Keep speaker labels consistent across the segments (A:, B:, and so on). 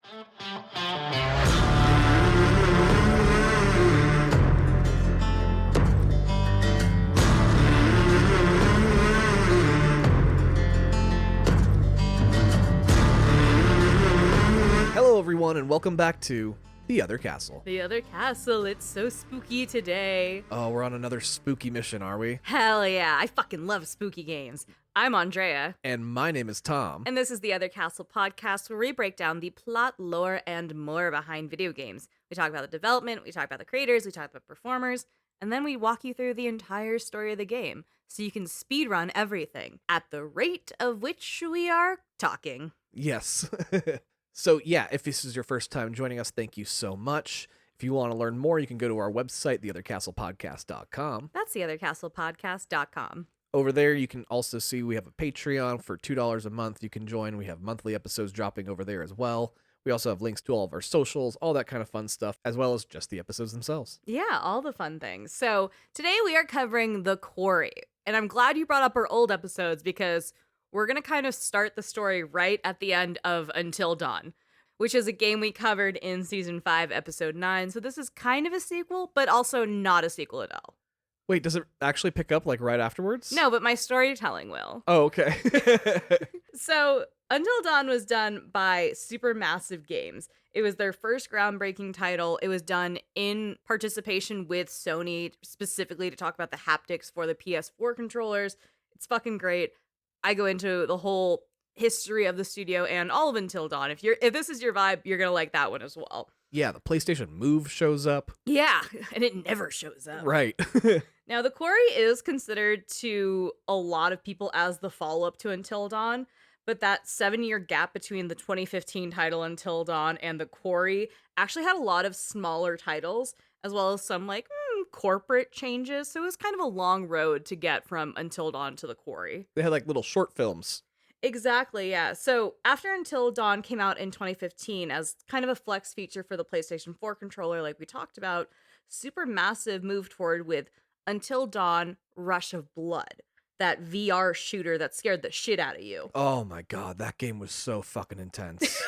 A: Hello everyone and welcome back to The Other Castle.
B: The Other Castle, it's so spooky today.
A: Oh, we're on another spooky mission, are we?
B: Hell yeah, I fucking love spooky games. I'm Andrea.
A: And my name is Tom.
B: And this is the Other Castle podcast, where we break down the plot, lore, and more behind video games. We talk about the development, we talk about the creators, we talk about performers, and then we walk you through the entire story of the game, so you can speedrun everything, at the rate of which we are talking.
A: Yes. So yeah, if this is your first time joining us, thank you so much. If you want to learn more, you can go to our website, theothercastlepodcast.com.
B: That's theothercastlepodcast.com.
A: Over there, you can also see we have a Patreon for $2 a month. You can join. We have monthly episodes dropping over there as well. We also have links to all of our socials, all that kind of fun stuff, as well as just the episodes themselves.
B: Yeah, all the fun things. So today we are covering The Quarry. And I'm glad you brought up our old episodes because we're going to kind of start the story right at the end of Until Dawn, which is a game we covered in Season 5, Episode 9. So this is kind of a sequel, but also not a sequel at all.
A: Wait, does it actually pick up like right afterwards?
B: No, but my storytelling will.
A: Oh, okay.
B: So Until Dawn was done by Supermassive Games. It was their first groundbreaking title. It was done in participation with Sony, specifically to talk about the haptics for the PS4 controllers. It's fucking great. I go into the whole history of the studio and all of Until Dawn. If this is your vibe, you're gonna like that one as well.
A: Yeah, the PlayStation Move shows up.
B: Yeah, and it never shows up.
A: Right.
B: Now, The Quarry is considered to a lot of people as the follow-up to Until Dawn, but that 7-year gap between the 2015 title Until Dawn and The Quarry actually had a lot of smaller titles, as well as some corporate changes. So it was kind of a long road to get from Until Dawn to The Quarry.
A: They had like little short films.
B: Exactly, yeah. So after Until Dawn came out in 2015 as kind of a flex feature for the PlayStation 4 controller, like we talked about, Supermassive moved forward with Until Dawn Rush of Blood, that VR shooter that scared the shit out of you.
A: Oh my god, that game was so fucking intense.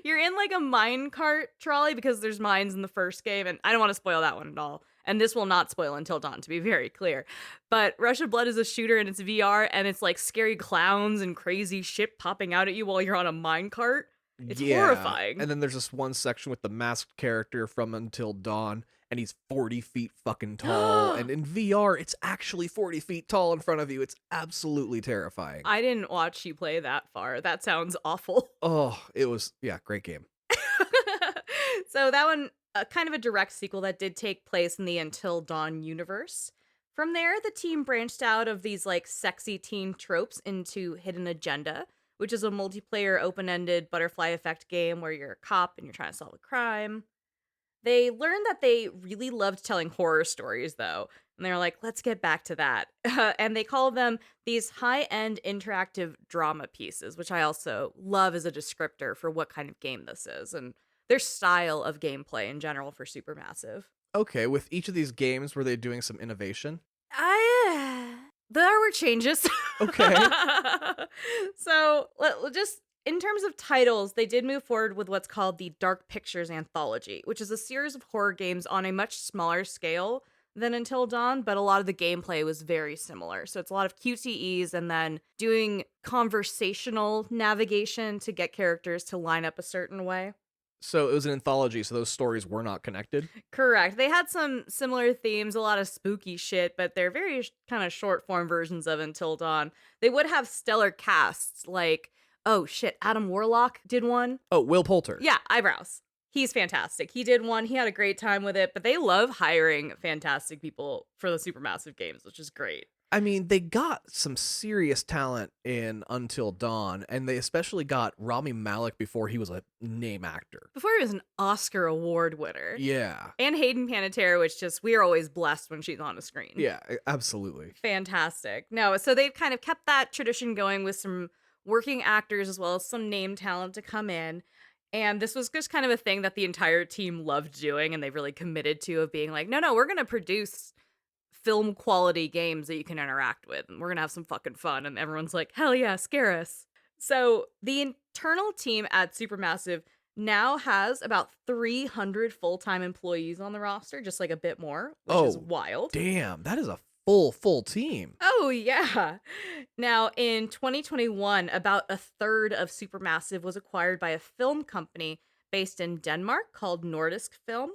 B: You're in like a minecart trolley because there's mines in the first game, and I don't want to spoil that one at all. And this will not spoil Until Dawn, to be very clear. But Rush of Blood is a shooter and it's VR, and it's like scary clowns and crazy shit popping out at you while you're on a minecart. It's horrifying.
A: And then there's this one section with the masked character from Until Dawn, and he's 40 feet fucking tall. And in VR, it's actually 40 feet tall in front of you. It's absolutely terrifying.
B: I didn't watch you play that far. That sounds awful.
A: Oh, it was, great game.
B: So that one, kind of a direct sequel that did take place in the Until Dawn universe. From there, the team branched out of these like sexy teen tropes into Hidden Agenda, which is a multiplayer open-ended butterfly effect game where you're a cop and you're trying to solve a crime. They learned that they really loved telling horror stories, though, and they were like, let's get back to that. And they call them these high-end interactive drama pieces, which I also love as a descriptor for what kind of game this is, and their style of gameplay in general for Supermassive.
A: Okay, with each of these games, were they doing some innovation?
B: There were changes.
A: Okay.
B: So, just in terms of titles, they did move forward with what's called the Dark Pictures Anthology, which is a series of horror games on a much smaller scale than Until Dawn, but a lot of the gameplay was very similar. So it's a lot of QTEs and then doing conversational navigation to get characters to line up a certain way.
A: So it was an anthology, so those stories were not connected?
B: Correct. They had some similar themes, a lot of spooky shit, but they're very kind of short form versions of Until Dawn. They would have stellar casts like, oh shit, Adam Warlock did one.
A: Oh, Will Poulter.
B: Yeah, Eyebrows. He's fantastic. He did one. He had a great time with it, but they love hiring fantastic people for the Supermassive games, which is great.
A: I mean, they got some serious talent in Until Dawn, and they especially got Rami Malek before he was a name actor.
B: Before he was an Oscar award winner.
A: Yeah.
B: And Hayden Panettiere, which just, we are always blessed when she's on the screen.
A: Yeah, absolutely.
B: Fantastic. No, so they've kind of kept that tradition going with some working actors as well as some name talent to come in. And this was just kind of a thing that the entire team loved doing, and they really committed to, of being like, no, we're going to produce film quality games that you can interact with, and we're gonna have some fucking fun. And everyone's like, hell yeah, scare us. So the internal team at Supermassive now has about 300 full-time employees on the roster, just like a bit more, which is
A: Oh,
B: wild.
A: damn. That is a full team.
B: Oh, yeah. Now, in 2021, about a third of Supermassive was acquired by a film company based in Denmark called Nordisk Film.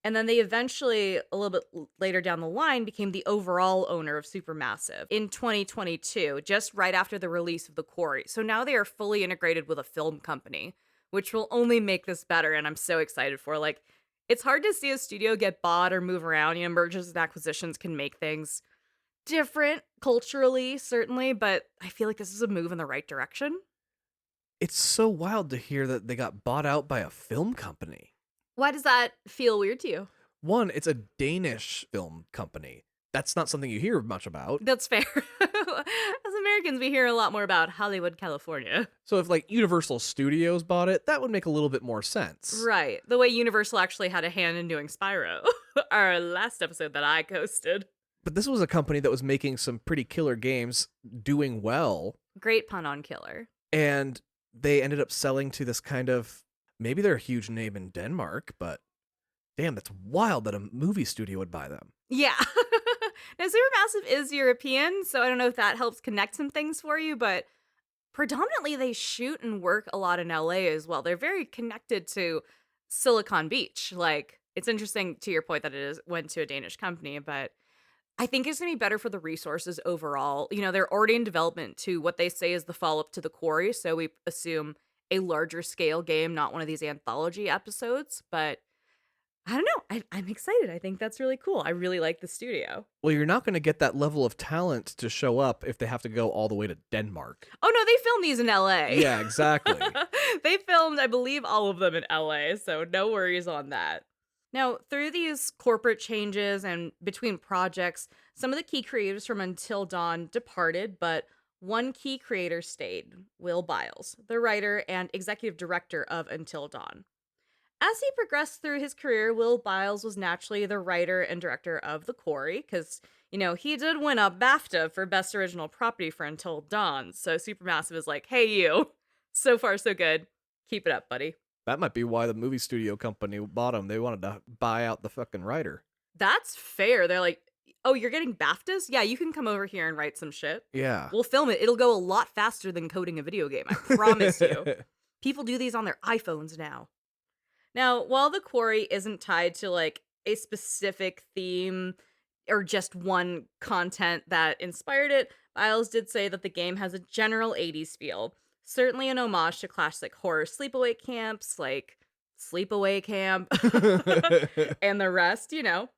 B: And then they eventually, a little bit later down the line, became the overall owner of Supermassive in 2022, just right after the release of The Quarry. So now they are fully integrated with a film company, which will only make this better. And I'm so excited for. Like, it's hard to see a studio get bought or move around. You know, mergers and acquisitions can make things different culturally, certainly, but I feel like this is a move in the right direction.
A: It's so wild to hear that they got bought out by a film company.
B: Why does that feel weird to you?
A: One, it's a Danish film company. That's not something you hear much about.
B: That's fair. As Americans, we hear a lot more about Hollywood, California.
A: So if like Universal Studios bought it, that would make a little bit more sense.
B: Right. The way Universal actually had a hand in doing Spyro, our last episode that I hosted.
A: But this was a company that was making some pretty killer games, doing well,
B: Great pun on killer.
A: and they ended up selling to this kind of, maybe they're a huge name in Denmark, but damn, that's wild that a movie studio would buy them.
B: Yeah. Now, Supermassive is European, so I don't know if that helps connect some things for you, but predominantly they shoot and work a lot in LA as well. They're very connected to Silicon Beach. Like, it's interesting to your point that went to a Danish company, but I think it's going to be better for the resources overall. You know, they're already in development to what they say is the follow-up to The Quarry, so we assume a larger scale game, not one of these anthology episodes, but I don't know. I'm excited. I think that's really cool. I really like the studio.
A: Well, you're not going to get that level of talent to show up if they have to go all the way to Denmark.
B: Oh, no, they filmed these in LA.
A: Yeah, exactly.
B: They filmed, I believe, all of them in LA, so no worries on that. Now, through these corporate changes and between projects, some of the key creatives from Until Dawn departed, but one key creator stayed, Will Biles, the writer and executive director of Until Dawn. As he progressed through his career, Will Biles was naturally the writer and director of The Quarry, because, you know, he did win a BAFTA for Best Original Property for Until Dawn, so Supermassive is like, hey, you, so far so good, keep it up, buddy.
A: That might be why the movie studio company bought them. They wanted to buy out the fucking writer.
B: That's fair. They're like, oh, you're getting BAFTAs? Yeah, you can come over here and write some shit.
A: Yeah.
B: We'll film it. It'll go a lot faster than coding a video game, I promise you. People do these on their iPhones now. Now, while The Quarry isn't tied to like a specific theme or just one content that inspired it, Biles did say that the game has a general 80s feel. Certainly an homage to classic horror sleepaway camps like Sleepaway Camp and the rest, you know.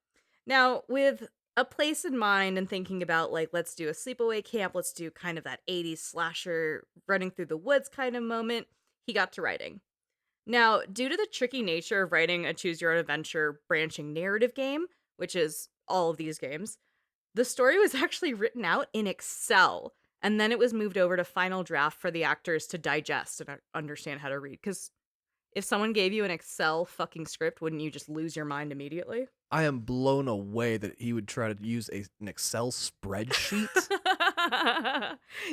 B: Now, with a place in mind and thinking about like, let's do a sleepaway camp, let's do kind of that 80s slasher running through the woods kind of moment, he got to writing. Now, due to the tricky nature of writing a choose your own adventure branching narrative game, which is all of these games, the story was actually written out in Excel, and then it was moved over to Final Draft for the actors to digest and understand how to read. Because if someone gave you an Excel fucking script, wouldn't you just lose your mind immediately?
A: I am blown away that he would try to use an Excel spreadsheet.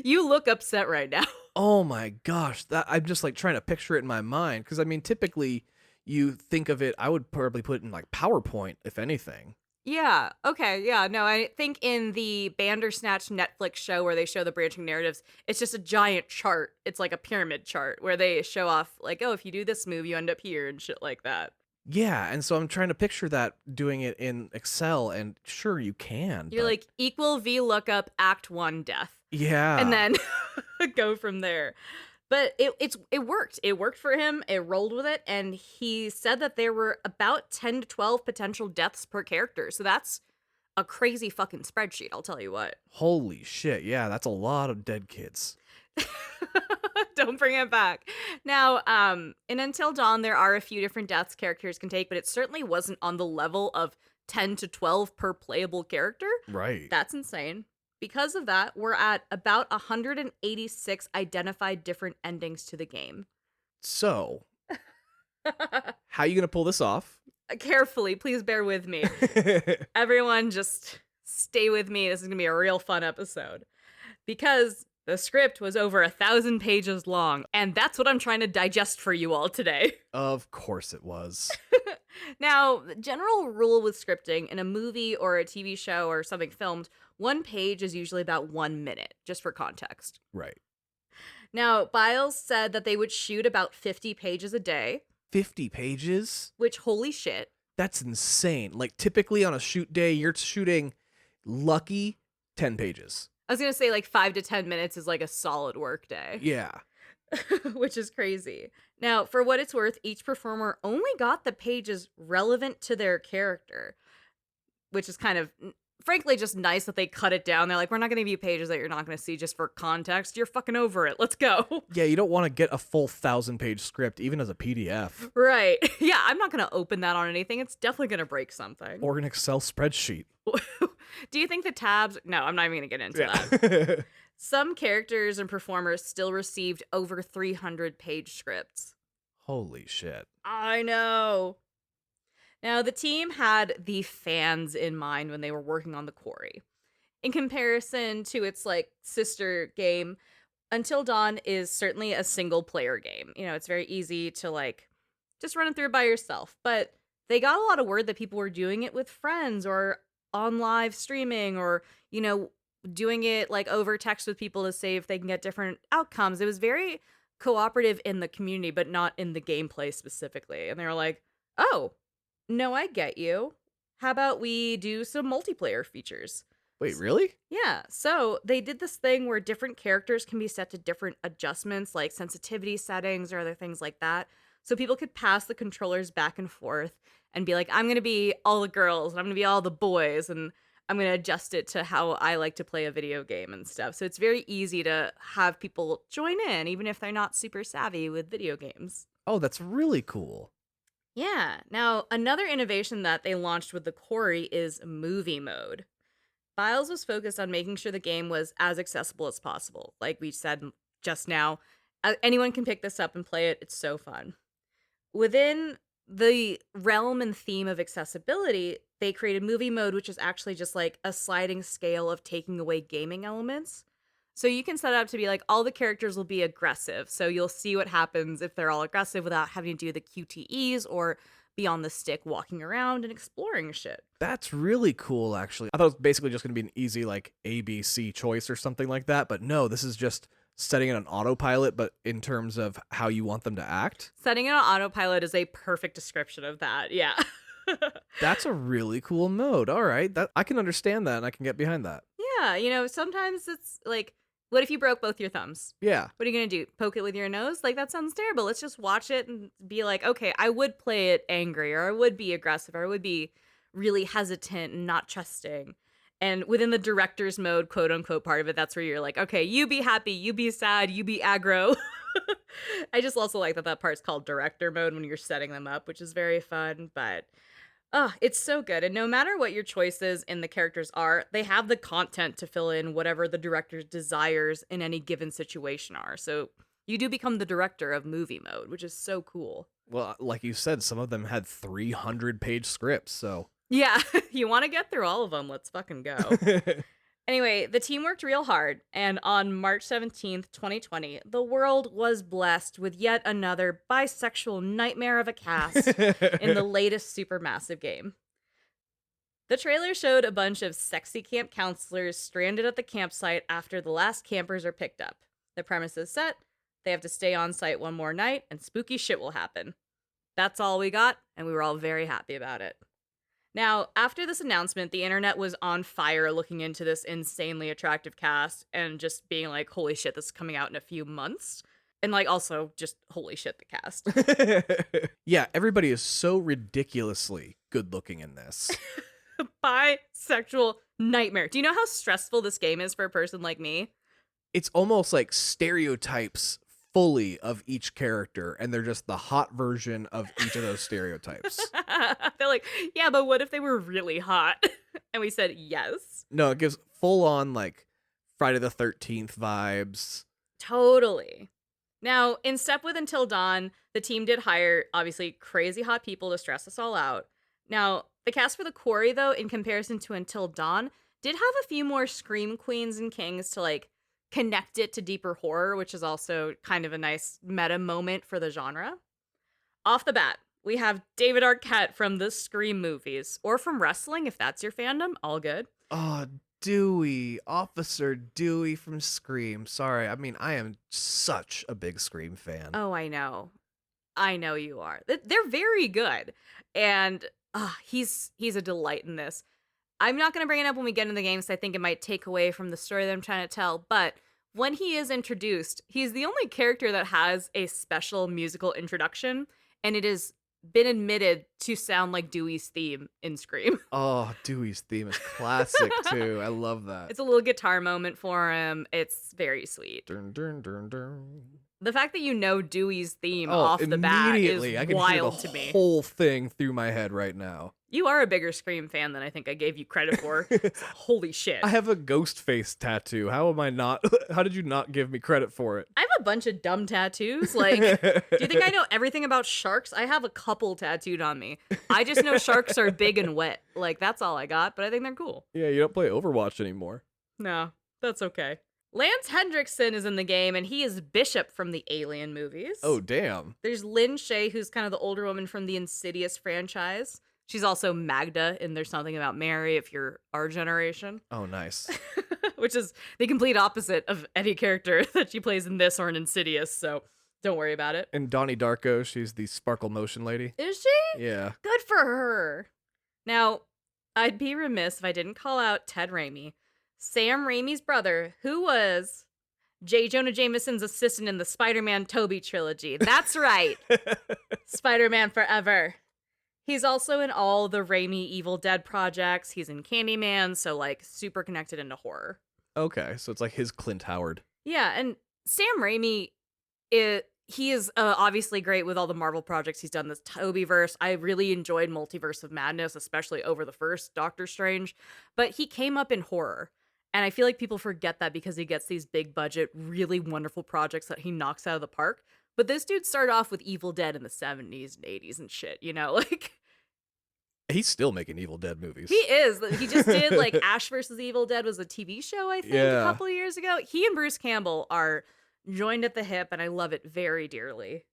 B: You look upset right now.
A: Oh my gosh, that I'm just like trying to picture it in my mind. Because I mean, typically you think of it, I would probably put it in like PowerPoint, if anything.
B: Yeah. Okay. Yeah. No, I think in the Bandersnatch Netflix show where they show the branching narratives, it's just a giant chart. It's like a pyramid chart where they show off like, oh, if you do this move, you end up here and shit like that.
A: Yeah, and so I'm trying to picture that doing it in Excel, and sure you can.
B: You're
A: but
B: like equal VLOOKUP Act 1 death.
A: yeah,
B: And then go from there. But it worked. It worked for him. It rolled with it. And he said that there were about 10 to 12 potential deaths per character. So that's a crazy fucking spreadsheet, I'll tell you what.
A: holy shit, yeah, that's a lot of dead kids.
B: Don't bring it back. Now, in Until Dawn, there are a few different deaths characters can take, but it certainly wasn't on the level of 10 to 12 per playable character.
A: Right.
B: That's insane. Because of that, we're at about 186 identified different endings to the game.
A: So, how are you gonna pull this off?
B: Carefully, please bear with me. Everyone just stay with me. This is going to be a real fun episode. Because The script was over 1,000 pages long, and that's what I'm trying to digest for you all today.
A: Of course it was.
B: Now, the general rule with scripting in a movie or a TV show or something filmed, one page is usually about 1 minute, just for context.
A: Right.
B: Now, Biles said that they would shoot about 50 pages a day,
A: 50 pages?
B: which, holy shit.
A: That's insane. Like, typically on a shoot day, you're shooting lucky 10 pages.
B: I was going to say like 5 to 10 minutes is like a solid work day.
A: Yeah.
B: Which is crazy. Now, for what it's worth, each performer only got the pages relevant to their character, which is kind of, frankly, just nice that they cut it down. They're like, we're not going to give you pages that you're not going to see just for context. You're fucking over it. Let's go.
A: Yeah, you don't want to get a full 1,000-page script, even as a PDF.
B: Right. Yeah, I'm not going to open that on anything. It's definitely going to break something.
A: Or an Excel spreadsheet.
B: Do you think the tabs... No, I'm not even going to get into that. Some characters and performers still received over 300-page scripts.
A: Holy shit.
B: I know. Now, the team had the fans in mind when they were working on the Quarry. In comparison to its, like, sister game, Until Dawn is certainly a single-player game. You know, it's very easy to, like, just run it through by yourself. But they got a lot of word that people were doing it with friends or on live streaming or, you know, doing it, like, over text with people to say if they can get different outcomes. It was very cooperative in the community, but not in the gameplay specifically. And they were like, oh, no, I get you. How about we do some multiplayer features?
A: Wait, really?
B: Yeah, so they did this thing where different characters can be set to different adjustments, like sensitivity settings or other things like that. So people could pass the controllers back and forth and be like, I'm going to be all the girls and I'm going to be all the boys and I'm going to adjust it to how I like to play a video game and stuff. So it's very easy to have people join in, even if they're not super savvy with video games.
A: Oh, that's really cool.
B: Yeah. Now, another innovation that they launched with the Quarry is movie mode. Biles was focused on making sure the game was as accessible as possible. Like we said just now, anyone can pick this up and play it. It's so fun. Within the realm and theme of accessibility, they created movie mode, which is actually just like a sliding scale of taking away gaming elements. So you can set it up to be like all the characters will be aggressive. So you'll see what happens if they're all aggressive without having to do the QTEs or be on the stick walking around and exploring shit.
A: That's really cool, actually. I thought it was basically just going to be an easy, like, ABC choice or something like that. But no, this is just setting it on autopilot, but in terms of how you want them to act.
B: Setting it on autopilot is a perfect description of that. Yeah.
A: That's a really cool mode. All right. I can understand that and I can get behind that.
B: Yeah. You know, sometimes it's like, what if you broke both your thumbs?
A: Yeah.
B: What are you going to do? Poke it with your nose? Like, that sounds terrible. Let's just watch it and be like, okay, I would play it angry, or I would be aggressive, or I would be really hesitant and not trusting. And within the director's mode, quote unquote, part of it, that's where you're like, okay, you be happy, you be sad, you be aggro. I just also like that part's called director mode when you're setting them up, which is very fun. But it's so good. And no matter what your choices in the characters are, they have the content to fill in whatever the director's desires in any given situation are. So you do become the director of movie mode, which is so cool.
A: Well, like you said, some of them had 300-page scripts, so...
B: Yeah, you want to get through all of them. Let's fucking go. Anyway, the team worked real hard, and on March 17th, 2020, the world was blessed with yet another bisexual nightmare of a cast in the latest Supermassive game. The trailer showed a bunch of sexy camp counselors stranded at the campsite after the last campers are picked up. The premise is set, they have to stay on site one more night, and spooky shit will happen. That's all we got, and we were all very happy about it. Now, after this announcement, the internet was on fire looking into this insanely attractive cast and just being like, holy shit, this is coming out in a few months. And like, also just holy shit, the cast.
A: Yeah, everybody is so ridiculously good looking in this.
B: Bisexual nightmare. Do you know how stressful this game is for a person like me?
A: It's almost like stereotypes fully of each character, and they're just the hot version of each of those stereotypes.
B: They're like, yeah, but what if they were really hot? And we said yes.
A: No, it gives full on like Friday the 13th vibes.
B: Totally. Now, in step with Until Dawn, the team did hire obviously crazy hot people to stress us all out. Now, the cast for the Quarry, though, in comparison to Until Dawn, did have a few more scream queens and kings to like connect it to deeper horror, which is also kind of a nice meta moment for the genre. Off the bat, we have David Arquette from the Scream movies, or from wrestling if that's your fandom, all good.
A: Oh, Dewey, Officer Dewey from Scream. Sorry, I mean, I am such a big Scream fan.
B: Oh, I know. I know you are. They're very good. And he's a delight in this. I'm not going to bring it up when we get into the game because I think it might take away from the story that I'm trying to tell. But when he is introduced, he's the only character that has a special musical introduction. And it has been admitted to sound like Dewey's theme in Scream.
A: Oh, Dewey's theme is classic too. I love that.
B: It's a little guitar moment for him. It's very sweet.
A: Dun, dun, dun, dun.
B: The fact that you know Dewey's theme off the bat
A: immediately,
B: is
A: I can
B: wild
A: hear the
B: to me.
A: whole thing through my head right now.
B: You are a bigger Scream fan than I think I gave you credit for. Holy shit.
A: I have a ghost face tattoo. How am I not? How did you not give me credit for it?
B: I have a bunch of dumb tattoos. Like, do you think I know everything about sharks? I have a couple tattooed on me. I just know sharks are big and wet. Like, that's all I got, but I think they're cool.
A: Yeah, you don't play Overwatch anymore.
B: No, that's okay. Lance Hendrickson is in the game, and he is Bishop from the Alien movies.
A: Oh, damn.
B: There's Lynn Shay, who's kind of the older woman from the Insidious franchise. She's also Magda in There's Something About Mary, if you're our generation.
A: Oh, nice.
B: Which is the complete opposite of any character that she plays in this or in Insidious, so don't worry about it.
A: And Donnie Darko, she's the Sparkle Motion lady.
B: Is she?
A: Yeah.
B: Good for her. Now, I'd be remiss if I didn't call out Ted Raimi, Sam Raimi's brother, who was J. Jonah Jameson's assistant in the Spider-Man Tobey trilogy. That's right. Spider-Man Forever. He's also in all the Raimi Evil Dead projects. He's in Candyman, so like super connected into horror.
A: Okay, so it's like his Clint Howard.
B: Yeah, and Sam Raimi, he is obviously great with all the Marvel projects he's done. This Tobeyverse, I really enjoyed Multiverse of Madness, especially over the first Doctor Strange. But he came up in horror, and I feel like people forget that because he gets these big budget, really wonderful projects that he knocks out of the park. But this dude started off with Evil Dead in the 70s and 80s and shit, you know? Like,
A: He's still making Evil Dead movies.
B: he is. He just did, like, Ash vs. Evil Dead was a TV show, I think, a couple of years ago. He and Bruce Campbell are joined at the hip, and I love it very dearly.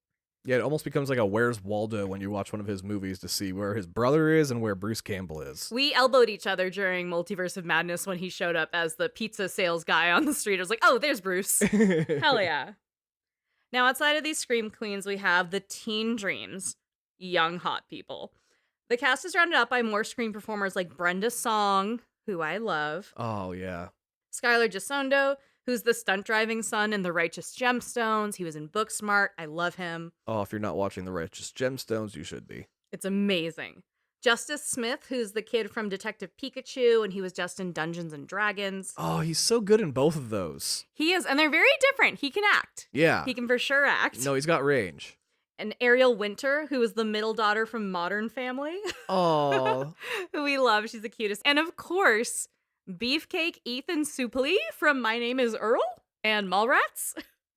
A: Yeah, it almost becomes like a Where's Waldo when you watch one of his movies to see where his brother is and where Bruce Campbell is.
B: We elbowed each other during Multiverse of Madness when he showed up as the pizza sales guy on the street. I was like, oh, there's Bruce. Hell yeah. Now, outside of these Scream Queens, we have the Teen Dreams, young hot people. The cast is rounded up by more Scream performers like Brenda Song, who I love.
A: Oh, yeah.
B: Skylar Gisondo, who's the stunt driving son in The Righteous Gemstones. He was in Booksmart. I love him.
A: Oh, if you're not watching The Righteous Gemstones, you should be.
B: It's amazing. Justice Smith, who's the kid from Detective Pikachu, and he was just in Dungeons and Dragons.
A: Oh, he's so good in both of those.
B: He is, and they're very different. He can act.
A: Yeah.
B: He can for sure act.
A: No, he's got range.
B: And Ariel Winter, who is the middle daughter from Modern Family.
A: Oh.
B: Who we love. She's the cutest. And of course, Beefcake Ethan Suplee from My Name is Earl and Mallrats.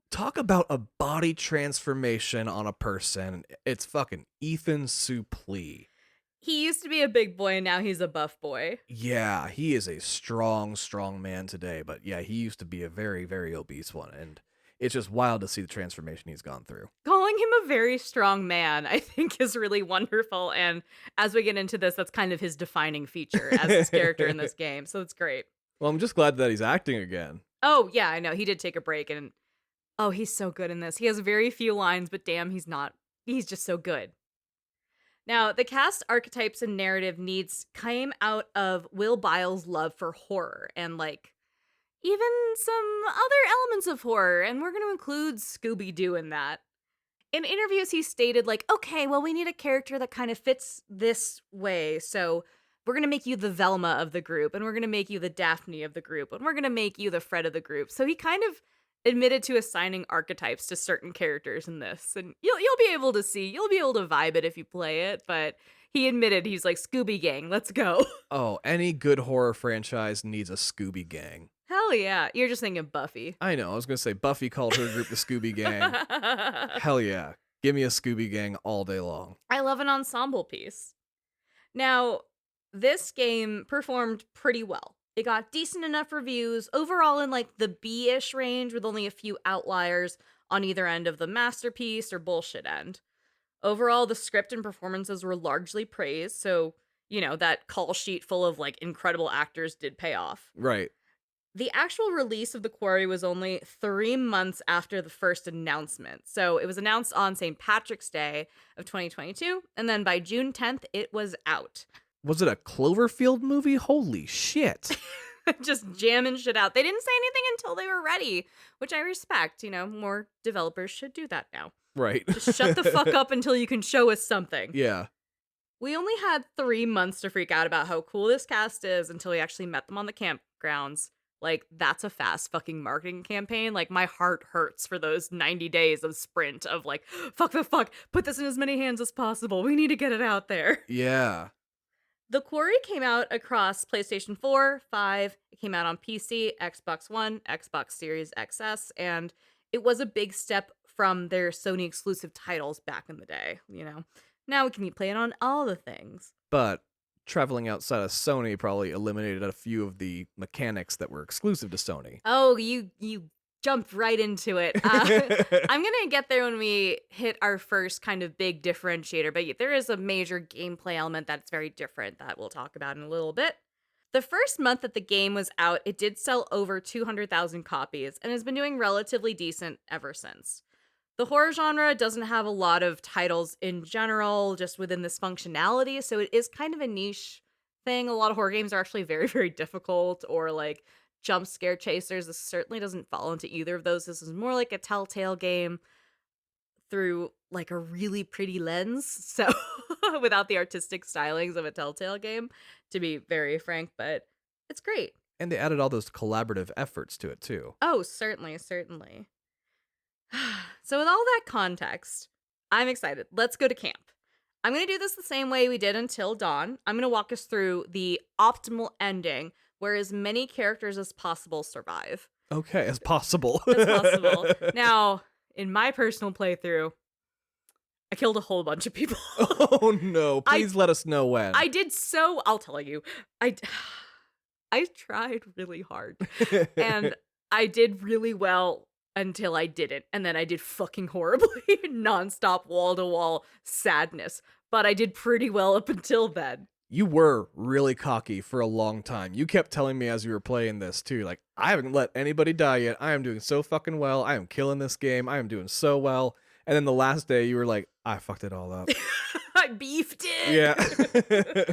A: Talk about a body transformation on a person. It's fucking Ethan Suplee.
B: He used to be a big boy, and now he's a buff boy.
A: Yeah, he is a strong, strong man today. But yeah, he used to be a very, very obese one. And it's just wild to see the transformation he's gone through.
B: Calling him a very strong man, I think, is really wonderful. And as we get into this, that's kind of his defining feature as his character in this game. So it's great.
A: Well, I'm just glad that he's acting again.
B: Oh, yeah, I know. He did take a break. And oh, he's so good in this. He has very few lines, but damn, he's just so good. Now, the cast archetypes and narrative needs came out of Will Byles' love for horror and, like, even some other elements of horror, and we're going to include Scooby-Doo in that. In interviews, he stated, like, okay, well, we need a character that kind of fits this way, so we're going to make you the Velma of the group, and we're going to make you the Daphne of the group, and we're going to make you the Fred of the group. So he kind of admitted to assigning archetypes to certain characters in this, and you'll be able to vibe it if you play it, but he admitted, he's like, Scooby Gang, let's go.
A: Oh, any good horror franchise needs a Scooby Gang.
B: Hell yeah. You're just thinking Buffy.
A: I know, I was going to say Buffy called her group the Scooby Gang. Hell yeah. Give me a Scooby Gang all day long.
B: I love an ensemble piece. Now, this game performed pretty well. It got decent enough reviews, overall in like the B-ish range with only a few outliers on either end of the masterpiece or bullshit end. Overall, the script and performances were largely praised, so, that call sheet full of like incredible actors did pay off.
A: Right.
B: The actual release of The Quarry was only 3 months after the first announcement. So it was announced on St. Patrick's Day of 2022, and then by June 10th, it was out.
A: Was it a Cloverfield movie? Holy shit.
B: Just jamming shit out. They didn't say anything until they were ready, which I respect. More developers should do that now.
A: Right.
B: Just shut the fuck up until you can show us something.
A: Yeah.
B: We only had 3 months to freak out about how cool this cast is until we actually met them on the campgrounds. Like, that's a fast fucking marketing campaign. Like, my heart hurts for those 90 days of sprint of like, fuck the fuck, put this in as many hands as possible. We need to get it out there.
A: Yeah.
B: The Quarry came out across PlayStation 4, 5, it came out on PC, Xbox One, Xbox Series XS, and it was a big step from their Sony exclusive titles back in the day, Now we can play it on all the things.
A: But traveling outside of Sony probably eliminated a few of the mechanics that were exclusive to Sony.
B: Oh, you jumped right into it. I'm going to get there when we hit our first kind of big differentiator, but there is a major gameplay element that's very different that we'll talk about in a little bit. The first month that the game was out, it did sell over 200,000 copies and has been doing relatively decent ever since. The horror genre doesn't have a lot of titles in general, just within this functionality, so it is kind of a niche thing. A lot of horror games are actually very, very difficult, or like jump scare chasers. This certainly doesn't fall into either of those. This is more like a Telltale game through like a really pretty lens, so without the artistic stylings of a Telltale game, to be very frank, but it's great.
A: And they added all those collaborative efforts to it too.
B: Oh, certainly. So with all that context, I'm excited. Let's go to camp. I'm going to do this the same way we did Until Dawn. I'm going to walk us through the optimal ending where as many characters as possible survive.
A: Okay, as possible.
B: As possible. Now, in my personal playthrough, I killed a whole bunch of people.
A: Oh no, please let us know when.
B: I'll tell you. I tried really hard. And I did really well until I didn't. And then I did fucking horribly. Nonstop wall-to-wall sadness. But I did pretty well up until then.
A: You were really cocky for a long time. You kept telling me as you were playing this too, like, I haven't let anybody die yet. I am doing so fucking well. I am killing this game. I am doing so well. And then the last day you were like, I fucked it all up.
B: I beefed it.
A: Yeah.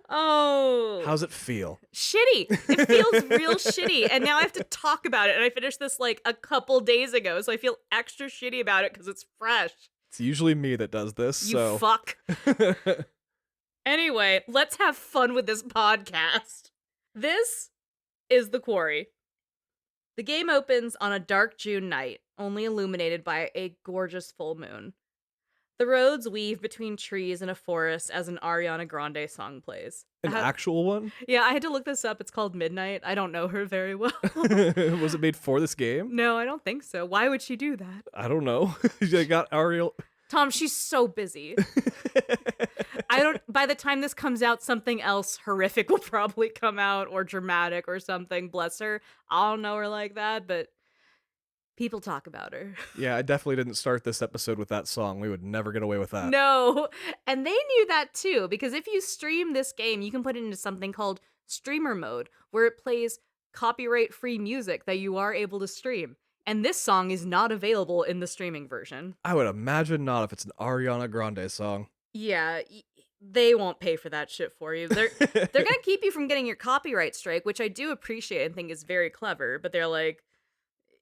B: Oh.
A: How's it feel?
B: Shitty. It feels real shitty. And now I have to talk about it. And I finished this like a couple days ago. So I feel extra shitty about it because it's fresh.
A: It's usually me that does this.
B: You fuck. Anyway, let's have fun with this podcast. This is The Quarry. The game opens on a dark June night, only illuminated by a gorgeous full moon. The roads weave between trees in a forest as an Ariana Grande song plays.
A: An actual one?
B: Yeah, I had to look this up. It's called Midnight. I don't know her very well.
A: Was it made for this game?
B: No, I don't think so. Why would she do that?
A: I don't know. They got Ariel.
B: Tom, she's so busy. By the time this comes out, something else horrific will probably come out, or dramatic or something. Bless her. I don't know her like that, but people talk about her.
A: Yeah, I definitely didn't start this episode with that song. We would never get away with that.
B: No. And they knew that too, because if you stream this game, you can put it into something called streamer mode, where it plays copyright-free music that you are able to stream. And this song is not available in the streaming version.
A: I would imagine not if it's an Ariana Grande song.
B: Yeah, they won't pay for that shit for you. They're gonna keep you from getting your copyright strike, which I do appreciate and think is very clever, but they're like,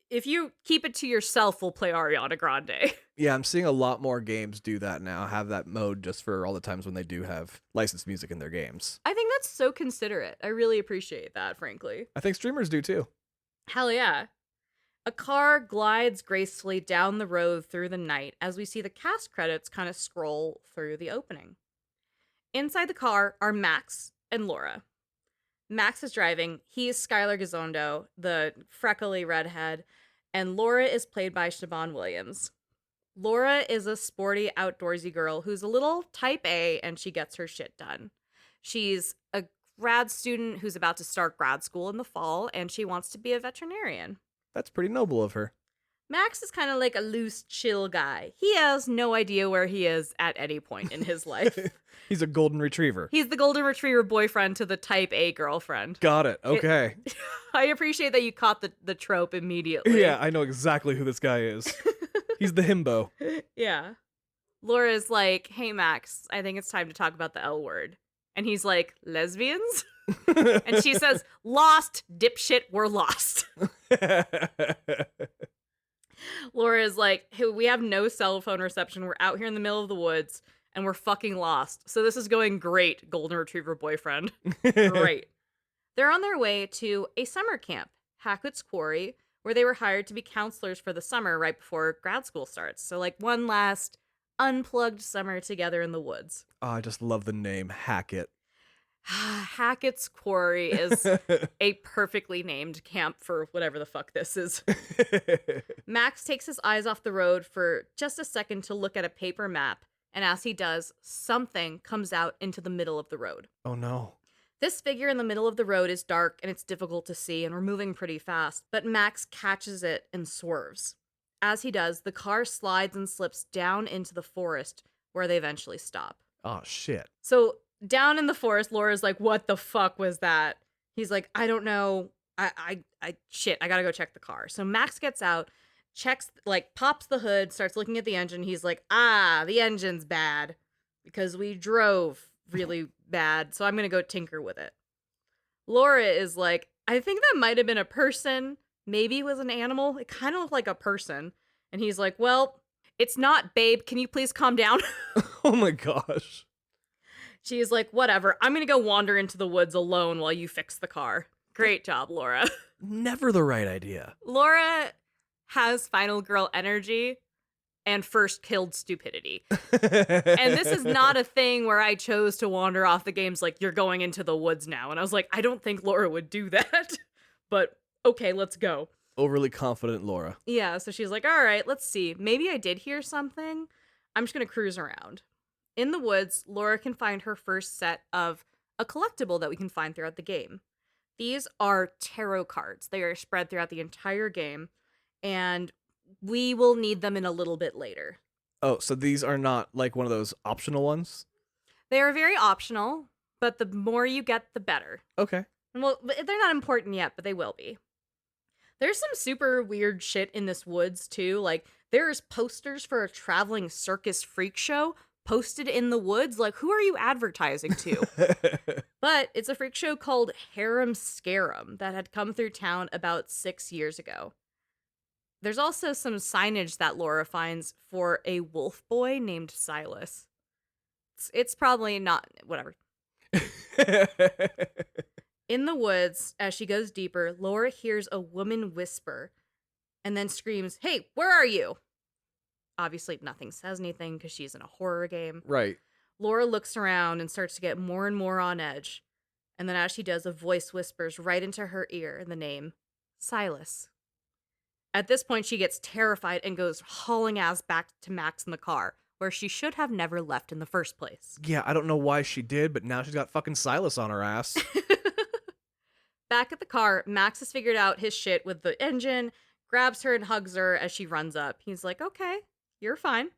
B: if you keep it to yourself, we'll play Ariana Grande.
A: Yeah, I'm seeing a lot more games do that now, have that mode just for all the times when they do have licensed music in their games.
B: I think that's so considerate. I really appreciate that, frankly.
A: I think streamers do too.
B: Hell yeah. A car glides gracefully down the road through the night as we see the cast credits kind of scroll through the opening. Inside the car are Max and Laura. Max is driving. He is Skylar Gizondo, the freckly redhead, and Laura is played by Siobhan Williams. Laura is a sporty, outdoorsy girl who's a little type A, and she gets her shit done. She's a grad student who's about to start grad school in the fall, and she wants to be a veterinarian.
A: That's pretty noble of her.
B: Max is kind of like a loose, chill guy. He has no idea where he is at any point in his life.
A: He's a golden retriever.
B: He's the golden retriever boyfriend to the type A girlfriend.
A: Got it. Okay.
B: I appreciate that you caught the trope immediately.
A: Yeah, I know exactly who this guy is. He's the himbo.
B: Yeah. Laura's like, hey, Max, I think it's time to talk about the L word. And he's like, lesbians? And she says, lost, dipshit, we're lost. Laura is like, hey, we have no cell phone reception. We're out here in the middle of the woods and we're fucking lost. So this is going great, golden retriever boyfriend. Great. They're on their way to a summer camp, Hackett's Quarry, where they were hired to be counselors for the summer right before grad school starts. So like one last unplugged summer together in the woods.
A: Oh, I just love the name Hackett.
B: Hackett's Quarry is a perfectly named camp for whatever the fuck this is. Max takes his eyes off the road for just a second to look at a paper map, and as he does, something comes out into the middle of the road.
A: Oh no.
B: This figure in the middle of the road is dark and it's difficult to see, and we're moving pretty fast, but Max catches it and swerves. As he does, the car slides and slips down into the forest where they eventually stop.
A: Oh shit.
B: So down in the forest, Laura's like, what the fuck was that? He's like, I don't know. Shit, I gotta go check the car. So Max gets out, checks, like, pops the hood, starts looking at the engine. He's like, the engine's bad because we drove really bad. So I'm gonna go tinker with it. Laura is like, I think that might have been a person. Maybe it was an animal. It kind of looked like a person. And he's like, well, it's not, babe. Can you please calm down?
A: Oh my gosh.
B: She's like, whatever, I'm gonna go wander into the woods alone while you fix the car. Great job, Laura.
A: Never the right idea.
B: Laura has final girl energy and first killed stupidity. And this is not a thing where I chose to wander off the game's like, you're going into the woods now. And I was like, I don't think Laura would do that. But okay, let's go.
A: Overly confident Laura.
B: Yeah, so she's like, all right, let's see. Maybe I did hear something. I'm just gonna cruise around. In the woods, Laura can find her first set of a collectible that we can find throughout the game. These are tarot cards. They are spread throughout the entire game, and we will need them in a little bit later.
A: Oh, so these are not like one of those optional ones?
B: They are very optional, but the more you get, the better.
A: Okay.
B: Well, they're not important yet, but they will be. There's some super weird shit in this woods, too. Like, there's posters for a traveling circus freak show posted in the woods. Like, who are you advertising to? But it's a freak show called Harem Scarum that had come through town about 6 years ago. There's also some signage that Laura finds for a wolf boy named Silas. It's probably not, whatever. In the woods, as she goes deeper, Laura hears a woman whisper and then screams, "Hey, where are you?" Obviously, nothing says anything because she's in a horror game.
A: Right.
B: Laura looks around and starts to get more and more on edge. And then as she does, a voice whispers right into her ear the name, Silas. At this point, she gets terrified and goes hauling ass back to Max in the car, where she should have never left in the first place.
A: Yeah, I don't know why she did, but now she's got fucking Silas on her ass.
B: Back at the car, Max has figured out his shit with the engine, grabs her and hugs her as she runs up. He's like, okay, you're fine.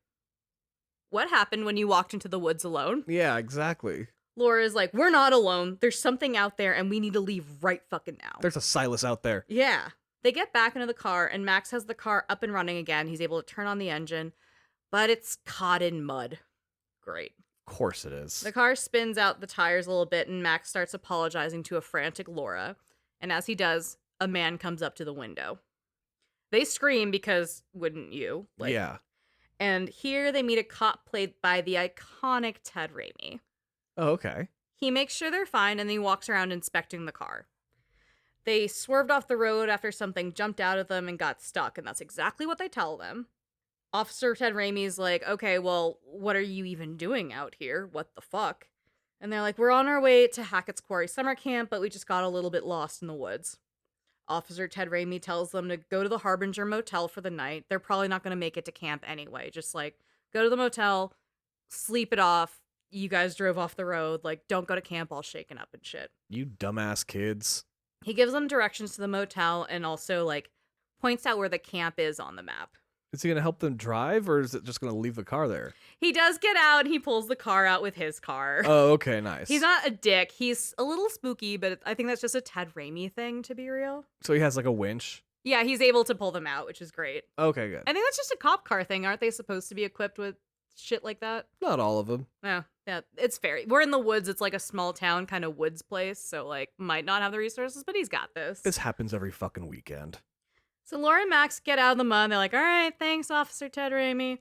B: What happened when you walked into the woods alone?
A: Yeah, exactly.
B: Laura's like, we're not alone. There's something out there and we need to leave right fucking now.
A: There's a Silas out there.
B: Yeah. They get back into the car and Max has the car up and running again. He's able to turn on the engine, but it's caught in mud. Great.
A: Of course it is.
B: The car spins out the tires a little bit and Max starts apologizing to a frantic Laura. And as he does, a man comes up to the window. They scream because, wouldn't you?
A: Yeah.
B: And here they meet a cop played by the iconic Ted Raimi.
A: Oh, okay.
B: He makes sure they're fine and then he walks around inspecting the car. They swerved off the road after something jumped out at them and got stuck, and that's exactly what they tell them. Officer Ted Raimi's like, okay, well, what are you even doing out here? What the fuck? And they're like, we're on our way to Hackett's Quarry summer camp, but we just got a little bit lost in the woods. Officer Ted Raimi tells them to go to the Harbinger Motel for the night. They're probably not going to make it to camp anyway. Just like, go to the motel, sleep it off, you guys drove off the road. Like, don't go to camp all shaken up and shit.
A: You dumbass kids.
B: He gives them directions to the motel and also, like, points out where the camp is on the map.
A: Is he going to help them drive, or is it just going to leave the car there?
B: He does get out and he pulls the car out with his car.
A: Oh, okay, nice.
B: He's not a dick. He's a little spooky, but I think that's just a Ted Raimi thing, to be real.
A: So he has like a winch?
B: Yeah, he's able to pull them out, which is great.
A: Okay, good.
B: I think that's just a cop car thing. Aren't they supposed to be equipped with shit like that?
A: Not all of them.
B: Yeah, it's fair. We're in the woods. It's like a small town kind of woods place, so like might not have the resources, but he's got this.
A: This happens every fucking weekend.
B: So Laura and Max get out of the mud. And they're like, all right, thanks, Officer Ted Raimi.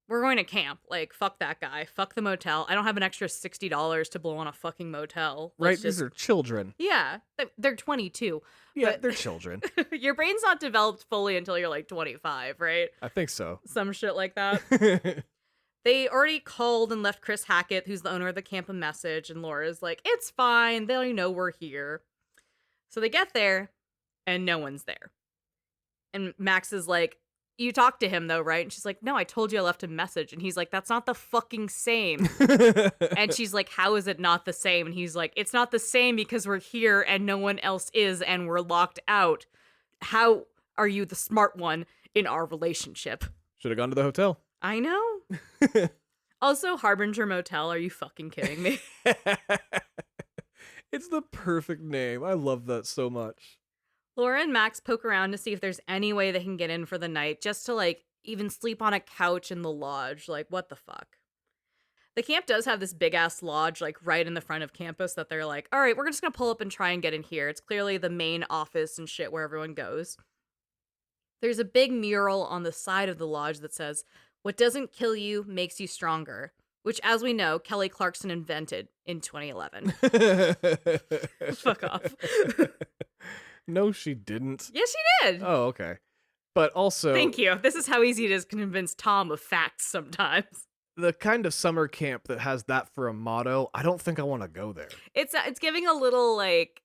B: We're going to camp. Like, fuck that guy. Fuck the motel. I don't have an extra $60 to blow on a fucking motel.
A: Right? These are children.
B: Yeah, they're 22.
A: Yeah,
B: but
A: they're children.
B: Your brain's not developed fully until you're like 25, right?
A: I think so.
B: Some shit like that. They already called and left Chris Hackett, who's the owner of the camp, a message, and Laura's like, it's fine. They know we're here. So they get there, and no one's there. And Max is like, you talked to him though, right? And she's like, no, I told you I left a message. And he's like, that's not the fucking same. And she's like, how is it not the same? And he's like, it's not the same because we're here and no one else is and we're locked out. How are you the smart one in our relationship?
A: Should have gone to the hotel.
B: I know. Also, Harbinger Motel, are you fucking kidding me?
A: It's the perfect name. I love that so much.
B: Laura and Max poke around to see if there's any way they can get in for the night, just to, like, even sleep on a couch in the lodge. Like, what the fuck? The camp does have this big-ass lodge, like, right in the front of campus that they're like, all right, we're just gonna pull up and try and get in here. It's clearly the main office and shit where everyone goes. There's a big mural on the side of the lodge that says, what doesn't kill you makes you stronger, which, as we know, Kelly Clarkson invented in 2011. Fuck off.
A: No, she didn't.
B: Yes, she did.
A: Oh, okay. But also...
B: Thank you. This is how easy it is to convince Tom of facts sometimes.
A: The kind of summer camp that has that for a motto, I don't think I want to go there.
B: It's giving a little, like,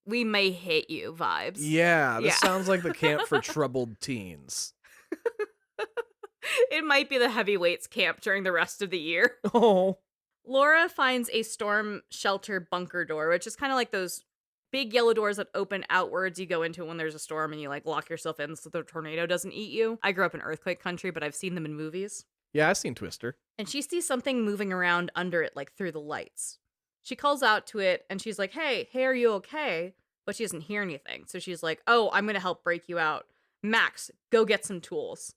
B: we may hate you vibes.
A: Yeah, this sounds like the camp for troubled teens.
B: It might be the heavyweights camp during the rest of the year.
A: Oh.
B: Laura finds a storm shelter bunker door, which is kind of like those big yellow doors that open outwards. You go into when there's a storm and you like lock yourself in so the tornado doesn't eat you. I grew up in earthquake country, but I've seen them in movies.
A: Yeah, I've seen Twister.
B: And she sees something moving around under it, like through the lights. She calls out to it and she's like, hey, are you okay? But she doesn't hear anything. So she's like, oh, I'm going to help break you out. Max, go get some tools.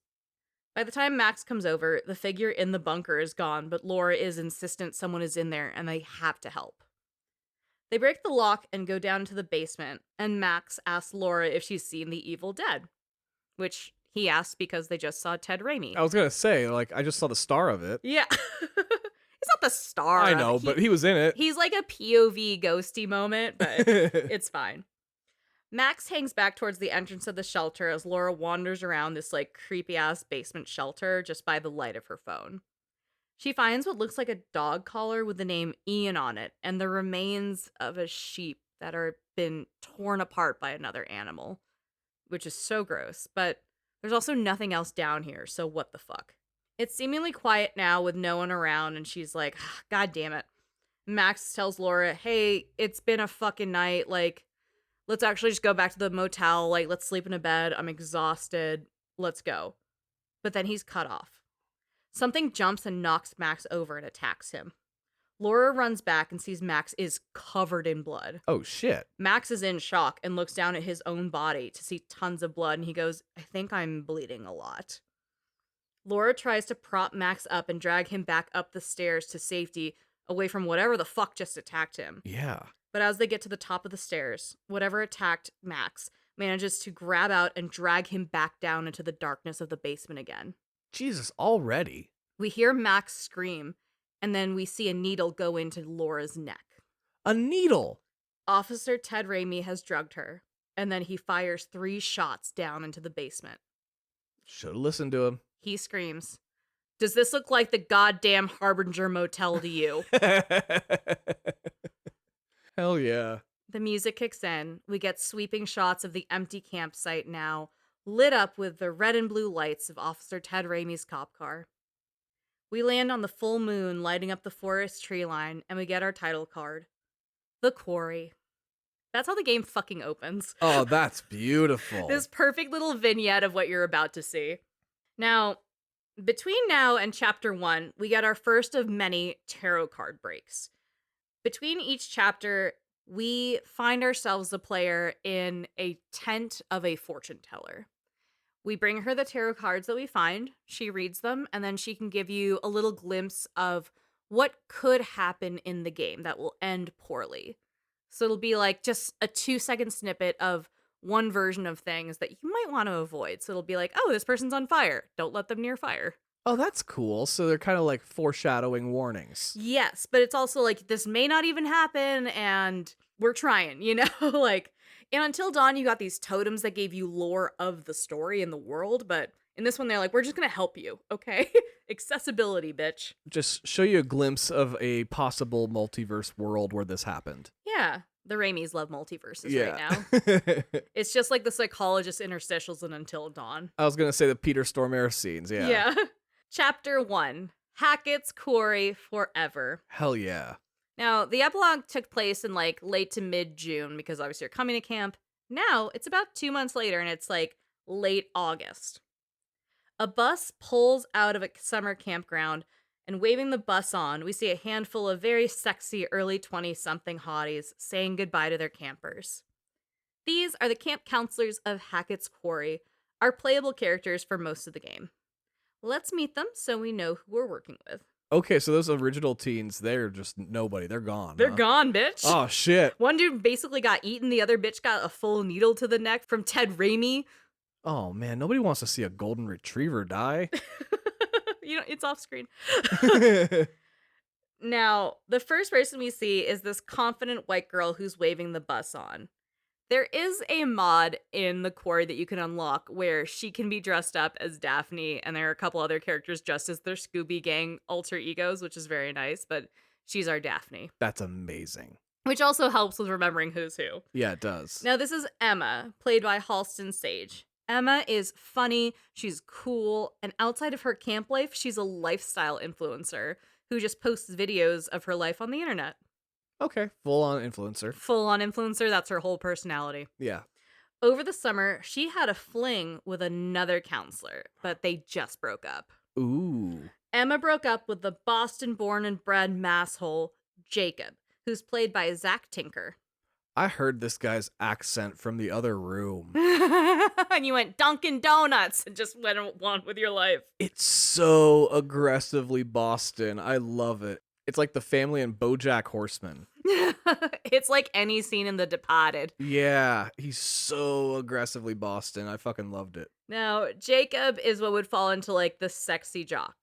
B: By the time Max comes over, the figure in the bunker is gone, but Laura is insistent someone is in there and they have to help. They break the lock and go down into the basement, and Max asks Laura if she's seen the Evil Dead, which he asks because they just saw Ted Raimi.
A: I was going to say, like, I just saw the star of it.
B: Yeah. He's not the star.
A: I know, but he was in it.
B: He's like a POV ghosty moment, but it's fine. Max hangs back towards the entrance of the shelter as Laura wanders around this, like, creepy-ass basement shelter just by the light of her phone. She finds what looks like a dog collar with the name Ian on it and the remains of a sheep that are been torn apart by another animal, which is so gross, but there's also nothing else down here, so what the fuck? It's seemingly quiet now with no one around, and she's like, God damn it. Max tells Laura, hey, it's been a fucking night, like, let's actually just go back to the motel, like, let's sleep in a bed, I'm exhausted, let's go. But then he's cut off. Something jumps and knocks Max over and attacks him. Laura runs back and sees Max is covered in blood.
A: Oh, shit.
B: Max is in shock and looks down at his own body to see tons of blood, and he goes, I think I'm bleeding a lot. Laura tries to prop Max up and drag him back up the stairs to safety, away from whatever the fuck just attacked him.
A: Yeah.
B: But as they get to the top of the stairs, whatever attacked Max manages to grab out and drag him back down into the darkness of the basement again.
A: Jesus, already?
B: We hear Max scream, and then we see a needle go into Laura's neck.
A: A needle?
B: Officer Ted Raimi has drugged her, and then he fires 3 shots down into the basement.
A: Should've listened to him.
B: He screams, does this look like the goddamn Harbinger Motel to you?
A: Hell yeah.
B: The music kicks in. We get sweeping shots of the empty campsite now, lit up with the red and blue lights of Officer Ted Raimi's cop car. We land on the full moon lighting up the forest tree line, and we get our title card. The Quarry. That's how the game fucking opens.
A: Oh, that's beautiful.
B: This perfect little vignette of what you're about to see. Now, between now and chapter 1, we get our first of many tarot card breaks. Between each chapter, we find ourselves the player in a tent of a fortune teller. We bring her the tarot cards that we find, she reads them, and then she can give you a little glimpse of what could happen in the game that will end poorly. So it'll be like just a 2-second snippet of one version of things that you might want to avoid. So it'll be like, oh, this person's on fire. Don't let them near fire.
A: Oh, that's cool. So they're kind of like foreshadowing warnings.
B: Yes, but it's also like, this may not even happen, and we're trying, you know? Like, in Until Dawn, you got these totems that gave you lore of the story and the world, but in this one, they're like, we're just gonna help you, okay? Accessibility, bitch.
A: Just show you a glimpse of a possible multiverse world where this happened.
B: Yeah, the Raimis love multiverses right
A: Yeah.
B: now. It's just like the psychologist interstitials in Until Dawn.
A: I was going to say the Peter Stormare scenes. Yeah.
B: Yeah. Chapter 1, Hackett's Quarry Forever.
A: Hell yeah.
B: Now, the epilogue took place in like late to mid-June because obviously you're coming to camp. Now, it's about 2 months later and it's like late August. A bus pulls out of a summer campground, and waving the bus on, we see a handful of very sexy early 20-something hotties saying goodbye to their campers. These are the camp counselors of Hackett's Quarry, our playable characters for most of the game. Let's meet them so we know who we're working with.
A: Okay, so those original teens, they're just nobody. They're gone.
B: They're gone, bitch.
A: Oh, shit.
B: One dude basically got eaten. The other bitch got a full needle to the neck from Ted Raimi.
A: Oh, man. Nobody wants to see a golden retriever die.
B: You know, it's off screen. Now, the first person we see is this confident white girl who's waving the bus on. There is a mod in the Quarry that you can unlock where she can be dressed up as Daphne, and there are a couple other characters dressed as their Scooby Gang alter egos, which is very nice, but she's our Daphne.
A: That's amazing.
B: Which also helps with remembering who's who.
A: Yeah, it does.
B: Now, this is Emma, played by Halston Sage. Emma is funny, she's cool, and outside of her camp life, she's a lifestyle influencer who just posts videos of her life on the internet.
A: Okay, full-on influencer.
B: Full-on influencer, that's her whole personality.
A: Yeah.
B: Over the summer, she had a fling with another counselor, but they just broke up.
A: Ooh.
B: Emma broke up with the Boston-born and bred masshole, Jacob, who's played by Zach Tinker.
A: I heard this guy's accent from the other room.
B: And you went Dunkin' Donuts and just went on with your life.
A: It's so aggressively Boston. I love it. It's like the family in BoJack Horseman.
B: It's like any scene in The Departed.
A: Yeah, he's so aggressively Boston. I fucking loved it.
B: Now, Jacob is what would fall into like the sexy jock.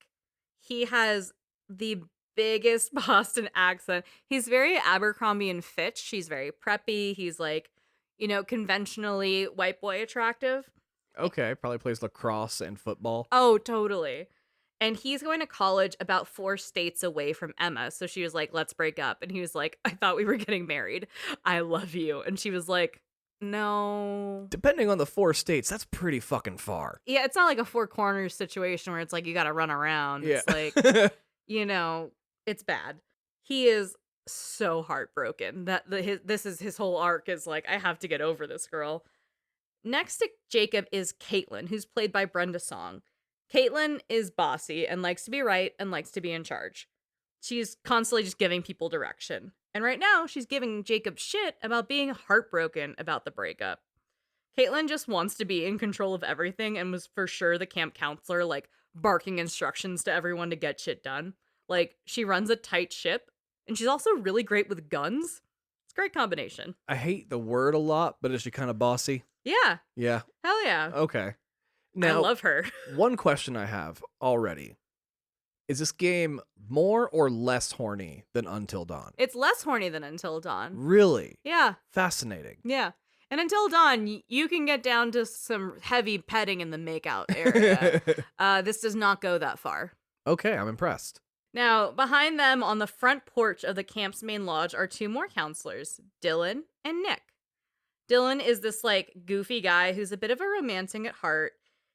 B: He has the biggest Boston accent. He's very Abercrombie and Fitch. He's very preppy. He's like, you know, conventionally white boy attractive.
A: Okay, probably plays lacrosse and football.
B: Oh, totally. And he's going to college about 4 states away from Emma. So she was like, let's break up. And he was like, I thought we were getting married. I love you. And she was like, no.
A: Depending on the 4 states, that's pretty fucking far.
B: Yeah, it's not like a 4 corners situation where it's like you got to run around.
A: Yeah.
B: It's like, you know, it's bad. He is so heartbroken that this is his whole arc is like, I have to get over this girl. Next to Jacob is Caitlin, who's played by Brenda Song. Caitlin is bossy and likes to be right and likes to be in charge. She's constantly just giving people direction. And right now, she's giving Jacob shit about being heartbroken about the breakup. Caitlin just wants to be in control of everything and was for sure the camp counselor, like, barking instructions to everyone to get shit done. Like, she runs a tight ship, and she's also really great with guns. It's a great combination.
A: I hate the word a lot, but is she kind of bossy?
B: Yeah.
A: Yeah.
B: Hell yeah.
A: Okay.
B: I
A: Now,
B: love her.
A: one question I have already. Is this game more or less horny than Until Dawn?
B: It's less horny than Until Dawn.
A: Really?
B: Yeah.
A: Fascinating.
B: Yeah. And Until Dawn, you can get down to some heavy petting in the makeout area. This does not go that far.
A: Okay, I'm impressed.
B: Now, behind them on the front porch of the camp's main lodge are 2 more counselors, Dylan and Nick. Dylan is this, like, goofy guy who's a bit of a romancing at heart.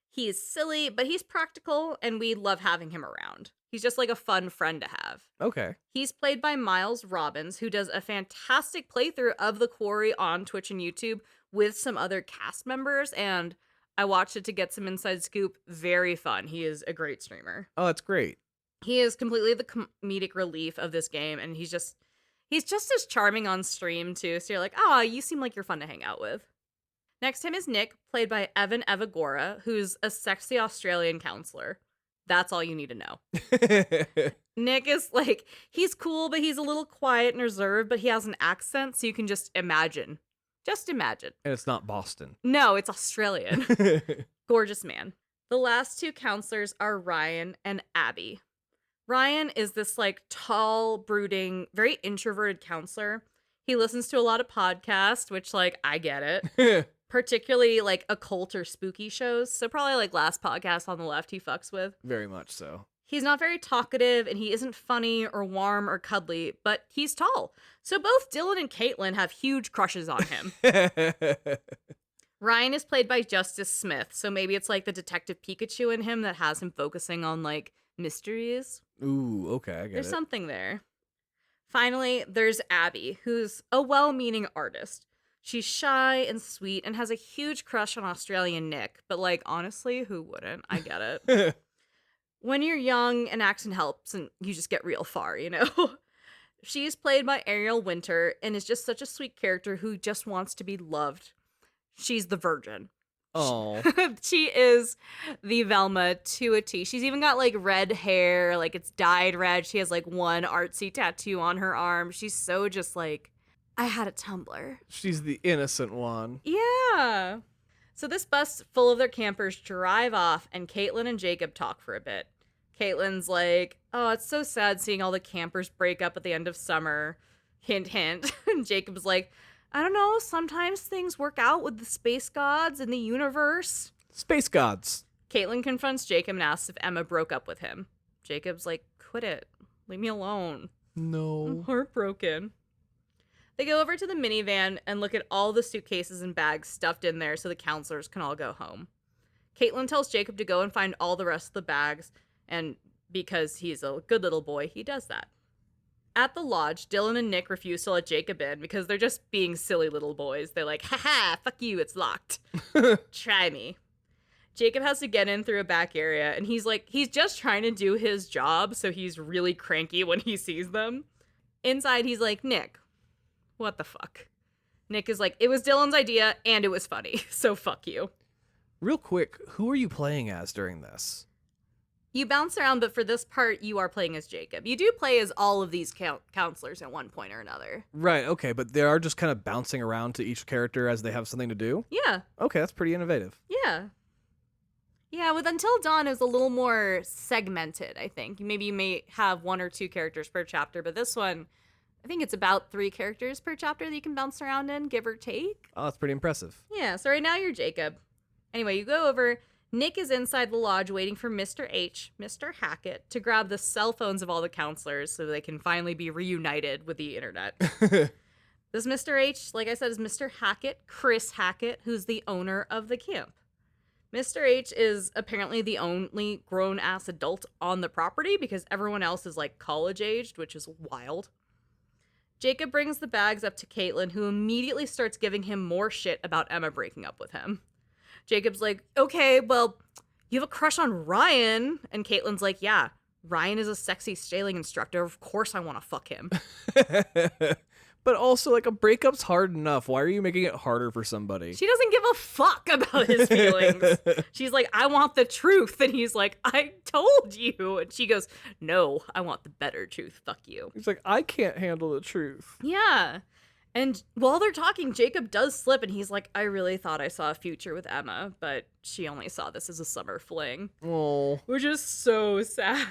B: He is silly, but he's practical, and we love having him around. He's just like a fun friend to have.
A: Okay.
B: He's played by Miles Robbins, who does a fantastic playthrough of the Quarry on Twitch and YouTube with some other cast members, and I watched it to get some inside scoop. Very fun. He is a great streamer.
A: Oh, that's great.
B: He is completely the comedic relief of this game, and he's just as charming on stream too. So you're like, oh, you seem like you're fun to hang out with. Next to him is Nick, played by Evan Evagora, who's a sexy Australian counselor. That's all you need to know. Nick is like, he's cool, but he's a little quiet and reserved, but he has an accent, so you can just imagine. Just imagine.
A: And it's not Boston.
B: No, it's Australian. Gorgeous man. The last two counselors are Ryan and Abby. Ryan is this like tall, brooding, very introverted counselor. He listens to a lot of podcasts, which like, I get it. Particularly like occult or spooky shows. So probably like last podcast on the left he fucks with.
A: Very much so.
B: He's not very talkative and he isn't funny or warm or cuddly, but he's tall. So both Dylan and Caitlin have huge crushes on him. Ryan is played by Justice Smith, so maybe it's like the Detective Pikachu in him that has him focusing on like mysteries.
A: Ooh, okay, I get
B: There's
A: it.
B: something there. Finally, there's Abby, who's a well-meaning artist. She's shy and sweet and has a huge crush on Australian Nick, but like honestly, who wouldn't? I get it. When you're young, an accent helps and you just get real far, you know? She's played by Ariel Winter and is just such a sweet character who just wants to be loved. She's the virgin.
A: Oh.
B: She is the Velma to a T. She's even got like red hair, like it's dyed red. She has like one artsy tattoo on her arm. She's so just like, I had a Tumblr.
A: She's the innocent one.
B: Yeah. So this bus full of their campers drive off, and Caitlin and Jacob talk for a bit. Caitlin's like, oh, it's so sad seeing all the campers break up at the end of summer. Hint, hint. And Jacob's like, I don't know, sometimes things work out with the space gods and the universe.
A: Space gods.
B: Caitlin confronts Jacob and asks if Emma broke up with him. Jacob's like, quit it. Leave me alone.
A: No.
B: I'm heartbroken. They go over to the minivan and look at all the suitcases and bags stuffed in there so the counselors can all go home. Caitlin tells Jacob to go and find all the rest of the bags, and because he's a good little boy, he does that. At the lodge, Dylan and Nick refuse to let Jacob in because they're just being silly little boys. They're like, haha, fuck you, it's locked. Try me. Jacob has to get in through a back area, and he's just trying to do his job, so he's really cranky when he sees them. Inside, he's like, Nick, what the fuck? Nick is like, it was Dylan's idea, and it was funny, so fuck you.
A: Real quick, who are you playing as during this?
B: You bounce around, but for this part, you are playing as Jacob. You do play as all of these counselors at one point or another.
A: Right, okay, but they are just kind of bouncing around to each character as they have something to do?
B: Yeah.
A: Okay, that's pretty innovative.
B: Yeah. Yeah, with Until Dawn, it was a little more segmented, I think. Maybe you may have one or two characters per chapter, but this one, I think it's about 3 characters per chapter that you can bounce around in, give or take.
A: Oh, that's pretty impressive.
B: Yeah, so right now you're Jacob. Anyway, you go over. Nick is inside the lodge waiting for Mr. H, Mr. Hackett, to grab the cell phones of all the counselors so they can finally be reunited with the internet. This Mr. H, like I said, is Mr. Hackett, Chris Hackett, who's the owner of the camp. Mr. H is apparently the only grown-ass adult on the property because everyone else is like college-aged, which is wild. Jacob brings the bags up to Caitlin, who immediately starts giving him more shit about Emma breaking up with him. Jacob's like, okay, well, you have a crush on Ryan. And Caitlin's like, yeah, Ryan is a sexy sailing instructor. Of course I want to fuck him.
A: But also, like, a breakup's hard enough. Why are you making it harder for somebody?
B: She doesn't give a fuck about his feelings. She's like, I want the truth. And he's like, I told you. And she goes, no, I want the better truth. Fuck you.
A: He's like, I can't handle the truth.
B: Yeah. And while they're talking, Jacob does slip, and he's like, I really thought I saw a future with Emma, but she only saw this as a summer fling.
A: Oh.
B: Which is so sad.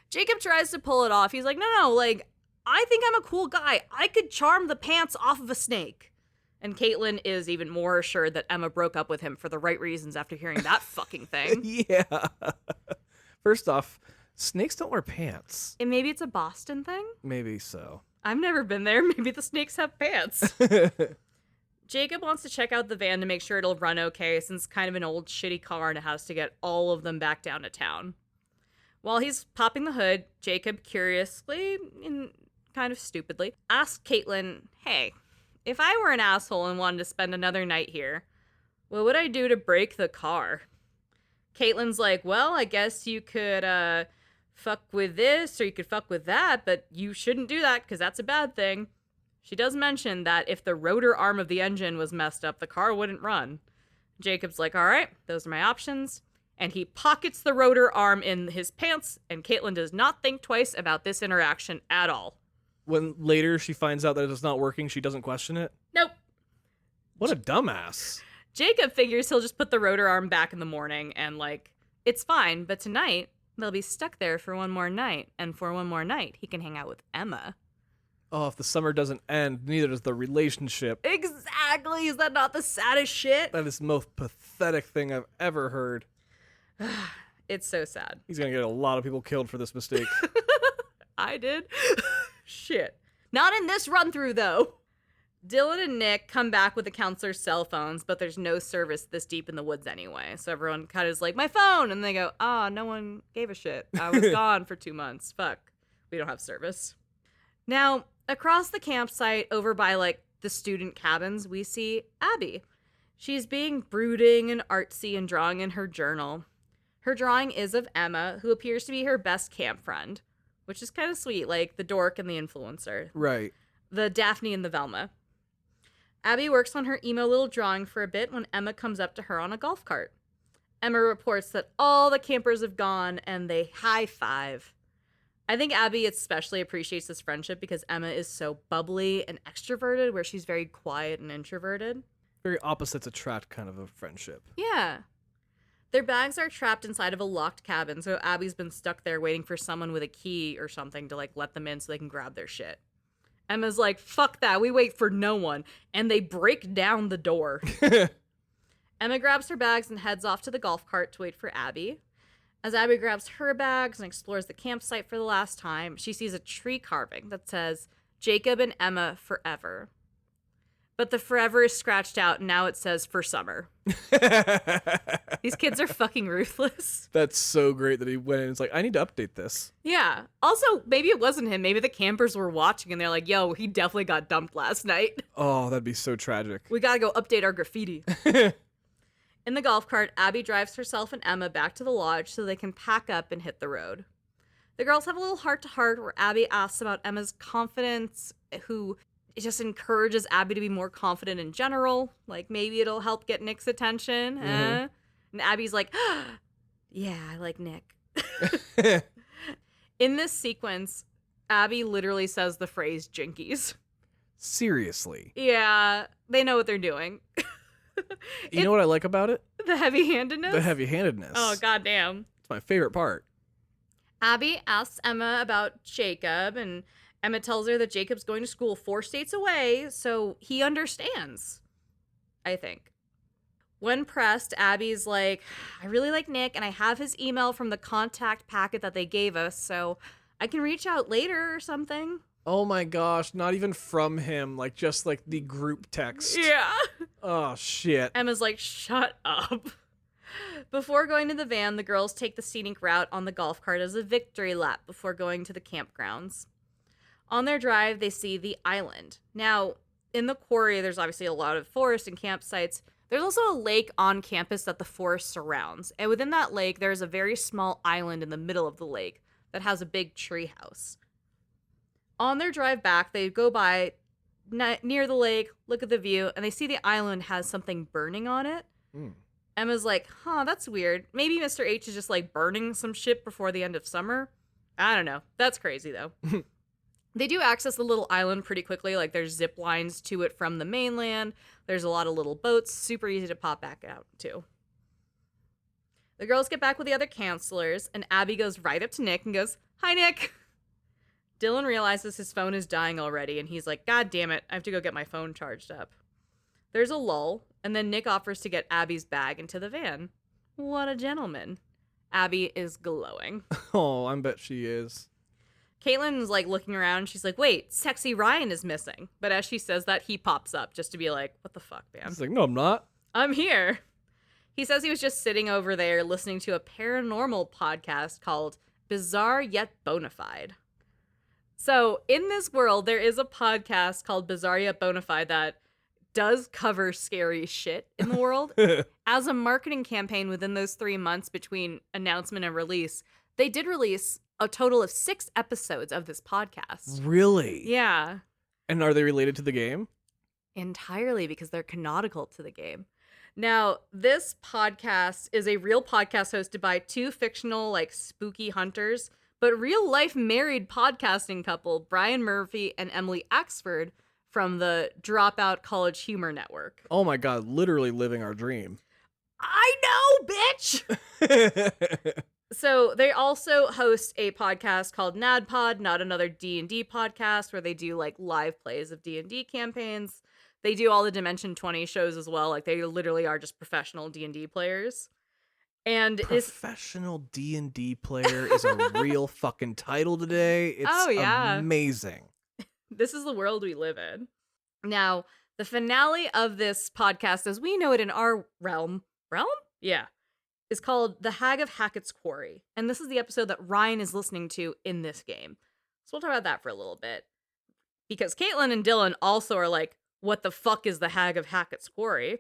B: Jacob tries to pull it off. He's like, no, like, I think I'm a cool guy. I could charm the pants off of a snake. And Caitlin is even more assured that Emma broke up with him for the right reasons after hearing that fucking thing.
A: Yeah. First off, snakes don't wear pants.
B: And maybe it's a Boston thing?
A: Maybe so.
B: I've never been there. Maybe the snakes have pants. Jacob wants to check out the van to make sure it'll run okay, since it's kind of an old shitty car and it has to get all of them back down to town. While he's popping the hood, Jacob curiously and kind of stupidly asks Caitlin, hey, if I were an asshole and wanted to spend another night here, what would I do to break the car? Caitlin's like, well, I guess you could fuck with this or you could fuck with that, but you shouldn't do that because that's a bad thing. She does mention that if the rotor arm of the engine was messed up, the car wouldn't run. Jacob's like, all right, those are my options. And he pockets the rotor arm in his pants, and Caitlin does not think twice about this interaction at all.
A: When later she finds out that it's not working, she doesn't question it?
B: Nope.
A: What a dumbass.
B: Jacob figures he'll just put the rotor arm back in the morning and, like, it's fine, but tonight they'll be stuck there for one more night, and for one more night he can hang out with Emma.
A: Oh, if the summer doesn't end, neither does the relationship.
B: Exactly! Is that not the saddest shit?
A: That is the most pathetic thing I've ever heard.
B: It's so sad.
A: He's gonna get a lot of people killed for this mistake.
B: I did? Shit. Not in this run-through, though. Dylan and Nick come back with the counselor's cell phones, but there's no service this deep in the woods anyway. So everyone kind of is like, my phone! And they go, no one gave a shit. I was gone for 2 months. Fuck. We don't have service. Now, across the campsite, over by, like, the student cabins, we see Abby. She's being brooding and artsy and drawing in her journal. Her drawing is of Emma, who appears to be her best camp friend, which is kind of sweet, like the dork and the influencer.
A: Right.
B: The Daphne and the Velma. Abby works on her emo little drawing for a bit when Emma comes up to her on a golf cart. Emma reports that all the campers have gone and they high-five. I think Abby especially appreciates this friendship because Emma is so bubbly and extroverted, where she's very quiet and introverted.
A: Very opposites attract kind of a friendship.
B: Yeah. Their bags are trapped inside of a locked cabin, so Abby's been stuck there waiting for someone with a key or something to, like, let them in so they can grab their shit. Emma's like, fuck that, we wait for no one. And they break down the door. Emma grabs her bags and heads off to the golf cart to wait for Abby. As Abby grabs her bags and explores the campsite for the last time, she sees a tree carving that says, Jacob and Emma forever. But the forever is scratched out, and now it says for summer. These kids are fucking ruthless.
A: That's so great that he went in and was like, I need to update this.
B: Yeah. Also, maybe it wasn't him. Maybe the campers were watching, and they're like, yo, he definitely got dumped last night.
A: Oh, that'd be so tragic.
B: We gotta go update our graffiti. In the golf cart, Abby drives herself and Emma back to the lodge so they can pack up and hit the road. The girls have a little heart-to-heart where Abby asks about Emma's confidence, who just encourages Abby to be more confident in general. Like, maybe it'll help get Nick's attention. And Abby's like, yeah, I like Nick. In this sequence, Abby literally says the phrase jinkies.
A: Seriously.
B: Yeah, they know what they're doing.
A: You know what I like about it?
B: The heavy-handedness?
A: The heavy-handedness.
B: Oh, goddamn.
A: It's my favorite part.
B: Abby asks Emma about Jacob, and Emma tells her that Jacob's going to school 4 states away, so he understands, I think. When pressed, Abby's like, I really like Nick, and I have his email from the contact packet that they gave us, so I can reach out later or something.
A: Oh my gosh, not even from him, like just like the group text.
B: Yeah.
A: Oh shit.
B: Emma's like, shut up. Before going to the van, the girls take the scenic route on the golf cart as a victory lap before going to the campgrounds. On their drive, they see the island. Now, in the quarry, there's obviously a lot of forest and campsites. There's also a lake on campus that the forest surrounds. And within that lake, there's a very small island in the middle of the lake that has a big tree house. On their drive back, they go by near the lake, look at the view, and they see the island has something burning on it. Emma's like, that's weird. Maybe Mr. H is just like burning some shit before the end of summer. I don't know. That's crazy, though. They do access the little island pretty quickly. Like, there's zip lines to it from the mainland. There's a lot of little boats. Super easy to pop back out, too. The girls get back with the other counselors, and Abby goes right up to Nick and goes, hi, Nick. Dylan realizes his phone is dying already, and he's like, God damn it, I have to go get my phone charged up. There's a lull, and then Nick offers to get Abby's bag into the van. What a gentleman. Abby is glowing.
A: Oh, I bet she is.
B: Caitlin's like looking around, and she's like, wait, sexy Ryan is missing. But as she says that, he pops up just to be like, what the fuck, man?
A: He's like, no, I'm not.
B: I'm here. He says he was just sitting over there listening to a paranormal podcast called bizarre yet bona fide. So, in this world, there is a podcast called Bizarre Yet Bonafide that does cover scary shit in the world. As a marketing campaign within those 3 months between announcement and release, they did release a total of 6 episodes of this podcast.
A: Really?
B: Yeah.
A: And are they related to the game?
B: Entirely, because they're canonical to the game. Now, this podcast is a real podcast hosted by 2 fictional, like, spooky hunters, but real-life married podcasting couple, Brian Murphy and Emily Axford, from the Dropout College Humor Network.
A: Oh my god, literally living our dream.
B: I know, bitch! So they also host a podcast called NADPod, Not Another D&D Podcast, where they do, like, live plays of D&D campaigns. They do all the Dimension 20 shows as well. Like, they literally are just professional D&D players. And
A: professional D&D player is a real fucking title today. It's amazing.
B: This is the world we live in. Now, the finale of this podcast, as we know it in our realm? Yeah. Is called The Hag of Hackett's Quarry. And this is the episode that Ryan is listening to in this game. So we'll talk about that for a little bit. Because Caitlin and Dylan also are like, what the fuck is the Hag of Hackett's Quarry?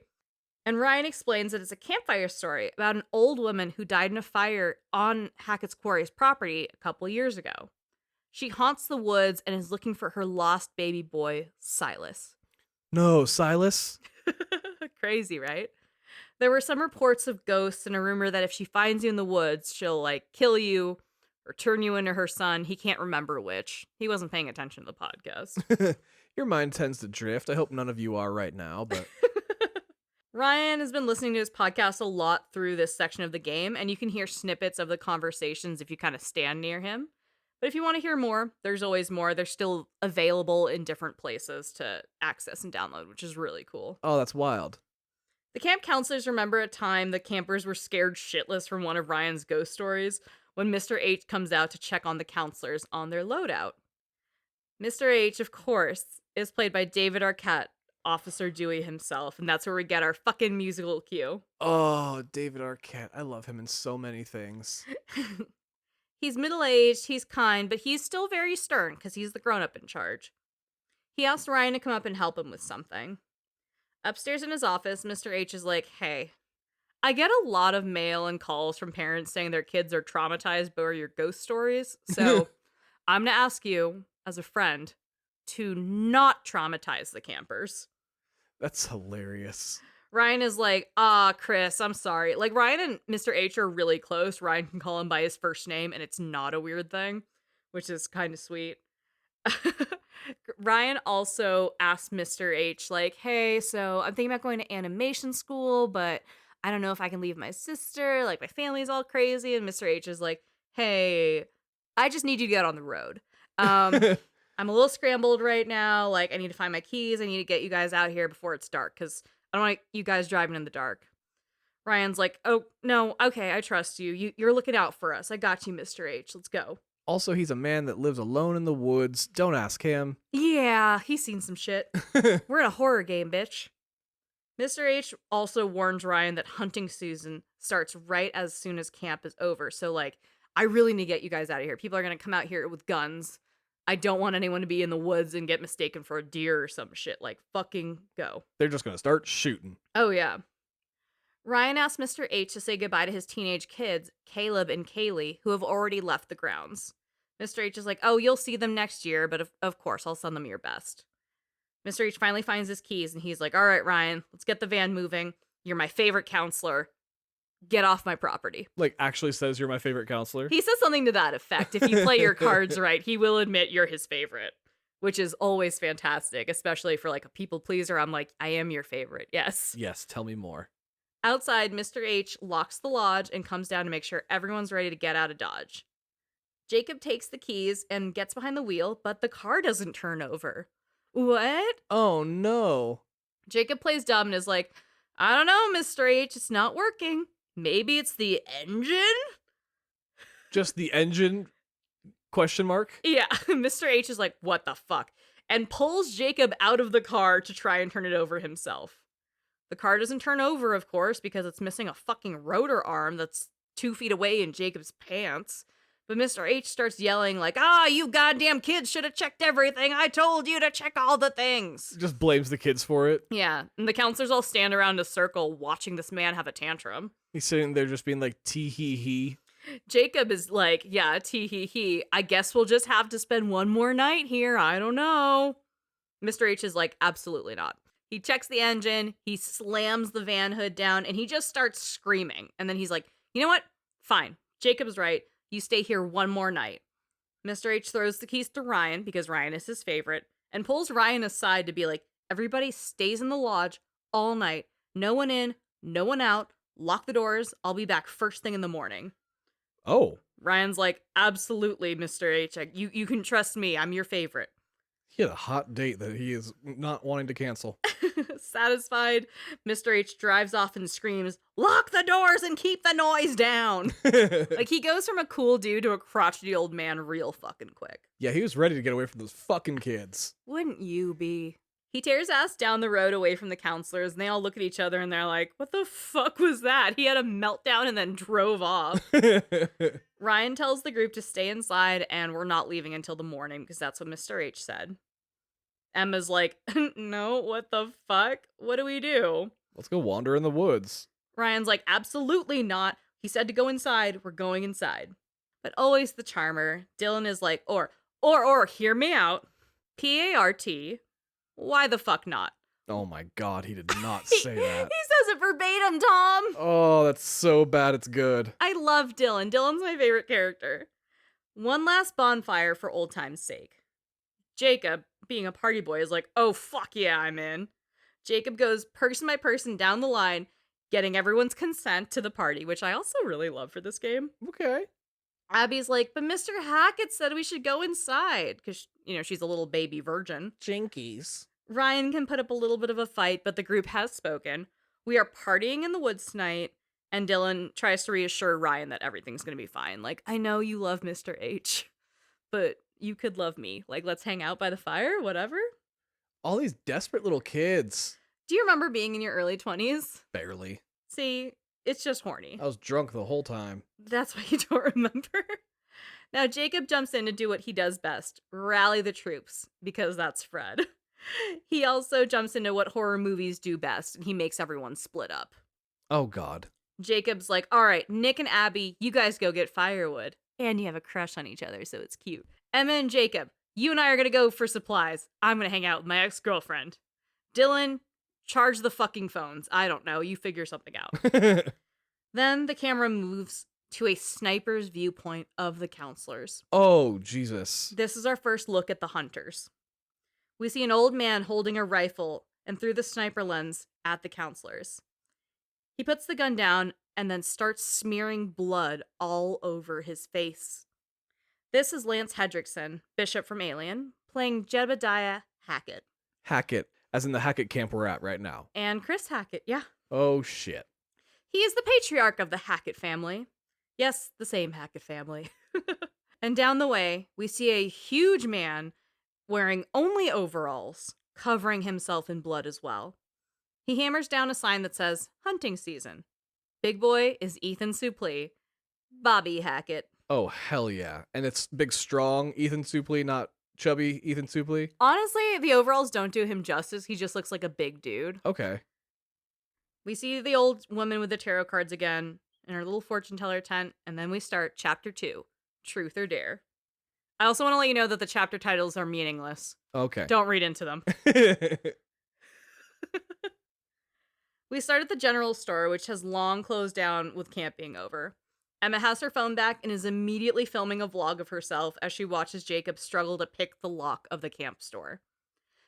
B: And Ryan explains that it's a campfire story about an old woman who died in a fire on Hackett's Quarry's property a couple years ago. She haunts the woods and is looking for her lost baby boy, Silas.
A: No, Silas?
B: Crazy, right? There were some reports of ghosts and a rumor that if she finds you in the woods, she'll, like, kill you or turn you into her son. He can't remember which. He wasn't paying attention to the podcast.
A: Your mind tends to drift. I hope none of you are right now, but...
B: Ryan has been listening to his podcast a lot through this section of the game, and you can hear snippets of the conversations if you kind of stand near him. But if you want to hear more, there's always more. They're still available in different places to access and download, which is really cool.
A: Oh, that's wild.
B: The camp counselors remember a time the campers were scared shitless from one of Ryan's ghost stories when Mr. H comes out to check on the counselors on their loadout. Mr. H, of course, is played by David Arquette, Officer Dewey himself, and that's where we get our fucking musical cue.
A: Oh, David Arquette. I love him in so many things.
B: He's middle-aged, he's kind, but he's still very stern because he's the grown-up in charge. He asked Ryan to come up and help him with something. Upstairs in his office, Mr. H is like, hey, I get a lot of mail and calls from parents saying their kids are traumatized by your ghost stories, so I'm going to ask you, as a friend, to not traumatize the campers.
A: That's hilarious.
B: Ryan is like, Chris, I'm sorry. Like, Ryan and Mr. H are really close. Ryan can call him by his first name, and it's not a weird thing, which is kind of sweet. Ryan also asked Mr. H, like, hey, so I'm thinking about going to animation school, but I don't know if I can leave my sister. Like, my family's all crazy. And Mr. H is like, hey, I just need you to get on the road. I'm a little scrambled right now. Like, I need to find my keys. I need to get you guys out here before it's dark because I don't want you guys driving in the dark. Ryan's like, oh, no, okay, I trust you. You're looking out for us. I got you, Mr. H. Let's go.
A: Also, he's a man that lives alone in the woods. Don't ask him.
B: Yeah, he's seen some shit. We're in a horror game, bitch. Mr. H also warns Ryan that hunting season starts right as soon as camp is over. So, like, I really need to get you guys out of here. People are going to come out here with guns. I don't want anyone to be in the woods and get mistaken for a deer or some shit. Like, fucking go.
A: They're just going to start shooting.
B: Oh, yeah. Ryan asked Mr. H to say goodbye to his teenage kids, Caleb and Kaylee, who have already left the grounds. Mr. H is like, oh, you'll see them next year, but of course, I'll send them your best. Mr. H finally finds his keys, and he's like, all right, Ryan, let's get the van moving. You're my favorite counselor. Get off my property.
A: Like, actually says you're my favorite counselor?
B: He says something to that effect. If you play your cards right, he will admit you're his favorite, which is always fantastic, especially for, like, a people pleaser. I'm like, I am your favorite. Yes.
A: Yes, tell me more.
B: Outside, Mr. H locks the lodge and comes down to make sure everyone's ready to get out of Dodge. Jacob takes the keys and gets behind the wheel, but the car doesn't turn over. What?
A: Oh, no.
B: Jacob plays dumb and is like, I don't know, Mr. H, it's not working. Maybe it's the engine?
A: Just the engine? Question mark?
B: Yeah, Mr. H is like, what the fuck? And pulls Jacob out of the car to try and turn it over himself. The car doesn't turn over, of course, because it's missing a fucking rotor arm that's 2 feet away in Jacob's pants. But Mr. H starts yelling like, you goddamn kids should have checked everything. I told you to check all the things.
A: Just blames the kids for it.
B: Yeah, and the counselors all stand around in a circle watching this man have a tantrum.
A: He's sitting there just being like, tee hee hee.
B: Jacob is like, yeah, tee hee hee. I guess we'll just have to spend one more night here. I don't know. Mr. H is like, absolutely not. He checks the engine, he slams the van hood down, and he just starts screaming. And then he's like, you know what? Fine. Jacob's right. You stay here one more night. Mr. H throws the keys to Ryan, because Ryan is his favorite, and pulls Ryan aside to be like, everybody stays in the lodge all night. No one in, no one out. Lock the doors. I'll be back first thing in the morning.
A: Oh.
B: Ryan's like, absolutely, Mr. H. You can trust me. I'm your favorite.
A: He had a hot date that he is not wanting to cancel.
B: Satisfied, Mr. H drives off and screams, lock the doors and keep the noise down. Like, he goes from a cool dude to a crotchety old man real fucking quick.
A: Yeah, he was ready to get away from those fucking kids.
B: Wouldn't you be? He tears ass down the road away from the counselors, and they all look at each other and they're like, what the fuck was that? He had a meltdown and then drove off. Ryan tells the group to stay inside, and we're not leaving until the morning, because that's what Mr. H said. Emma's like, no, what the fuck? What do we do?
A: Let's go wander in the woods.
B: Ryan's like, absolutely not. He said to go inside. We're going inside. But always the charmer. Dylan is like, or, hear me out. P-A-R-T. Why the fuck not?
A: Oh my god, he did not say that.
B: He says it verbatim, Tom.
A: Oh, that's so bad it's good.
B: I love Dylan. Dylan's my favorite character. One last bonfire for old time's sake. Jacob, being a party boy, is like, oh, fuck yeah, I'm in. Jacob goes person by person down the line, getting everyone's consent to the party, which I also really love for this game.
A: Okay.
B: Abby's like, but Mr. Hackett said we should go inside, because, she's a little baby virgin.
A: Jinkies.
B: Ryan can put up a little bit of a fight, but the group has spoken. We are partying in the woods tonight, and Dylan tries to reassure Ryan that everything's going to be fine. Like, I know you love Mr. H, but you could love me. Like, let's hang out by the fire, whatever.
A: All these desperate little kids.
B: Do you remember being in your early 20s?
A: Barely.
B: See, it's just horny.
A: I was drunk the whole time.
B: That's why you don't remember. Now, Jacob jumps in to do what he does best, rally the troops, because that's Fred. He also jumps into what horror movies do best, and he makes everyone split up.
A: Oh, God.
B: Jacob's like, all right, Nick and Abby, you guys go get firewood. And you have a crush on each other, so it's cute. Emma and Jacob, you and I are going to go for supplies. I'm going to hang out with my ex-girlfriend. Dylan, charge the fucking phones. I don't know. You figure something out. Then the camera moves to a sniper's viewpoint of the counselors.
A: Oh, Jesus.
B: This is our first look at the hunters. We see an old man holding a rifle and through the sniper lens at the counselors. He puts the gun down and then starts smearing blood all over his face. This is Lance Hendrickson, Bishop from Alien, playing Jedediah Hackett.
A: Hackett, as in the Hackett camp we're at right now.
B: And Chris Hackett, yeah.
A: Oh, shit.
B: He is the patriarch of the Hackett family. Yes, the same Hackett family. And down the way, we see a huge man wearing only overalls, covering himself in blood as well. He hammers down a sign that says, hunting season. Big boy is Ethan Suplee, Bobby Hackett.
A: Oh, hell yeah. And it's big, strong Ethan Suplee, not chubby Ethan Suplee?
B: Honestly, the overalls don't do him justice. He just looks like a big dude.
A: Okay.
B: We see the old woman with the tarot cards again in her little fortune teller tent, and then we start Chapter 2, Truth or Dare. I also want to let you know that the chapter titles are meaningless.
A: Okay.
B: Don't read into them. We start at the general store, which has long closed down with camp being over. Emma has her phone back and is immediately filming a vlog of herself as she watches Jacob struggle to pick the lock of the camp store.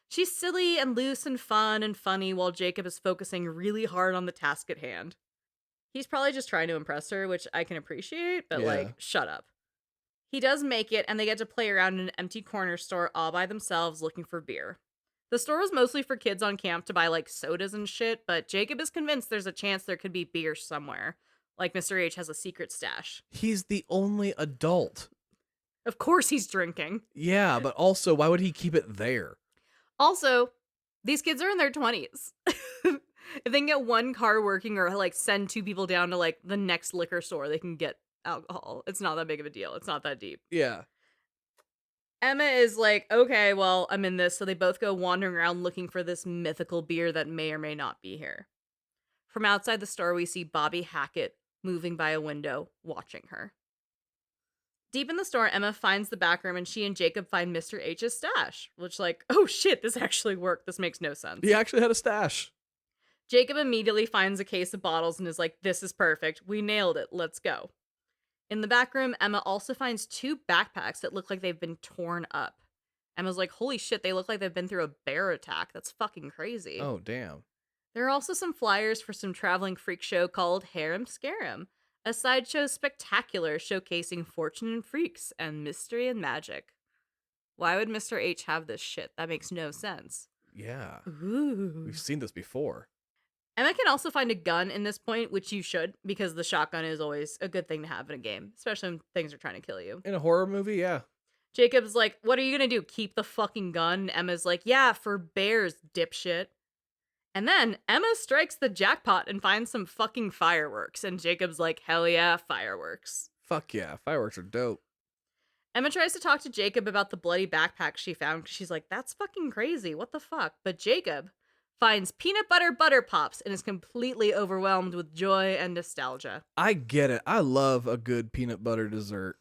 B: She's silly and loose and fun and funny while Jacob is focusing really hard on the task at hand. He's probably just trying to impress her, which I can appreciate, but shut up. He does make it, and they get to play around in an empty corner store all by themselves looking for beer. The store was mostly for kids on camp to buy, sodas and shit, but Jacob is convinced there's a chance there could be beer somewhere. Like Mr. H has a secret stash.
A: He's the only adult.
B: Of course he's drinking.
A: Yeah, but also, why would he keep it there?
B: Also, these kids are in their 20s. If they can get one car working or, send two people down to, the next liquor store, they can get alcohol. It's not that big of a deal. It's not that deep.
A: Yeah.
B: Emma is like, okay, well, I'm in this. So they both go wandering around looking for this mythical beer that may or may not be here. From outside the store, we see Bobby Hackett moving by a window, watching her. Deep in the store, Emma finds the back room and she and Jacob find Mr. H's stash, which, like, oh shit, this actually worked. This makes no sense.
A: He actually had a stash.
B: Jacob immediately finds a case of bottles and is like, this is perfect. We nailed it. Let's go. In the back room, Emma also finds 2 backpacks that look like they've been torn up. Emma's like, holy shit, they look like they've been through a bear attack. That's fucking crazy.
A: Oh, damn.
B: There are also some flyers for some traveling freak show called Harem Scarum, a sideshow spectacular showcasing fortune and freaks and mystery and magic. Why would Mr. H have this shit? That makes no sense.
A: Yeah.
B: Ooh.
A: We've seen this before.
B: Emma can also find a gun in this point, which you should, because the shotgun is always a good thing to have in a game, especially when things are trying to kill you.
A: In a horror movie, yeah.
B: Jacob's like, what are you gonna do, keep the fucking gun? And Emma's like, yeah, for bears, dipshit. And then Emma strikes the jackpot and finds some fucking fireworks. And Jacob's like, hell yeah, fireworks.
A: Fuck yeah, fireworks are dope.
B: Emma tries to talk to Jacob about the bloody backpack she found. She's like, that's fucking crazy. What the fuck? But Jacob finds peanut butter pops and is completely overwhelmed with joy and nostalgia.
A: I get it. I love a good peanut butter dessert.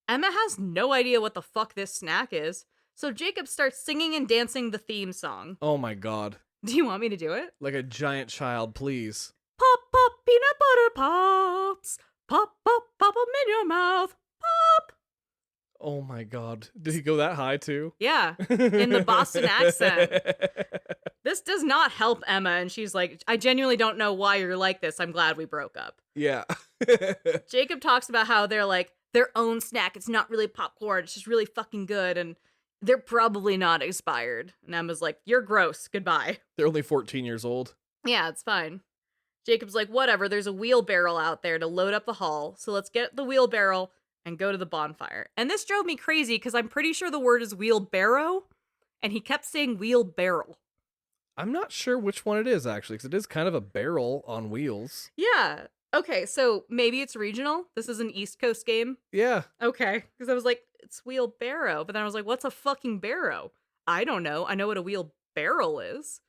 B: Emma has no idea what the fuck this snack is. So Jacob starts singing and dancing the theme song.
A: Oh my god.
B: Do you want me to do it?
A: Like a giant child, please.
B: Pop, pop, peanut butter pops. Pop, pop, pop 'em in your mouth. Pop.
A: Oh my god. Did he go that high too?
B: Yeah, in the Boston accent. This does not help Emma, and she's like, I genuinely don't know why you're like this. I'm glad we broke up.
A: Yeah.
B: Jacob talks about how they're like their own snack. It's not really popcorn. It's just really fucking good, and they're probably not expired. And Emma's like, you're gross. Goodbye.
A: They're only 14 years old.
B: Yeah, it's fine. Jacob's like, whatever. There's a wheelbarrow out there to load up the haul. So let's get the wheelbarrow and go to the bonfire. And this drove me crazy because I'm pretty sure the word is wheelbarrow. And he kept saying wheelbarrow.
A: I'm not sure which one it is, actually, because it is kind of a barrel on wheels.
B: Yeah. Okay, so maybe it's regional. This is an East Coast game.
A: Yeah.
B: Okay. Because I was like, it's wheelbarrow. But then I was like, what's a fucking barrow? I don't know. I know what a wheelbarrow is.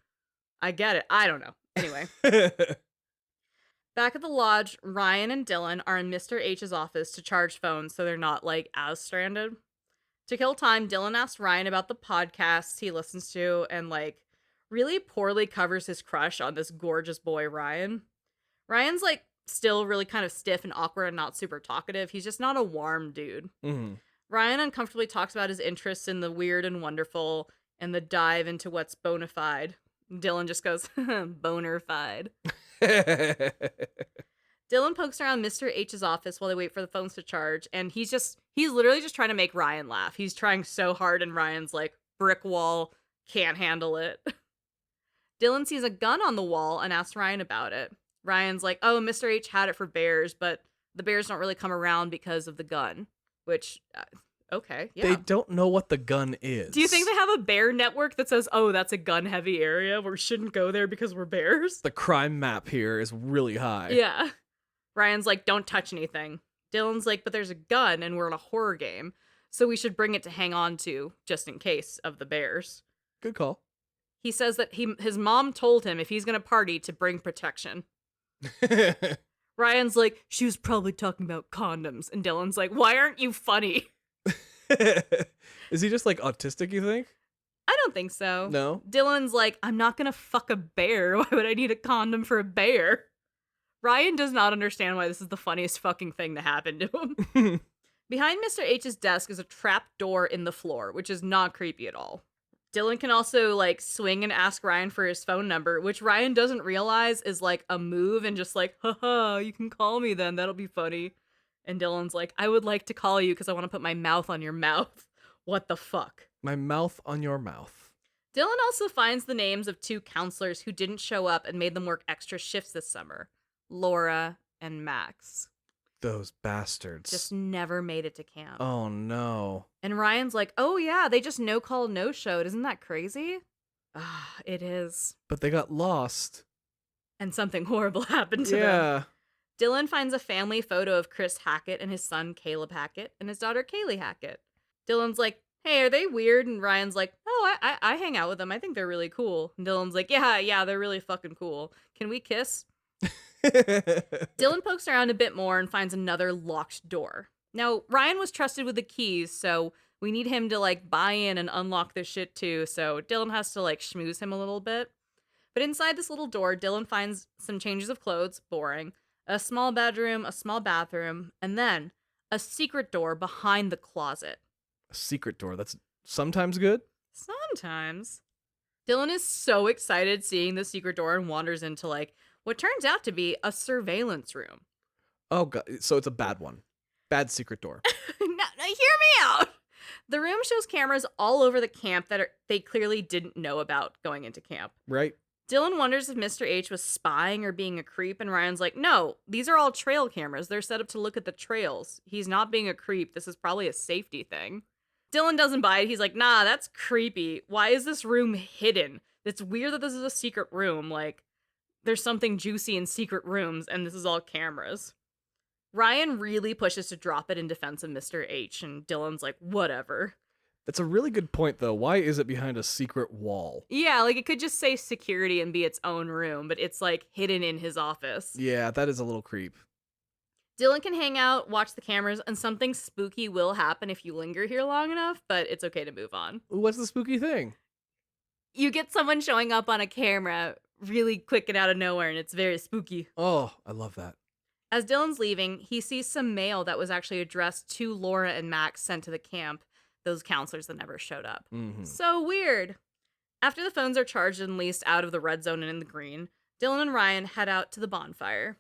B: I get it. I don't know. Anyway. Back at the lodge, Ryan and Dylan are in Mr. H's office to charge phones so they're not, like, as stranded. To kill time, Dylan asks Ryan about the podcasts he listens to and, like, really poorly covers his crush on this gorgeous boy, Ryan. Ryan's, like, still really kind of stiff and awkward and not super talkative. He's just not a warm dude.
A: Mm-hmm.
B: Ryan uncomfortably talks about his interests in the weird and wonderful and the dive into what's bona fide. Dylan just goes, boner fide. Dylan pokes around Mr. H's office while they wait for the phones to charge, and he's literally just trying to make Ryan laugh. He's trying so hard, and Ryan's like, brick wall, can't handle it. Dylan sees a gun on the wall and asks Ryan about it. Ryan's like, oh, Mr. H had it for bears, but the bears don't really come around because of the gun. Which, okay, yeah.
A: They don't know what the gun is.
B: Do you think they have a bear network that says, oh, that's a gun-heavy area, we shouldn't go there because we're bears?
A: The crime map here is really high.
B: Yeah. Ryan's like, don't touch anything. Dylan's like, but there's a gun and we're in a horror game, so we should bring it to hang on to, just in case of the bears.
A: Good call.
B: He says that his mom told him if he's gonna party to bring protection. Ryan's like, she was probably talking about condoms. And Dylan's like, why aren't you funny?
A: Is he just like autistic, you think?
B: I don't think so.
A: No?
B: Dylan's like, I'm not gonna fuck a bear. Why would I need a condom for a bear? Ryan does not understand why this is the funniest fucking thing to happen to him. Behind Mr. H's desk is a trap door in the floor, which is not creepy at all. Dylan can also, like, swing and ask Ryan for his phone number, which Ryan doesn't realize is, like, a move and just like, haha, you can call me then, that'll be funny. And Dylan's like, I would like to call you because I want to put my mouth on your mouth. What the fuck?
A: My mouth on your mouth.
B: Dylan also finds the names of 2 counselors who didn't show up and made them work extra shifts this summer. Laura and Max.
A: Those bastards.
B: Just never made it to camp.
A: Oh, no.
B: And Ryan's like, oh yeah, they just no call, no showed. Isn't that crazy? Ah, it is.
A: But they got lost.
B: And something horrible happened to them.
A: Yeah.
B: Dylan finds a family photo of Chris Hackett and his son Caleb Hackett and his daughter Kaylee Hackett. Dylan's like, hey, are they weird? And Ryan's like, oh, I hang out with them. I think they're really cool. And Dylan's like, yeah, they're really fucking cool. Can we kiss? Dylan pokes around a bit more and finds another locked door. Now, Ryan was trusted with the keys, so we need him to, like, buy in and unlock this shit too, so Dylan has to, like, schmooze him a little bit. But inside this little door, Dylan finds some changes of clothes, boring, a small bedroom, a small bathroom, and then a secret door behind the closet.
A: A secret door. That's sometimes good.
B: Sometimes. Dylan is so excited seeing the secret door and wanders into, like, what turns out to be a surveillance room.
A: Oh, God. So it's a bad one. Bad secret door.
B: No, hear me out. The room shows cameras all over the camp that they clearly didn't know about going into camp.
A: Right?
B: Dylan wonders if Mr. H was spying or being a creep, and Ryan's like, no, these are all trail cameras. They're set up to look at the trails. He's not being a creep. This is probably a safety thing. Dylan doesn't buy it. He's like, nah, that's creepy. Why is this room hidden? It's weird that this is a secret room. Like, there's something juicy in secret rooms, and this is all cameras. Ryan really pushes to drop it in defense of Mr. H, and Dylan's like, whatever.
A: That's a really good point, though. Why is it behind a secret wall?
B: Yeah, like, it could just say security and be its own room, but it's, like, hidden in his office.
A: Yeah, that is a little creep.
B: Dylan can hang out, watch the cameras, and something spooky will happen if you linger here long enough, but it's okay to move on.
A: What's the spooky thing?
B: You get someone showing up on a camera really quick and out of nowhere, and it's very spooky.
A: Oh, I love that.
B: As Dylan's leaving, he sees some mail that was actually addressed to Laura and Max sent to the camp, those counselors that never showed up.
A: Mm-hmm.
B: So weird. After the phones are charged and leased out of the red zone and in the green, Dylan and Ryan head out to the bonfire.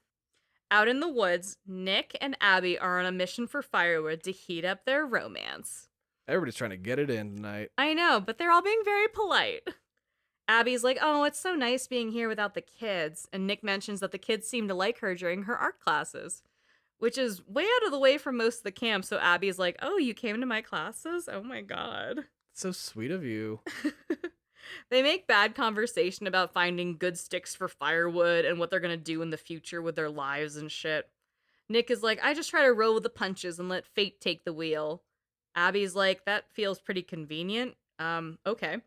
B: Out in the woods, Nick and Abby are on a mission for firewood to heat up their romance.
A: Everybody's trying to get it in tonight.
B: I know, but they're all being very polite. Abby's like, oh, it's so nice being here without the kids. And Nick mentions that the kids seem to like her during her art classes, which is way out of the way from most of the camp. So Abby's like, oh, you came to my classes? Oh my God.
A: So sweet of you.
B: They make bad conversation about finding good sticks for firewood and what they're going to do in the future with their lives and shit. Nick is like, I just try to roll with the punches and let fate take the wheel. Abby's like, that feels pretty convenient. Okay.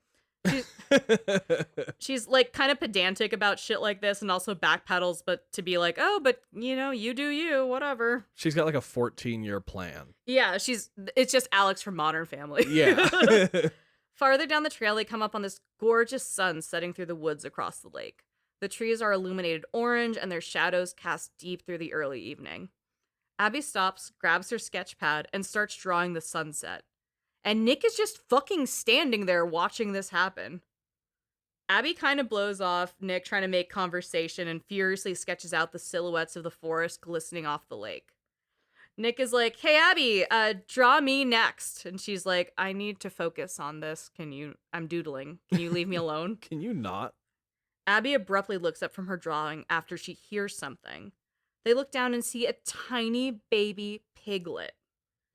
B: She's like kind of pedantic about shit like this and also backpedals, but to be like, oh, but you know, you do you, whatever.
A: She's got like a 14-year plan.
B: Yeah, it's just Alex from Modern Family.
A: Yeah.
B: Farther down the trail, they come up on this gorgeous sun setting through the woods across the lake. The trees are illuminated orange and their shadows cast deep through the early evening. Abby stops, grabs her sketch pad, and starts drawing the sunset. And Nick is just fucking standing there watching this happen. Abby kind of blows off Nick trying to make conversation and furiously sketches out the silhouettes of the forest glistening off the lake. Nick is like, hey, Abby, draw me next. And she's like, I need to focus on this. I'm doodling. Can you leave me alone?
A: Can you not?
B: Abby abruptly looks up from her drawing after she hears something. They look down and see a tiny baby piglet.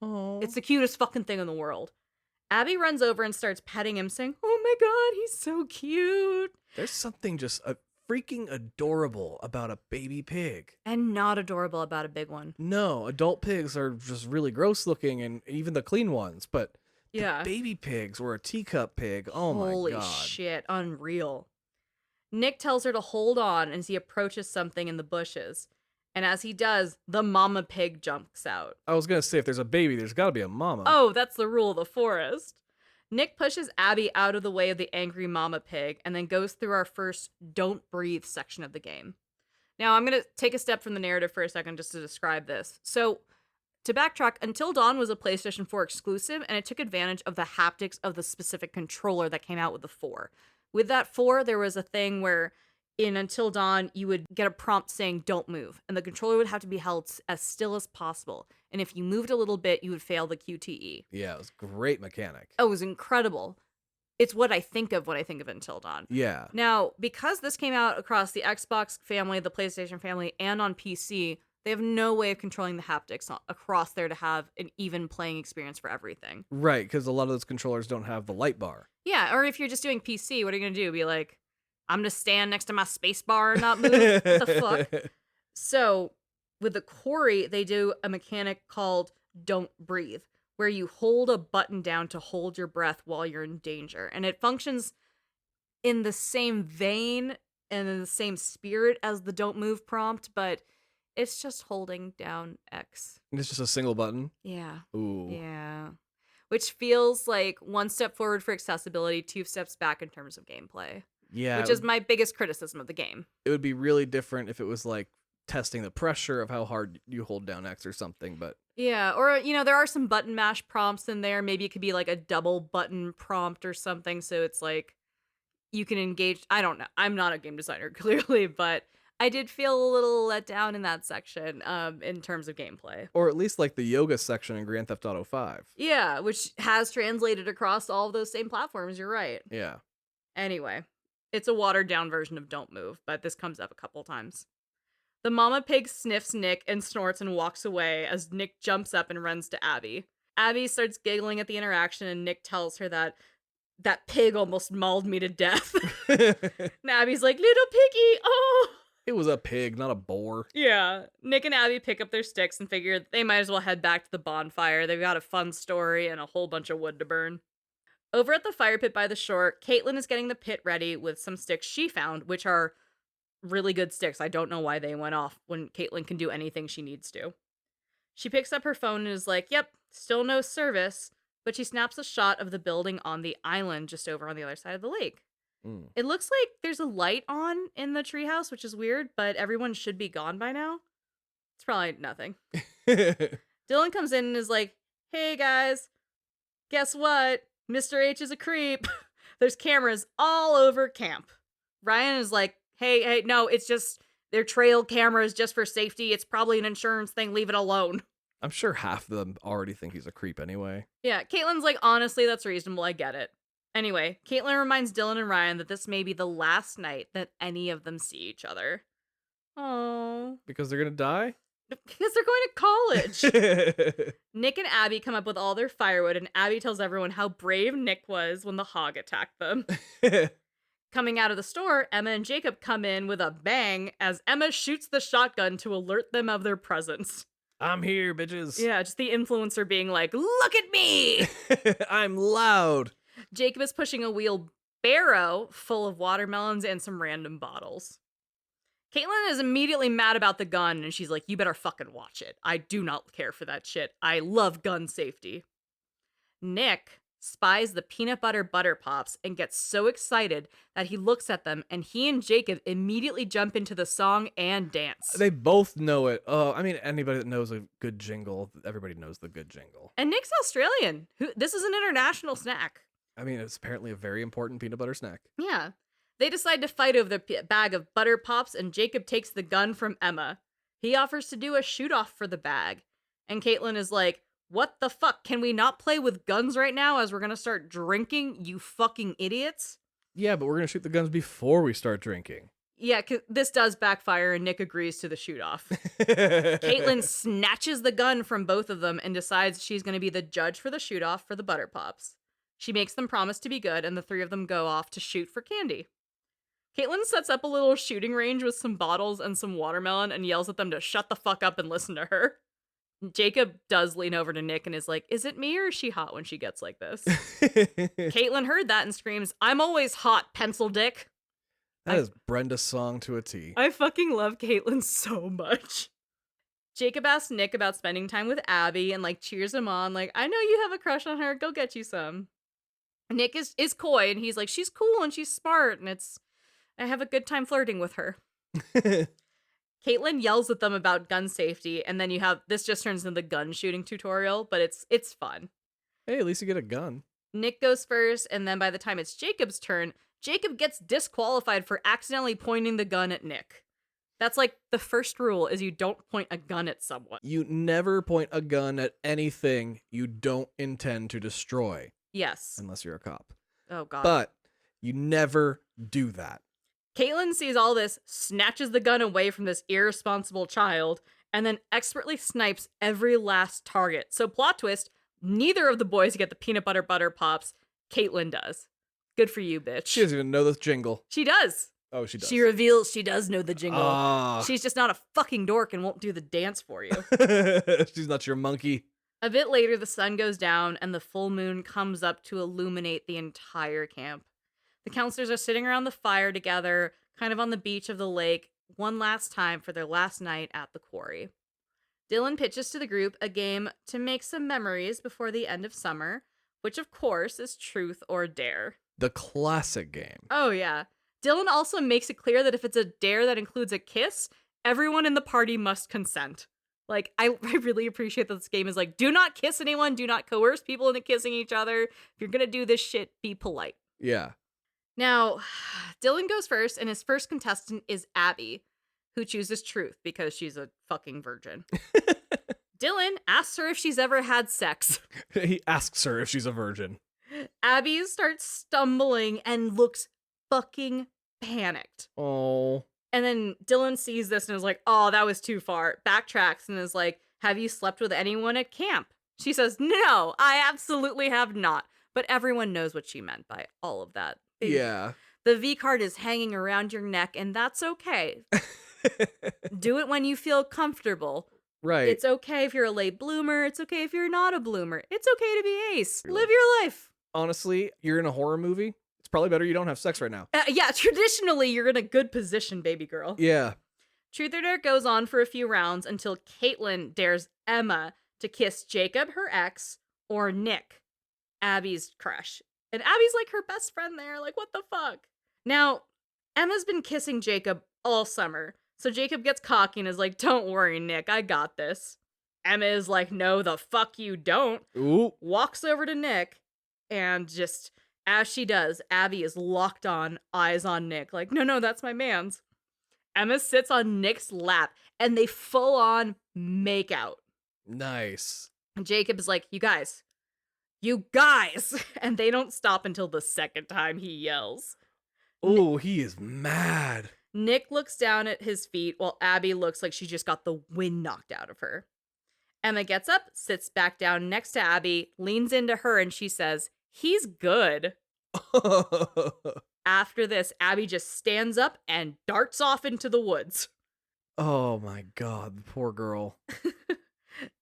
A: Oh,
B: It's the cutest fucking thing in the world. Abby runs over and starts petting him, saying, oh my God, he's so cute.
A: There's something just freaking adorable about a baby pig.
B: And not adorable about a big one.
A: No, adult pigs are just really gross looking, and even the clean ones, but
B: Yeah.
A: the baby pigs or a teacup pig, oh
B: Holy
A: my God.
B: shit, unreal. Nick tells her to hold on as he approaches something in the bushes. And as he does, the mama pig jumps out.
A: I was going to say, if there's a baby, there's got to be a mama.
B: Oh, that's the rule of the forest. Nick pushes Abby out of the way of the angry mama pig and then goes through our first don't breathe section of the game. Now, I'm going to take a step from the narrative for a second just to describe this. So, to backtrack, Until Dawn was a PlayStation 4 exclusive, and it took advantage of the haptics of the specific controller that came out with the 4. With that 4, there was a thing where in Until Dawn, you would get a prompt saying, don't move. And the controller would have to be held as still as possible. And if you moved a little bit, you would fail the QTE.
A: Yeah, it was a great mechanic.
B: Oh, it was incredible. It's what I think of when I think of Until Dawn.
A: Yeah.
B: Now, because this came out across the Xbox family, the PlayStation family, and on PC, they have no way of controlling the haptics across there to have an even playing experience for everything.
A: Right, because a lot of those controllers don't have the light bar.
B: Yeah, or if you're just doing PC, what are you going to do? Be like, I'm going to stand next to my space bar and not move? What the fuck? So with the Quarry, they do a mechanic called Don't Breathe, where you hold a button down to hold your breath while you're in danger. And it functions in the same vein and in the same spirit as the Don't Move prompt, but it's just holding down X.
A: And it's just a single button.
B: Yeah.
A: Ooh.
B: Yeah. Which feels like one step forward for accessibility, two steps back in terms of gameplay.
A: Yeah.
B: Which is my biggest criticism of the game.
A: It would be really different if it was like testing the pressure of how hard you hold down X or something, but
B: yeah, or there are some button mash prompts in there. Maybe it could be like a double button prompt or something, so it's like you can engage. I don't know. I'm not a game designer clearly, but I did feel a little let down in that section in terms of gameplay.
A: Or at least like the yoga section in Grand Theft Auto 5.
B: Yeah, which has translated across all of those same platforms. You're right.
A: Yeah.
B: Anyway, it's a watered down version of Don't Move, but this comes up a couple times. The mama pig sniffs Nick and snorts and walks away as Nick jumps up and runs to Abby. Abby starts giggling at the interaction, and Nick tells her that pig almost mauled me to death. And Abby's like, little piggy, oh!
A: It was a pig, not a boar.
B: Yeah. Nick and Abby pick up their sticks and figure they might as well head back to the bonfire. They've got a fun story and a whole bunch of wood to burn. Over at the fire pit by the shore, Caitlin is getting the pit ready with some sticks she found, which are really good sticks. I don't know why they went off when Caitlin can do anything she needs to. She picks up her phone and is like, yep, still no service, but she snaps a shot of the building on the island just over on the other side of the lake.
A: Mm.
B: It looks like there's a light on in the treehouse, which is weird, but everyone should be gone by now. It's probably nothing. Dylan comes in and is like, hey guys, guess what? Mr. H is a creep. There's cameras all over camp. Ryan is like, hey, no, it's just their trail cameras just for safety. It's probably an insurance thing. Leave it alone.
A: I'm sure half of them already think he's a creep anyway.
B: Yeah, Caitlin's like, honestly, that's reasonable. I get it. Anyway, Caitlin reminds Dylan and Ryan that this may be the last night that any of them see each other. Oh.
A: Because they're gonna die?
B: Because they're going to college. Nick and Abby come up with all their firewood, and Abby tells everyone how brave Nick was when the hog attacked them. Coming out of the store, Emma and Jacob come in with a bang as Emma shoots the shotgun to alert them of their presence.
A: I'm here, bitches.
B: Yeah, just the influencer being like, look at me!
A: I'm loud.
B: Jacob is pushing a wheelbarrow full of watermelons and some random bottles. Caitlin is immediately mad about the gun, and she's like, you better fucking watch it. I do not care for that shit. I love gun safety. Nick spies the peanut butter pops and gets so excited that he looks at them, and he and Jacob immediately jump into the song and dance.
A: They both know it. I mean, anybody that knows a good jingle, everybody knows the good jingle.
B: And Nick's Australian. This is an international snack.
A: I mean, it's apparently a very important peanut butter snack.
B: Yeah. They decide to fight over the bag of butter pops, and Jacob takes the gun from Emma. He offers to do a shoot-off for the bag. And Caitlin is like, what the fuck? Can we not play with guns right now as we're gonna start drinking, you fucking idiots?
A: Yeah, but we're gonna shoot the guns before we start drinking.
B: Yeah, this does backfire, and Nick agrees to the shoot-off. Caitlin snatches the gun from both of them and decides she's gonna be the judge for the shoot-off for the butter pops. She makes them promise to be good, and the three of them go off to shoot for candy. Caitlin sets up a little shooting range with some bottles and some watermelon and yells at them to shut the fuck up and listen to her. Jacob does lean over to Nick and is like, is it me or is she hot when she gets like this? Caitlin heard that and screams, I'm always hot, pencil dick.
A: That is Brenda's song to a T.
B: I fucking love Caitlin so much. Jacob asks Nick about spending time with Abby and like cheers him on, like, I know you have a crush on her, go get you some. Nick is coy and he's like, she's cool and she's smart and I have a good time flirting with her. Caitlin yells at them about gun safety, and then this just turns into the gun shooting tutorial, but it's fun.
A: Hey, at least you get a gun.
B: Nick goes first, and then by the time it's Jacob's turn, Jacob gets disqualified for accidentally pointing the gun at Nick. That's like the first rule is you don't point a gun at someone.
A: You never point a gun at anything you don't intend to destroy.
B: Yes.
A: Unless you're a cop.
B: Oh, God.
A: But you never do that.
B: Caitlin sees all this, snatches the gun away from this irresponsible child, and then expertly snipes every last target. So plot twist, neither of the boys get the peanut butter pops. Caitlin does. Good for you, bitch.
A: She doesn't even know this jingle.
B: She does.
A: Oh, she does.
B: She reveals she does know the jingle.
A: Ah.
B: She's just not a fucking dork and won't do the dance for you.
A: She's not your monkey.
B: A bit later, the sun goes down and the full moon comes up to illuminate the entire camp. The counselors are sitting around the fire together, kind of on the beach of the lake, one last time for their last night at the quarry. Dylan pitches to the group a game to make some memories before the end of summer, which of course is Truth or Dare.
A: The classic game.
B: Oh, yeah. Dylan also makes it clear that if it's a dare that includes a kiss, everyone in the party must consent. Like, I really appreciate that this game is like, do not kiss anyone, do not coerce people into kissing each other. If you're gonna do this shit, be polite.
A: Yeah.
B: Now, Dylan goes first, and his first contestant is Abby, who chooses Truth because she's a fucking virgin. Dylan asks her if she's ever had sex.
A: He asks her if she's a virgin.
B: Abby starts stumbling and looks fucking panicked.
A: Oh.
B: And then Dylan sees this and is like, oh, that was too far. Backtracks and is like, have you slept with anyone at camp? She says, no, I absolutely have not. But everyone knows what she meant by all of that.
A: Yeah.
B: The V card is hanging around your neck, and that's okay. Do it when you feel comfortable.
A: Right.
B: It's okay if you're a late bloomer. It's okay if you're not a bloomer. It's okay to be ace. Live your life.
A: Honestly, you're in a horror movie. It's probably better you don't have sex right now.
B: Yeah, traditionally, you're in a good position, baby girl.
A: Yeah.
B: Truth or Dare goes on for a few rounds until Caitlin dares Emma to kiss Jacob, her ex, or Nick, Abby's crush. And Abby's like her best friend there. Like, what the fuck? Now, Emma's been kissing Jacob all summer. So Jacob gets cocky and is like, don't worry, Nick, I got this. Emma is like, no, the fuck you don't.
A: Ooh.
B: Walks over to Nick, and just as she does, Abby is locked on, eyes on Nick. Like, no, that's my man's. Emma sits on Nick's lap, and they full on make out.
A: Nice.
B: And Jacob is like, you guys. And they don't stop until the second time he yells.
A: Oh, he is mad.
B: Nick looks down at his feet while Abby looks like she just got the wind knocked out of her. Emma gets up, sits back down next to Abby, leans into her, and she says, he's good. After this, Abby just stands up and darts off into the woods.
A: Oh my god, the poor girl.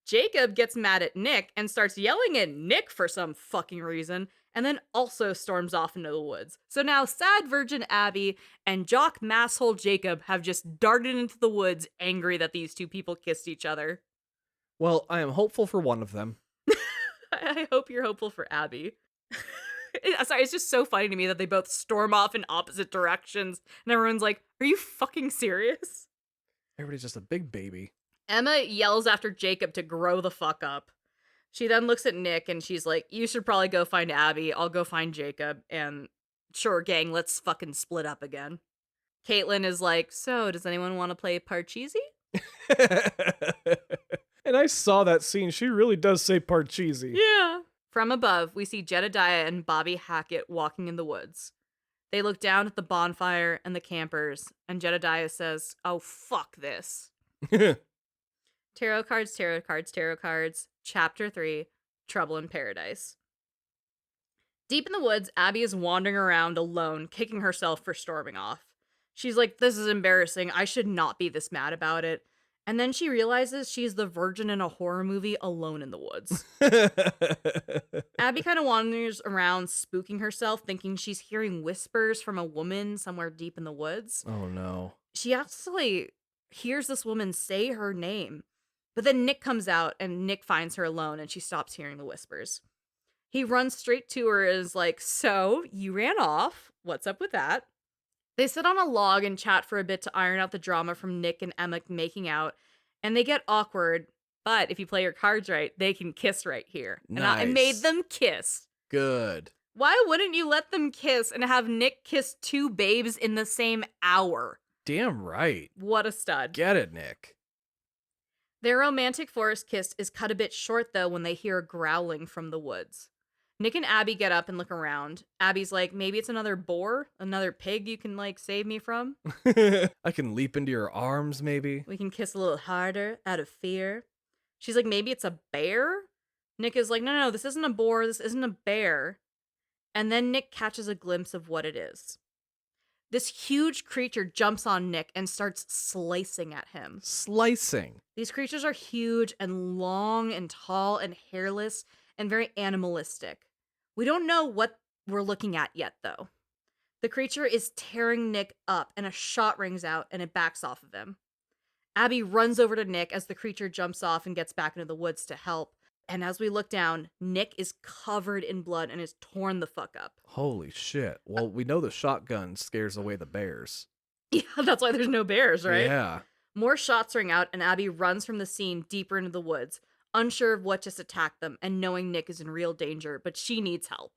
B: Jacob gets mad at Nick and starts yelling at Nick for some fucking reason, and then also storms off into the woods. So now sad virgin Abby and jock masshole Jacob have just darted into the woods, angry that these two people kissed each other.
A: Well, I am hopeful for one of them.
B: I hope you're hopeful for Abby. Sorry, it's just so funny to me that they both storm off in opposite directions, and everyone's like, are you fucking serious?
A: Everybody's just a big baby.
B: Emma yells after Jacob to grow the fuck up. She then looks at Nick and she's like, you should probably go find Abby. I'll go find Jacob. And sure, gang, let's fucking split up again. Caitlin is like, so does anyone want to play Parcheesi?
A: And I saw that scene. She really does say Parcheesi.
B: Yeah. From above, we see Jedediah and Bobby Hackett walking in the woods. They look down at the bonfire and the campers, and Jedediah says, oh, fuck this. Tarot cards, tarot cards, tarot cards. Chapter 3, Trouble in Paradise. Deep in the woods, Abby is wandering around alone, kicking herself for storming off. She's like, this is embarrassing. I should not be this mad about it. And then she realizes she's the virgin in a horror movie alone in the woods. Abby kind of wanders around, spooking herself, thinking she's hearing whispers from a woman somewhere deep in the woods.
A: Oh, no.
B: She actually hears this woman say her name. But then Nick comes out, and Nick finds her alone, and she stops hearing the whispers. He runs straight to her and is like, so, you ran off. What's up with that? They sit on a log and chat for a bit to iron out the drama from Nick and Emma making out, and they get awkward, but if you play your cards right, they can kiss right here.
A: Nice.
B: And I made them kiss.
A: Good.
B: Why wouldn't you let them kiss and have Nick kiss two babes in the same hour?
A: Damn right.
B: What a stud.
A: Get it, Nick.
B: Their romantic forest kiss is cut a bit short, though, when they hear growling from the woods. Nick and Abby get up and look around. Abby's like, maybe it's another boar? Another pig you can, like, save me from?
A: I can leap into your arms, maybe.
B: We can kiss a little harder, out of fear. She's like, maybe it's a bear? Nick is like, no, this isn't a boar. This isn't a bear. And then Nick catches a glimpse of what it is. This huge creature jumps on Nick and starts slicing at him.
A: Slicing.
B: These creatures are huge and long and tall and hairless and very animalistic. We don't know what we're looking at yet, though. The creature is tearing Nick up, and a shot rings out, and it backs off of him. Abby runs over to Nick as the creature jumps off and gets back into the woods to help. And as we look down, Nick is covered in blood and is torn the fuck up.
A: Holy shit. Well, we know the shotgun scares away the bears.
B: Yeah, that's why there's no bears, right?
A: Yeah.
B: More shots ring out, and Abby runs from the scene deeper into the woods, unsure of what just attacked them and knowing Nick is in real danger, but she needs help.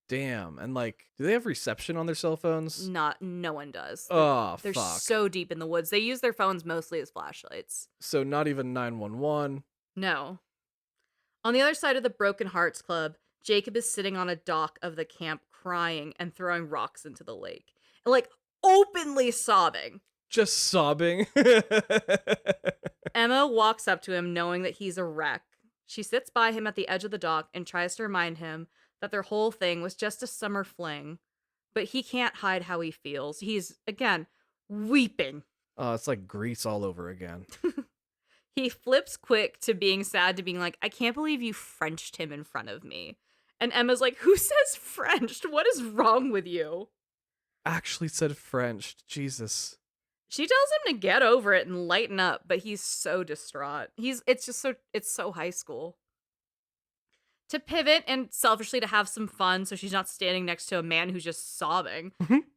A: Damn. And like, do they have reception on their cell phones?
B: No one does.
A: Oh,
B: They're
A: fuck.
B: so deep in the woods. They use their phones mostly as flashlights.
A: So not even 911.
B: No. On the other side of the Broken Hearts Club, Jacob is sitting on a dock of the camp crying and throwing rocks into the lake. And like openly sobbing.
A: Just sobbing.
B: Emma walks up to him knowing that he's a wreck. She sits by him at the edge of the dock and tries to remind him that their whole thing was just a summer fling. But he can't hide how he feels. He's, again, weeping.
A: Oh, it's like Grease all over again.
B: He flips quick to being sad to being like, I can't believe you Frenched him in front of me. And Emma's like, who says Frenched? What is wrong with you?
A: Actually said French. Jesus.
B: She tells him to get over it and lighten up, but he's so distraught. It's so high school. To pivot and selfishly to have some fun so she's not standing next to a man who's just sobbing,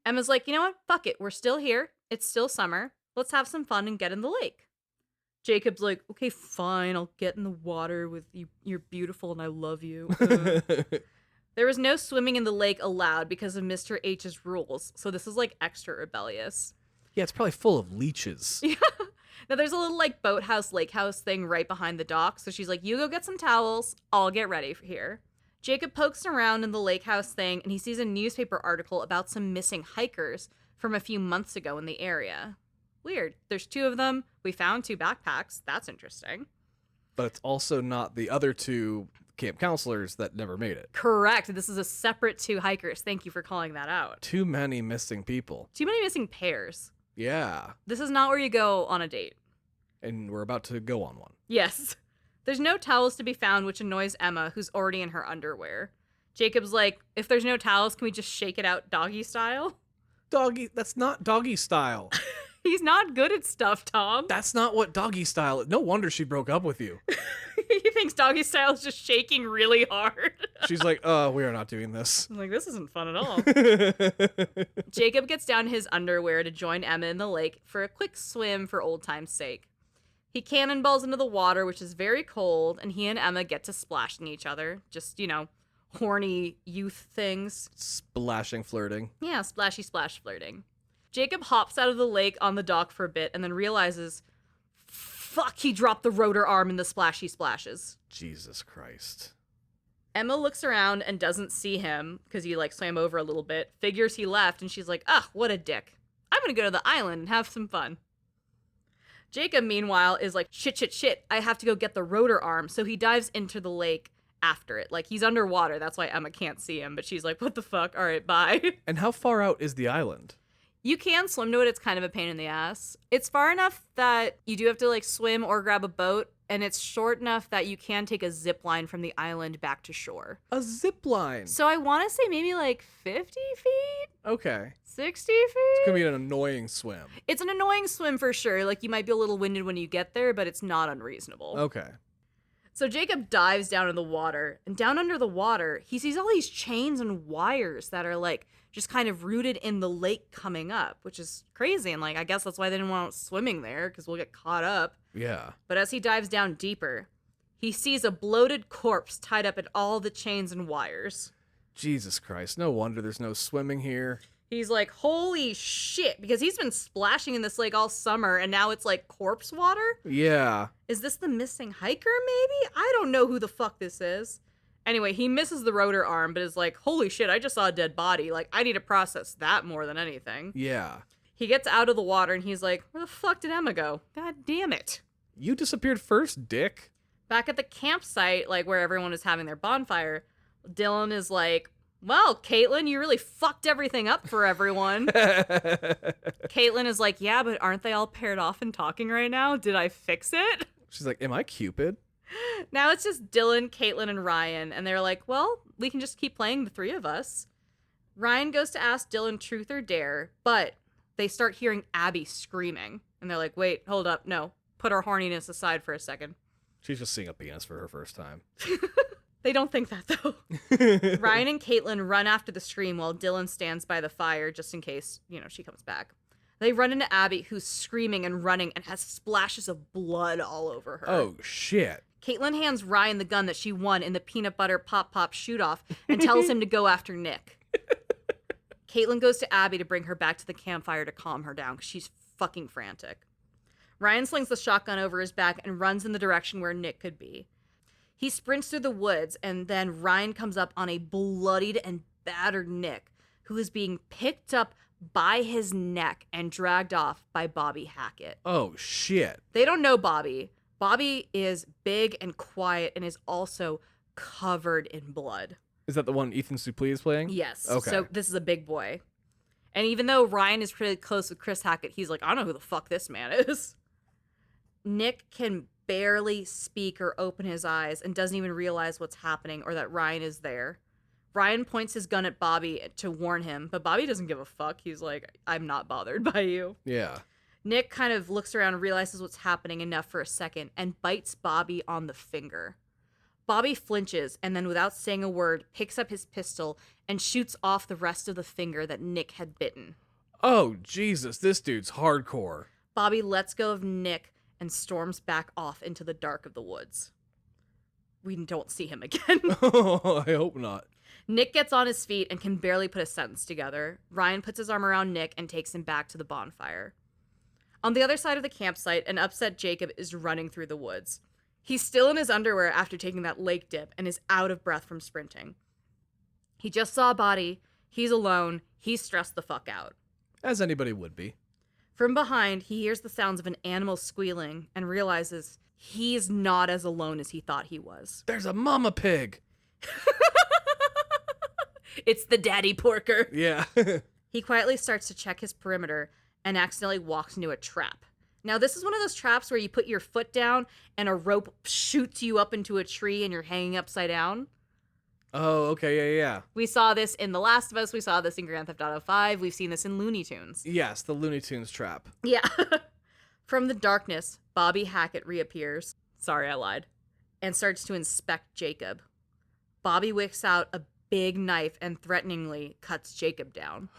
B: Emma's like, you know what? Fuck it. We're still here. It's still summer. Let's have some fun and get in the lake. Jacob's like, okay, fine. I'll get in the water with you. You're beautiful and I love you. There was no swimming in the lake allowed because of Mr. H's rules, so this is like extra rebellious.
A: Yeah, it's probably full of leeches.
B: Yeah. Now there's a little like boathouse, lake house thing right behind the dock, so she's like, you go get some towels. I'll get ready for here. Jacob pokes around in the lake house thing and he sees a newspaper article about some missing hikers from a few months ago in the area. Weird. There's 2 of them. We found 2 backpacks. That's interesting.
A: But it's also not the other 2 camp counselors that never made it.
B: Correct. This is a separate 2 hikers. Thank you for calling that out.
A: Too many missing people.
B: Too many missing pairs.
A: Yeah.
B: This is not where you go on a date.
A: And we're about to go on one.
B: Yes. There's no towels to be found, which annoys Emma, who's already in her underwear. Jacob's like, if there's no towels, can we just shake it out doggy style?
A: Doggy, that's not doggy style.
B: He's not good at stuff, Tom.
A: That's not what doggy style is. No wonder she broke up with you.
B: He thinks doggy style is just shaking really hard.
A: She's like, we are not doing this.
B: I'm like, this isn't fun at all. Jacob gets down his underwear to join Emma in the lake for a quick swim for old time's sake. He cannonballs into the water, which is very cold, and he and Emma get to splashing each other. Just, horny youth things.
A: Splashing, flirting.
B: Yeah, splashy splash flirting. Jacob hops out of the lake on the dock for a bit and then realizes, fuck, he dropped the rotor arm in the splashy splashes.
A: Jesus Christ.
B: Emma looks around and doesn't see him because he swam over a little bit, figures he left, and she's like, what a dick. I'm gonna go to the island and have some fun. Jacob, meanwhile, is like, shit, I have to go get the rotor arm, so he dives into the lake after it. He's underwater, that's why Emma can't see him, but she's like, what the fuck, all right, bye.
A: And how far out is the island?
B: You can swim to it, it's kind of a pain in the ass. It's far enough that you do have to swim or grab a boat, and it's short enough that you can take a zip line from the island back to shore.
A: A zip line?
B: So I want to say maybe 50 feet?
A: Okay.
B: 60 feet?
A: It's gonna be an annoying swim.
B: It's an annoying swim for sure. You might be a little winded when you get there, but it's not unreasonable.
A: Okay.
B: So Jacob dives down in the water, and down under the water, he sees all these chains and wires that are just kind of rooted in the lake coming up, which is crazy. And I guess that's why they didn't want us swimming there, because we'll get caught up.
A: Yeah.
B: But as he dives down deeper, he sees a bloated corpse tied up in all the chains and wires.
A: Jesus Christ. No wonder there's no swimming here.
B: He's like, holy shit, because he's been splashing in this lake all summer, and now it's corpse water?
A: Yeah.
B: Is this the missing hiker, maybe? I don't know who the fuck this is. Anyway, he misses the rotor arm, but is like, holy shit, I just saw a dead body. I need to process that more than anything.
A: Yeah.
B: He gets out of the water, and he's like, where the fuck did Emma go? God damn it.
A: You disappeared first, dick.
B: Back at the campsite, where everyone is having their bonfire, Dylan is like, Well, Caitlin, you really fucked everything up for everyone. Caitlin is like, yeah, but aren't they all paired off and talking right now? Did I fix it?
A: She's like, am I Cupid?
B: Now it's just Dylan, Caitlin, and Ryan, and they're like, well, we can just keep playing the three of us. Ryan goes to ask Dylan truth or dare, but they start hearing Abby screaming, and they're like, wait, hold up, no, put our horniness aside for a second.
A: She's just seeing a penis for her first time.
B: They don't think that, though. Ryan and Caitlin run after the scream while Dylan stands by the fire just in case, she comes back. They run into Abby, who's screaming and running and has splashes of blood all over her.
A: Oh, shit.
B: Caitlin hands Ryan the gun that she won in the peanut butter pop shoot-off and tells him to go after Nick. Caitlin goes to Abby to bring her back to the campfire to calm her down because she's fucking frantic. Ryan slings the shotgun over his back and runs in the direction where Nick could be. He sprints through the woods, and then Ryan comes up on a bloodied and battered Nick, who is being picked up by his neck and dragged off by Bobby Hackett.
A: Oh, shit.
B: They don't know Bobby. Bobby is big and quiet and is also covered in blood.
A: Is that the one Ethan Suplee is playing?
B: Yes.
A: Okay.
B: So this is a big boy. And even though Ryan is pretty close with Chris Hackett, he's like, I don't know who the fuck this man is. Nick can barely speak or open his eyes and doesn't even realize what's happening or that Ryan is there. Ryan points his gun at Bobby to warn him, but Bobby doesn't give a fuck. He's like, I'm not bothered by you.
A: Yeah.
B: Nick kind of looks around and realizes what's happening enough for a second and bites Bobby on the finger. Bobby flinches and then, without saying a word, picks up his pistol and shoots off the rest of the finger that Nick had bitten.
A: Oh, Jesus, this dude's hardcore.
B: Bobby lets go of Nick and storms back off into the dark of the woods. We don't see him again.
A: Oh, I hope not.
B: Nick gets on his feet and can barely put a sentence together. Ryan puts his arm around Nick and takes him back to the bonfire. On the other side of the campsite, an upset Jacob is running through the woods. He's still in his underwear after taking that lake dip and is out of breath from sprinting. He just saw a body. He's alone. He's stressed the fuck out.
A: As anybody would be.
B: From behind, he hears the sounds of an animal squealing and realizes he's not as alone as he thought he was.
A: There's a mama pig.
B: It's the daddy porker.
A: Yeah.
B: He quietly starts to check his perimeter and accidentally walks into a trap. Now, this is one of those traps where you put your foot down and a rope shoots you up into a tree and you're hanging upside down.
A: Oh, okay, yeah.
B: We saw this in The Last of Us. We saw this in Grand Theft Auto 5. We've seen this in Looney Tunes.
A: Yes, the Looney Tunes trap.
B: Yeah. From the darkness, Bobby Hackett reappears. Sorry, I lied. And starts to inspect Jacob. Bobby whips out a big knife and threateningly cuts Jacob down.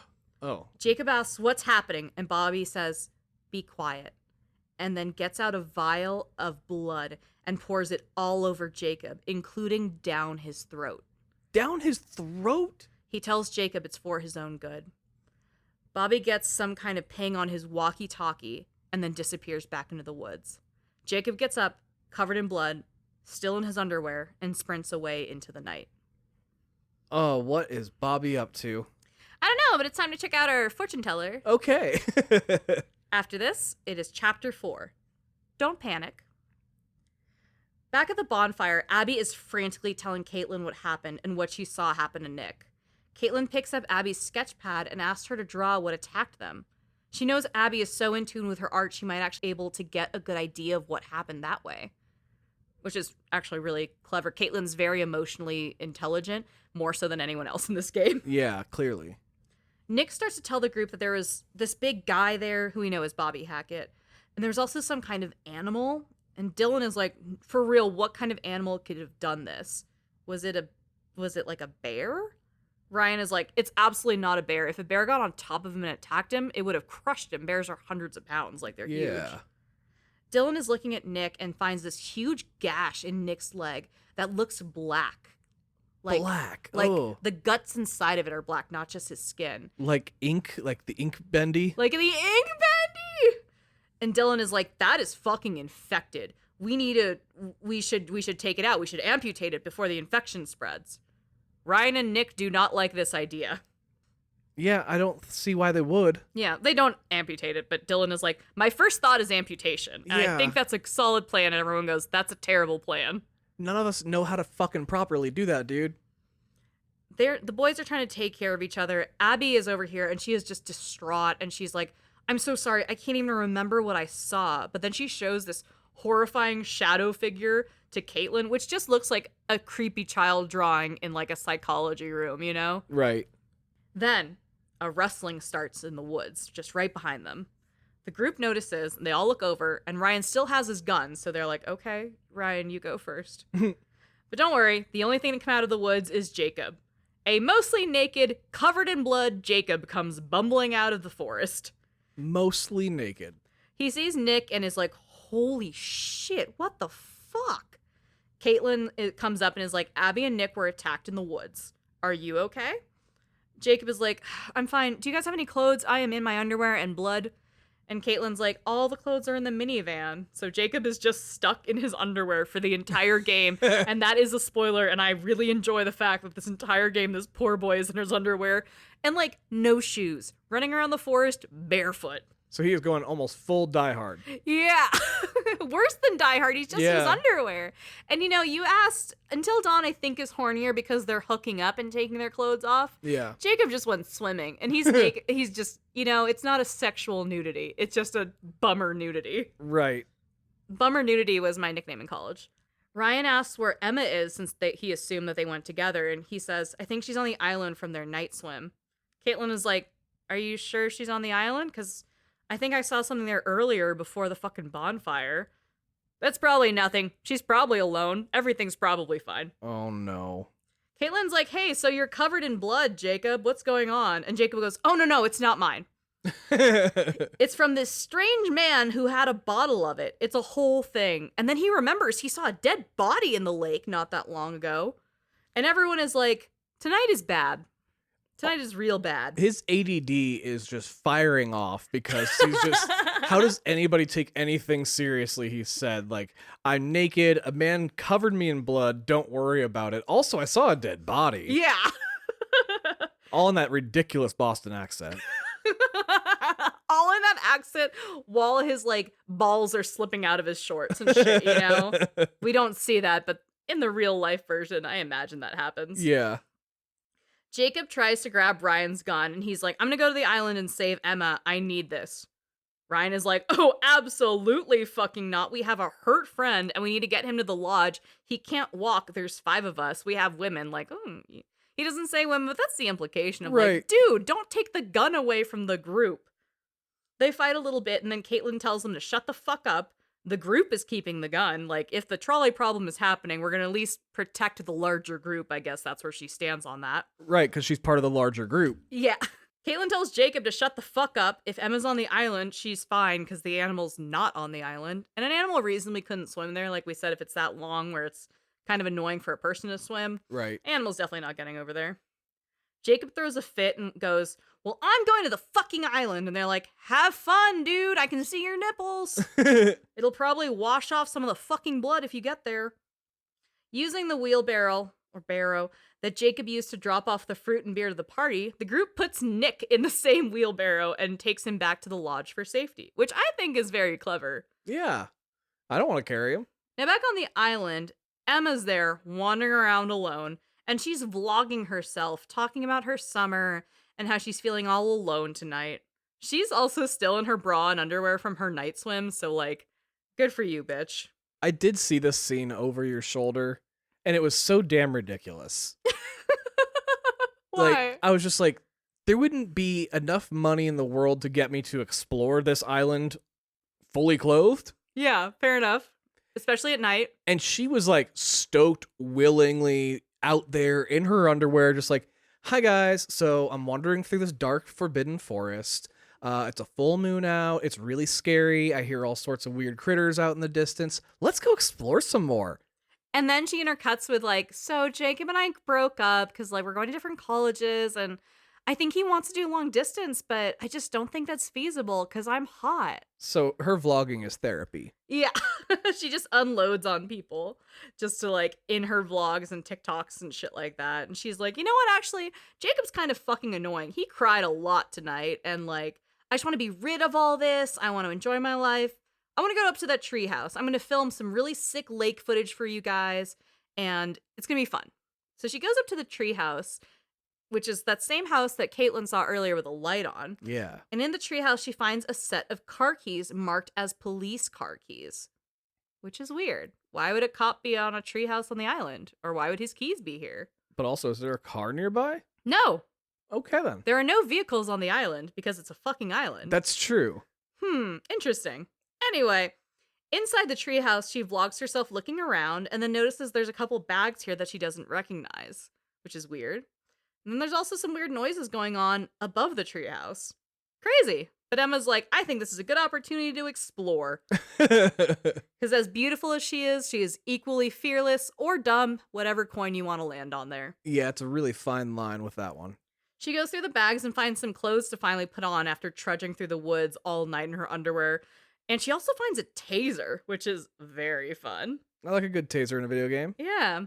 A: Oh.
B: Jacob asks what's happening, and Bobby says, be quiet, and then gets out a vial of blood and pours it all over Jacob, including down his throat.
A: Down his throat?
B: He tells Jacob it's for his own good. Bobby gets some kind of ping on his walkie-talkie and then disappears back into the woods. Jacob gets up, covered in blood, still in his underwear, and sprints away into the night.
A: Oh, what is Bobby up to?
B: I don't know, but it's time to check out our fortune teller.
A: Okay.
B: After this, it is chapter 4. Don't panic. Back at the bonfire, Abby is frantically telling Caitlin what happened and what she saw happen to Nick. Caitlin picks up Abby's sketch pad and asks her to draw what attacked them. She knows Abby is so in tune with her art she might actually be able to get a good idea of what happened that way. Which is actually really clever. Caitlin's very emotionally intelligent, more so than anyone else in this game.
A: Yeah, clearly.
B: Nick starts to tell the group that there was this big guy there who we know is Bobby Hackett. And there's also some kind of animal. And Dylan is like, for real, what kind of animal could have done this? Was it like a bear? Ryan is like, it's absolutely not a bear. If a bear got on top of him and attacked him, it would have crushed him. Bears are hundreds of pounds. Like, they're huge. Dylan is looking at Nick and finds this huge gash in Nick's leg that looks black. Like,
A: black?
B: Like,
A: oh.
B: The guts inside of it are black, not just his skin.
A: Like ink? Like the ink bendy?
B: Like the ink bendy! And Dylan is like, that is fucking infected. We should take it out. We should amputate it before the infection spreads. Ryan and Nick do not like this idea.
A: Yeah, I don't see why they would.
B: Yeah, they don't amputate it, but Dylan is like, my first thought is amputation. And I think that's a solid plan, and everyone goes, that's a terrible plan.
A: None of us know how to fucking properly do that, dude.
B: the boys are trying to take care of each other. Abby is over here and she is just distraught and she's like, I'm so sorry, I can't even remember what I saw. But then she shows this horrifying shadow figure to Caitlin, which just looks like a creepy child drawing in like a psychology room, you know?
A: Right.
B: Then a rustling starts in the woods, just right behind them. The group notices, and they all look over, and Ryan still has his gun, so they're like, okay, Ryan, you go first. But don't worry, the only thing to come out of the woods is Jacob. A mostly naked, covered in blood Jacob comes bumbling out of the forest.
A: Mostly naked.
B: He sees Nick and is like, holy shit, what the fuck? Caitlin comes up and is like, Abby and Nick were attacked in the woods. Are you okay? Jacob is like, I'm fine. Do you guys have any clothes? I am in my underwear and blood. And Caitlin's like, all the clothes are in the minivan. So Jacob is just stuck in his underwear for the entire game. And that is a spoiler. And I really enjoy the fact that this entire game, this poor boy is in his underwear. And like, no shoes. Running around the forest barefoot.
A: So he is going almost full Die Hard.
B: Yeah. Worse than Die Hard. He's just in his underwear. And you know, you asked, Until Dawn I think is hornier because they're hooking up and taking their clothes off.
A: Yeah.
B: Jacob just went swimming and he's naked. He's just, you know, it's not a sexual nudity. It's just a bummer nudity.
A: Right.
B: Bummer nudity was my nickname in college. Ryan asks where Emma is since he assumed that they went together. And he says, I think she's on the island from their night swim. Caitlin is like, are you sure she's on the island? Because I think I saw something there earlier before the fucking bonfire. That's probably nothing. She's probably alone. Everything's probably fine.
A: Oh, no.
B: Caitlin's like, hey, so you're covered in blood, Jacob. What's going on? And Jacob goes, oh, no, it's not mine. It's from this strange man who had a bottle of it. It's a whole thing. And then he remembers he saw a dead body in the lake not that long ago. And everyone is like, tonight is bad. Tonight is real bad.
A: His ADD is just firing off because he's just, how does anybody take anything seriously? He said, like, I'm naked, a man covered me in blood, don't worry about it. Also, I saw a dead body.
B: Yeah.
A: All in that ridiculous Boston accent.
B: All in that accent while his, like, balls are slipping out of his shorts and shit, you know? We don't see that, but in the real life version, I imagine that happens.
A: Yeah.
B: Jacob tries to grab Ryan's gun, and he's like, I'm gonna go to the island and save Emma. I need this. Ryan is like, oh, absolutely fucking not. We have a hurt friend, and we need to get him to the lodge. He can't walk. There's 5 of us. We have women. Like, he doesn't say women, but that's the implication of
A: right.
B: Like, dude, don't take the gun away from the group. They fight a little bit, and then Caitlin tells them to shut the fuck up. The group is keeping the gun. Like, if the trolley problem is happening, we're going to at least protect the larger group. I guess that's where she stands on that.
A: Right, because she's part of the larger group.
B: Yeah. Caitlin tells Jacob to shut the fuck up. If Emma's on the island, she's fine because the animal's not on the island. And an animal reasonably couldn't swim there. Like we said, if it's that long where it's kind of annoying for a person to swim.
A: Right.
B: Animal's definitely not getting over there. Jacob throws a fit and goes, well, I'm going to the fucking island. And they're like, have fun, dude. I can see your nipples. It'll probably wash off some of the fucking blood if you get there. Using the wheelbarrow, or barrow, that Jacob used to drop off the fruit and beer to the party, the group puts Nick in the same wheelbarrow and takes him back to the lodge for safety, which I think is very clever.
A: Yeah. I don't want to carry him.
B: Now back on the island, Emma's there, wandering around alone, and she's vlogging herself, talking about her summer and how she's feeling all alone tonight. She's also still in her bra and underwear from her night swim, so, like, good for you, bitch.
A: I did see this scene over your shoulder, and it was so damn ridiculous.
B: Why?
A: Like, I was just like, there wouldn't be enough money in the world to get me to explore this island fully clothed.
B: Yeah, fair enough. Especially at night.
A: And she was, like, stoked, willingly out there in her underwear, just like, hi guys, so I'm wandering through this dark, forbidden forest. It's a full moon out. It's really scary. I hear all sorts of weird critters out in the distance. Let's go explore some more.
B: And then she intercuts with, like, so Jacob and I broke up because, like, we're going to different colleges and I think he wants to do long distance, but I just don't think that's feasible because I'm hot.
A: So her vlogging is therapy.
B: Yeah. She just unloads on people just to, like, in her vlogs and TikToks and shit like that. And she's like, you know what, actually, Jacob's kind of fucking annoying. He cried a lot tonight and, like, I just want to be rid of all this. I want to enjoy my life. I want to go up to that treehouse. I'm going to film some really sick lake footage for you guys, and it's going to be fun. So she goes up to the treehouse, which is that same house that Caitlin saw earlier with a light on.
A: Yeah.
B: And in the treehouse, she finds a set of car keys marked as police car keys, which is weird. Why would a cop be on a treehouse on the island? Or why would his keys be here?
A: But also, is there a car nearby?
B: No,
A: Okay, then.
B: there are no vehicles on the island because it's a fucking island.
A: That's true.
B: Interesting. Anyway, inside the treehouse, she vlogs herself looking around and then notices there's a couple bags here that she doesn't recognize, which is weird. And then there's also some weird noises going on above the treehouse. Crazy. But Emma's like, I think this is a good opportunity to explore. Because as beautiful as she is equally fearless or dumb, whatever coin you want to land on there.
A: Yeah, it's a really fine line with that one.
B: She goes through the bags and finds some clothes to finally put on after trudging through the woods all night in her underwear. And she also finds a taser, which is very fun.
A: I like a good taser in a video game.
B: Yeah.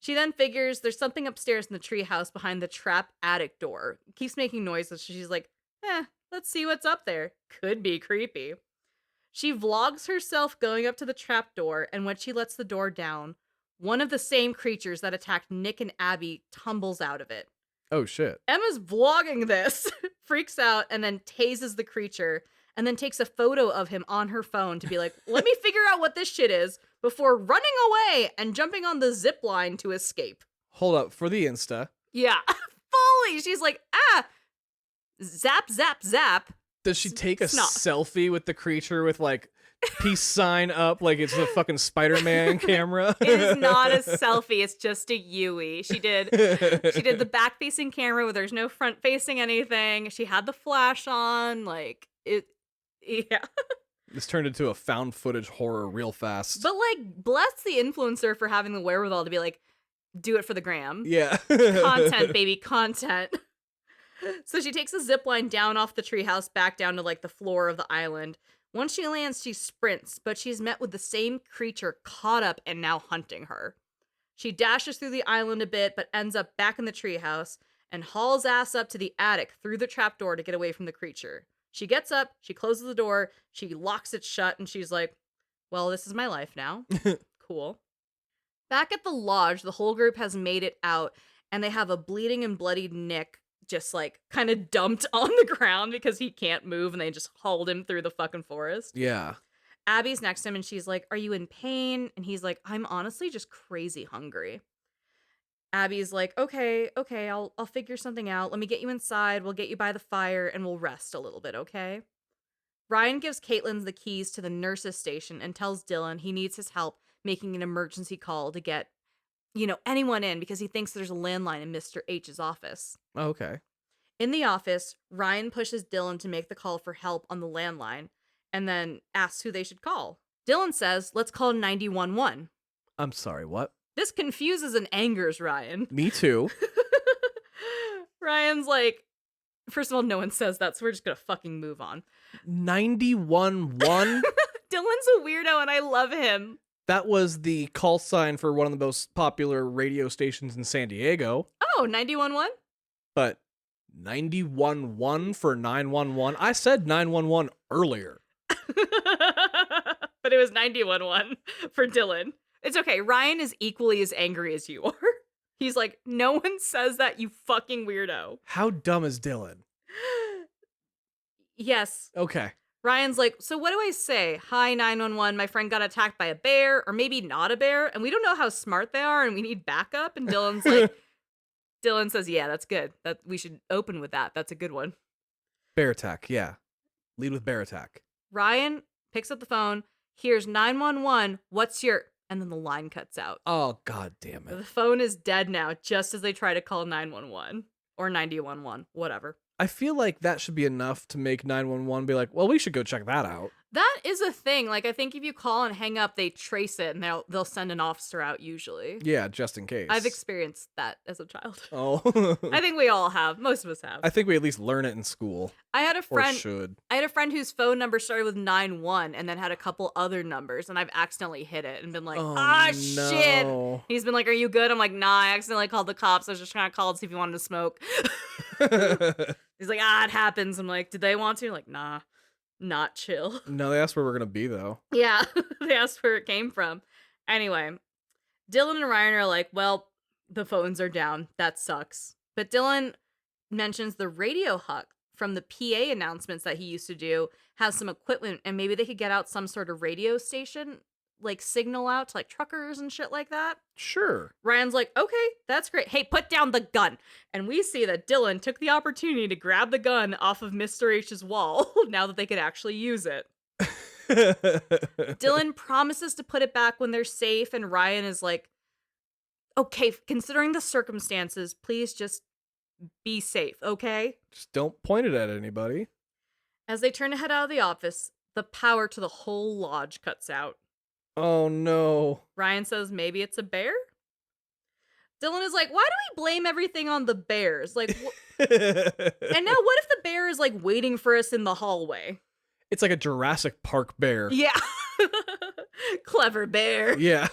B: She then figures there's something upstairs in the treehouse behind the trap attic door. It keeps making noises, so she's like, let's see what's up there. Could be creepy. She vlogs herself going up to the trap door, and when she lets the door down, one of the same creatures that attacked Nick and Abby tumbles out of it.
A: Oh, shit.
B: Emma's vlogging this, freaks out, and then tases the creature, and then takes a photo of him on her phone to be like, let me figure out what this shit is before running away and jumping on the zip line to escape.
A: Hold up, for the Insta.
B: Yeah, fully. She's like, zap, zap, zap.
A: Does she take a
B: Snot.
A: selfie with the creature with, like, peace sign up like it's a fucking Spider-Man camera?
B: It is not a selfie. It's just a Yui. She did the back-facing camera where there's no front-facing anything. She had the flash on. Like, yeah.
A: This turned into a found footage horror real fast.
B: But, like, bless the influencer for having the wherewithal to be like, do it for the gram.
A: Yeah.
B: Content, baby, content. So she takes a zip line down off the treehouse back down to, like, the floor of the island. Once she lands, she sprints, but she's met with the same creature caught up and now hunting her. She dashes through the island a bit, but ends up back in the treehouse and hauls ass up to the attic through the trapdoor to get away from the creature. She gets up, she closes the door, she locks it shut, and she's like, well, this is my life now. Cool. Back at the lodge, the whole group has made it out, and they have a bleeding and bloodied Nick just, like, kind of dumped on the ground because he can't move, and they just hauled him through the fucking forest.
A: Yeah.
B: Abby's next to him, and she's like, are you in pain? And he's like, I'm honestly just crazy hungry. Abby's like, okay, I'll figure something out. Let me get you inside. We'll get you by the fire, and we'll rest a little bit, okay? Ryan gives Caitlin the keys to the nurse's station and tells Dylan he needs his help making an emergency call to get, anyone in because he thinks there's a landline in Mr. H's office.
A: Oh, okay.
B: In the office, Ryan pushes Dylan to make the call for help on the landline and then asks who they should call. Dylan says, let's call 911.
A: I'm sorry, what?
B: This confuses and angers Ryan.
A: Me too.
B: Ryan's like, first of all, no one says that, so we're just gonna fucking move on.
A: 911?
B: Dylan's a weirdo and I love him.
A: That was the call sign for one of the most popular radio stations in San Diego.
B: Oh, 911?
A: But 911 for 911? I said 911 earlier.
B: But it was 911 for Dylan. It's okay. Ryan is equally as angry as you are. He's like, no one says that, you fucking weirdo.
A: How dumb is Dylan?
B: Yes.
A: Okay.
B: Ryan's like, so what do I say? Hi, 911, my friend got attacked by a bear, or maybe not a bear, and we don't know how smart they are, and we need backup. And Dylan's like, Dylan says, yeah, that's good. That we should open with that. That's a good one.
A: Bear attack, yeah. Lead with bear attack.
B: Ryan picks up the phone, hears 911, what's your... And then the line cuts out.
A: Oh, god damn
B: The
A: it.
B: phone is dead now, just as they try to call 911. Or 911, whatever.
A: I feel like that should be enough to make 911 be like, well, we should go check that out.
B: That is a thing. Like, I think if you call and hang up, they trace it and they'll send an officer out usually.
A: Yeah, just in case.
B: I've experienced that as a child.
A: Oh.
B: I think we all have. Most of us have.
A: I think we at least learn it in school.
B: I had a
A: Or
B: friend
A: should.
B: whose phone number started with 91 and then had a couple other numbers, and I've accidentally hit it and been like, shit.
A: No.
B: He's been like, are you good? I'm like, nah, I accidentally called the cops. I was just trying to call to see if you wanted to smoke. He's like, it happens. I'm like, did they want to? Like, nah, not chill.
A: No, they asked where we're gonna be though.
B: Yeah, they asked where it came from. Anyway, Dylan and Ryan are like, well, the phones are down. That sucks. But Dylan mentions the radio hut from the PA announcements that he used to do has some equipment, and maybe they could get out some sort of radio station, like signal out to like truckers and shit like that.
A: Sure.
B: Ryan's like, okay, that's great. Hey, put down the gun. And we see that Dylan took the opportunity to grab the gun off of Mr. H's wall now that they could actually use it. Dylan promises to put it back when they're safe, and Ryan is like, okay, considering the circumstances, please just be safe, okay?
A: Just don't point it at anybody.
B: As they turn to head out of the office, the power to the whole lodge cuts out.
A: Oh no.
B: Ryan says maybe it's a bear? Dylan is like, why do we blame everything on the bears? Like, and now what if the bear is like waiting for us in the hallway?
A: It's like a Jurassic Park bear.
B: Yeah. Clever bear.
A: Yeah.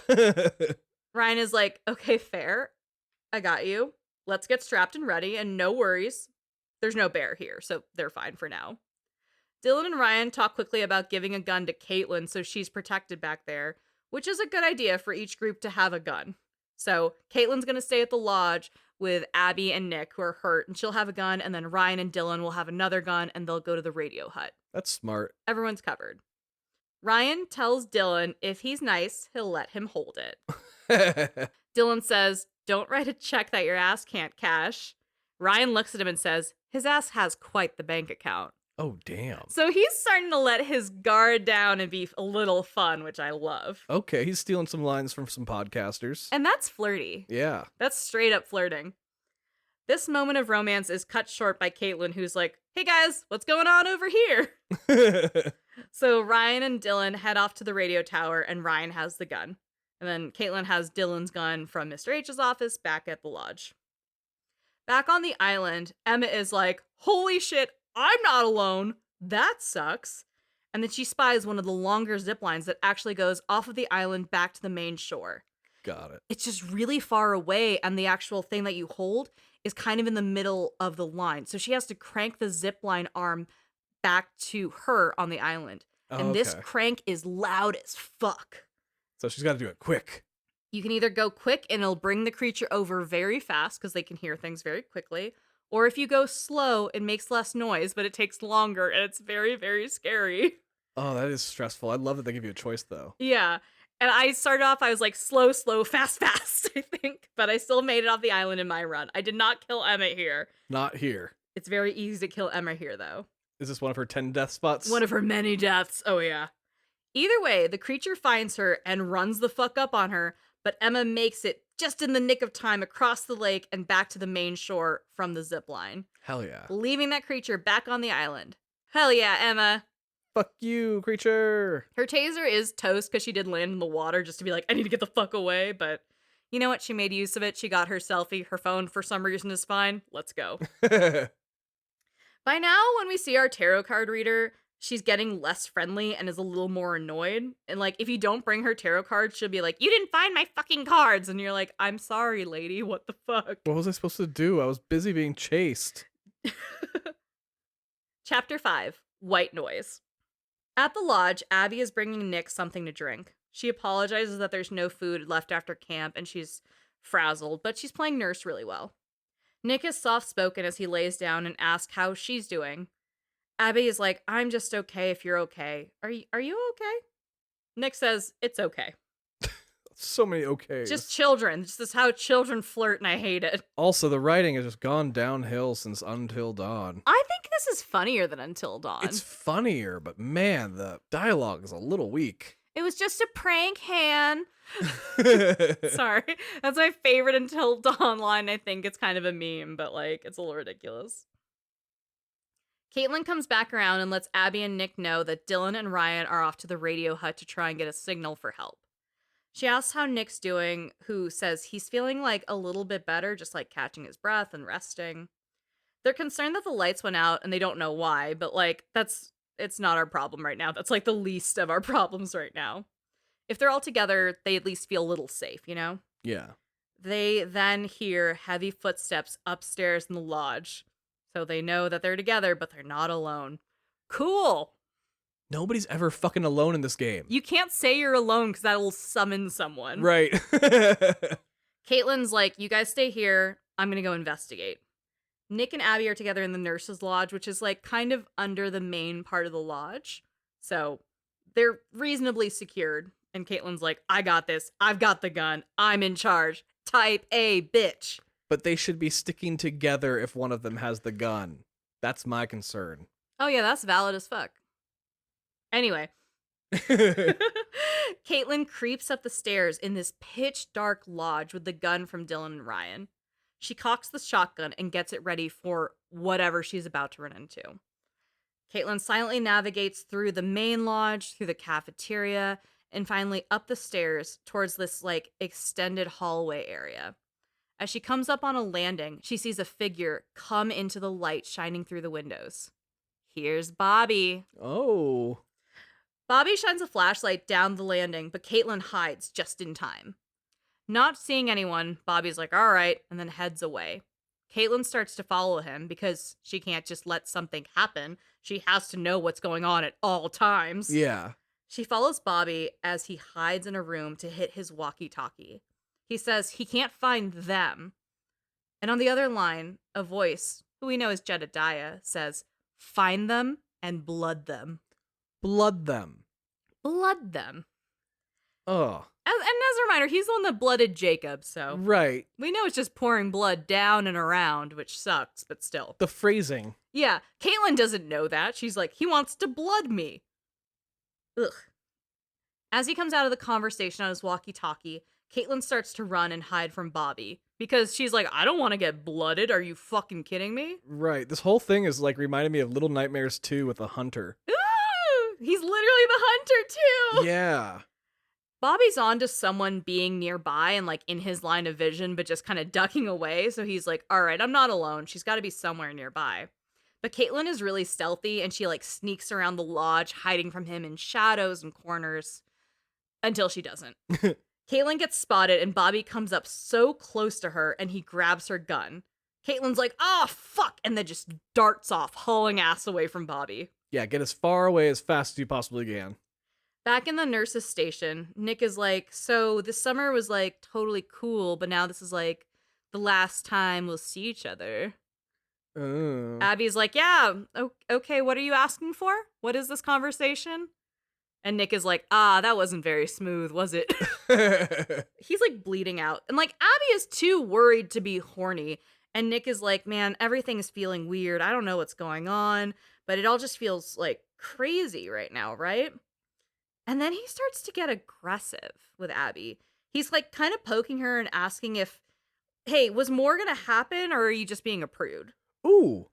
B: Ryan is like, okay, fair. I got you. Let's get strapped and ready, and no worries. There's no bear here, so they're fine for now. Dylan and Ryan talk quickly about giving a gun to Caitlin so she's protected back there, which is a good idea for each group to have a gun. So Caitlin's going to stay at the lodge with Abby and Nick, who are hurt, and she'll have a gun, and then Ryan and Dylan will have another gun, and they'll go to the radio hut.
A: That's smart.
B: Everyone's covered. Ryan tells Dylan if he's nice, he'll let him hold it. Dylan says, don't write a check that your ass can't cash. Ryan looks at him and says, his ass has quite the bank account.
A: Oh, damn.
B: So he's starting to let his guard down and be a little fun, which I love.
A: Okay, he's stealing some lines from some podcasters.
B: And that's flirty.
A: Yeah.
B: That's straight up flirting. This moment of romance is cut short by Caitlin, who's like, hey guys, what's going on over here? So Ryan and Dylan head off to the radio tower, and Ryan has the gun. And then Caitlin has Dylan's gun from Mr. H's office back at the lodge. Back on the island, Emma is like, holy shit, I'm not alone. That sucks. And then she spies one of the longer zip lines that actually goes off of the island back to the main shore.
A: Got it.
B: It's just really far away, and the actual thing that you hold is kind of in the middle of the line. So she has to crank the zip line arm back to her on the island. And this crank is loud as fuck.
A: So she's got to do it quick.
B: You can either go quick and it'll bring the creature over very fast because they can hear things very quickly. Or if you go slow, it makes less noise, but it takes longer, and it's very, very scary.
A: Oh, that is stressful. I love that they give you a choice, though.
B: Yeah. And I started off, I was like, slow, slow, fast, fast, I think. But I still made it off the island in my run. I did not kill Emma here.
A: Not here.
B: It's very easy to kill Emma here, though.
A: Is this one of her 10 death spots?
B: One of her many deaths. Oh, yeah. Either way, the creature finds her and runs the fuck up on her, but Emma makes it just in the nick of time across the lake and back to the main shore from the zip line.
A: Hell yeah.
B: Leaving that creature back on the island. Hell yeah, Emma.
A: Fuck you, creature.
B: Her taser is toast because she did land in the water just to be like, I need to get the fuck away. But you know what? She made use of it. She got her selfie. Her phone, for some reason, is fine. Let's go. By now, when we see our tarot card reader, she's getting less friendly and is a little more annoyed. And like, if you don't bring her tarot cards, she'll be like, you didn't find my fucking cards. And you're like, I'm sorry, lady. What the fuck?
A: What was I supposed to do? I was busy being chased.
B: Chapter 5, White Noise. At the lodge, Abby is bringing Nick something to drink. She apologizes that there's no food left after camp and she's frazzled, but she's playing nurse really well. Nick is soft-spoken as he lays down and asks how she's doing. Abby is like, I'm just okay if you're okay. Are you okay? Nick says, it's okay.
A: So many okays.
B: Just children. This is how children flirt, and I hate it.
A: Also, the writing has just gone downhill since Until Dawn.
B: I think this is funnier than Until Dawn.
A: It's funnier, but man, the dialogue is a little weak.
B: It was just a prank, Han. Sorry. That's my favorite Until Dawn line. I think it's kind of a meme, but like, it's a little ridiculous. Caitlin comes back around and lets Abby and Nick know that Dylan and Ryan are off to the radio hut to try and get a signal for help. She asks how Nick's doing, who says he's feeling like a little bit better, just like catching his breath and resting. They're concerned that the lights went out and they don't know why, but like, it's not our problem right now. That's like the least of our problems right now. If they're all together, they at least feel a little safe, you know?
A: Yeah.
B: They then hear heavy footsteps upstairs in the lodge. So they know that they're together, but they're not alone. Cool.
A: Nobody's ever fucking alone in this game.
B: You can't say you're alone because that'll summon someone.
A: Right.
B: Caitlin's like, you guys stay here. I'm going to go investigate. Nick and Abby are together in the nurse's lodge, which is like kind of under the main part of the lodge. So they're reasonably secured. And Caitlin's like, I got this. I've got the gun. I'm in charge. Type A, bitch.
A: But they should be sticking together if one of them has the gun. That's my concern.
B: Oh, yeah, that's valid as fuck. Anyway. Caitlin creeps up the stairs in this pitch dark lodge with the gun from Dylan and Ryan. She cocks the shotgun and gets it ready for whatever she's about to run into. Caitlin silently navigates through the main lodge, through the cafeteria, and finally up the stairs towards this like extended hallway area. As she comes up on a landing, she sees a figure come into the light shining through the windows. Here's Bobby.
A: Oh.
B: Bobby shines a flashlight down the landing, but Caitlin hides just in time. Not seeing anyone, Bobby's like, all right, and then heads away. Caitlin starts to follow him because she can't just let something happen. She has to know what's going on at all times.
A: Yeah.
B: She follows Bobby as he hides in a room to hit his walkie-talkie. He says he can't find them. And on the other line, a voice, who we know as Jedediah, says, find them and blood them.
A: Blood them.
B: Blood them.
A: Oh.
B: And as a reminder, he's the one that blooded Jacob, so
A: Right.
B: we know it's just pouring blood down and around, which sucks, but still.
A: The phrasing.
B: Yeah, Caitlin doesn't know that. She's like, he wants to blood me. Ugh. As he comes out of the conversation on his walkie-talkie, Caitlin starts to run and hide from Bobby because she's like, I don't want to get blooded. Are you fucking kidding me?
A: Right. This whole thing is like reminding me of Little Nightmares 2 with a hunter.
B: Ooh, he's literally the hunter too.
A: Yeah.
B: Bobby's on to someone being nearby and like in his line of vision, but just kind of ducking away. So he's like, all right, I'm not alone. She's got to be somewhere nearby. But Caitlin is really stealthy and she like sneaks around the lodge, hiding from him in shadows and corners until she doesn't. Caitlin gets spotted and Bobby comes up so close to her and he grabs her gun. Caitlin's like, oh, fuck, and then just darts off, hauling ass away from Bobby.
A: Yeah, get as far away as fast as you possibly can.
B: Back in the nurse's station, Nick is like, so this summer was like totally cool, but now this is like the last time we'll see each other. Abby's like, yeah, okay, what are you asking for? What is this conversation? And Nick is like, that wasn't very smooth, was it? He's like bleeding out. And like Abby is too worried to be horny. And Nick is like, man, everything is feeling weird. I don't know what's going on, but it all just feels like crazy right now, right? And then he starts to get aggressive with Abby. He's like kind of poking her and asking if, hey, was more gonna happen or are you just being a prude?
A: Ooh.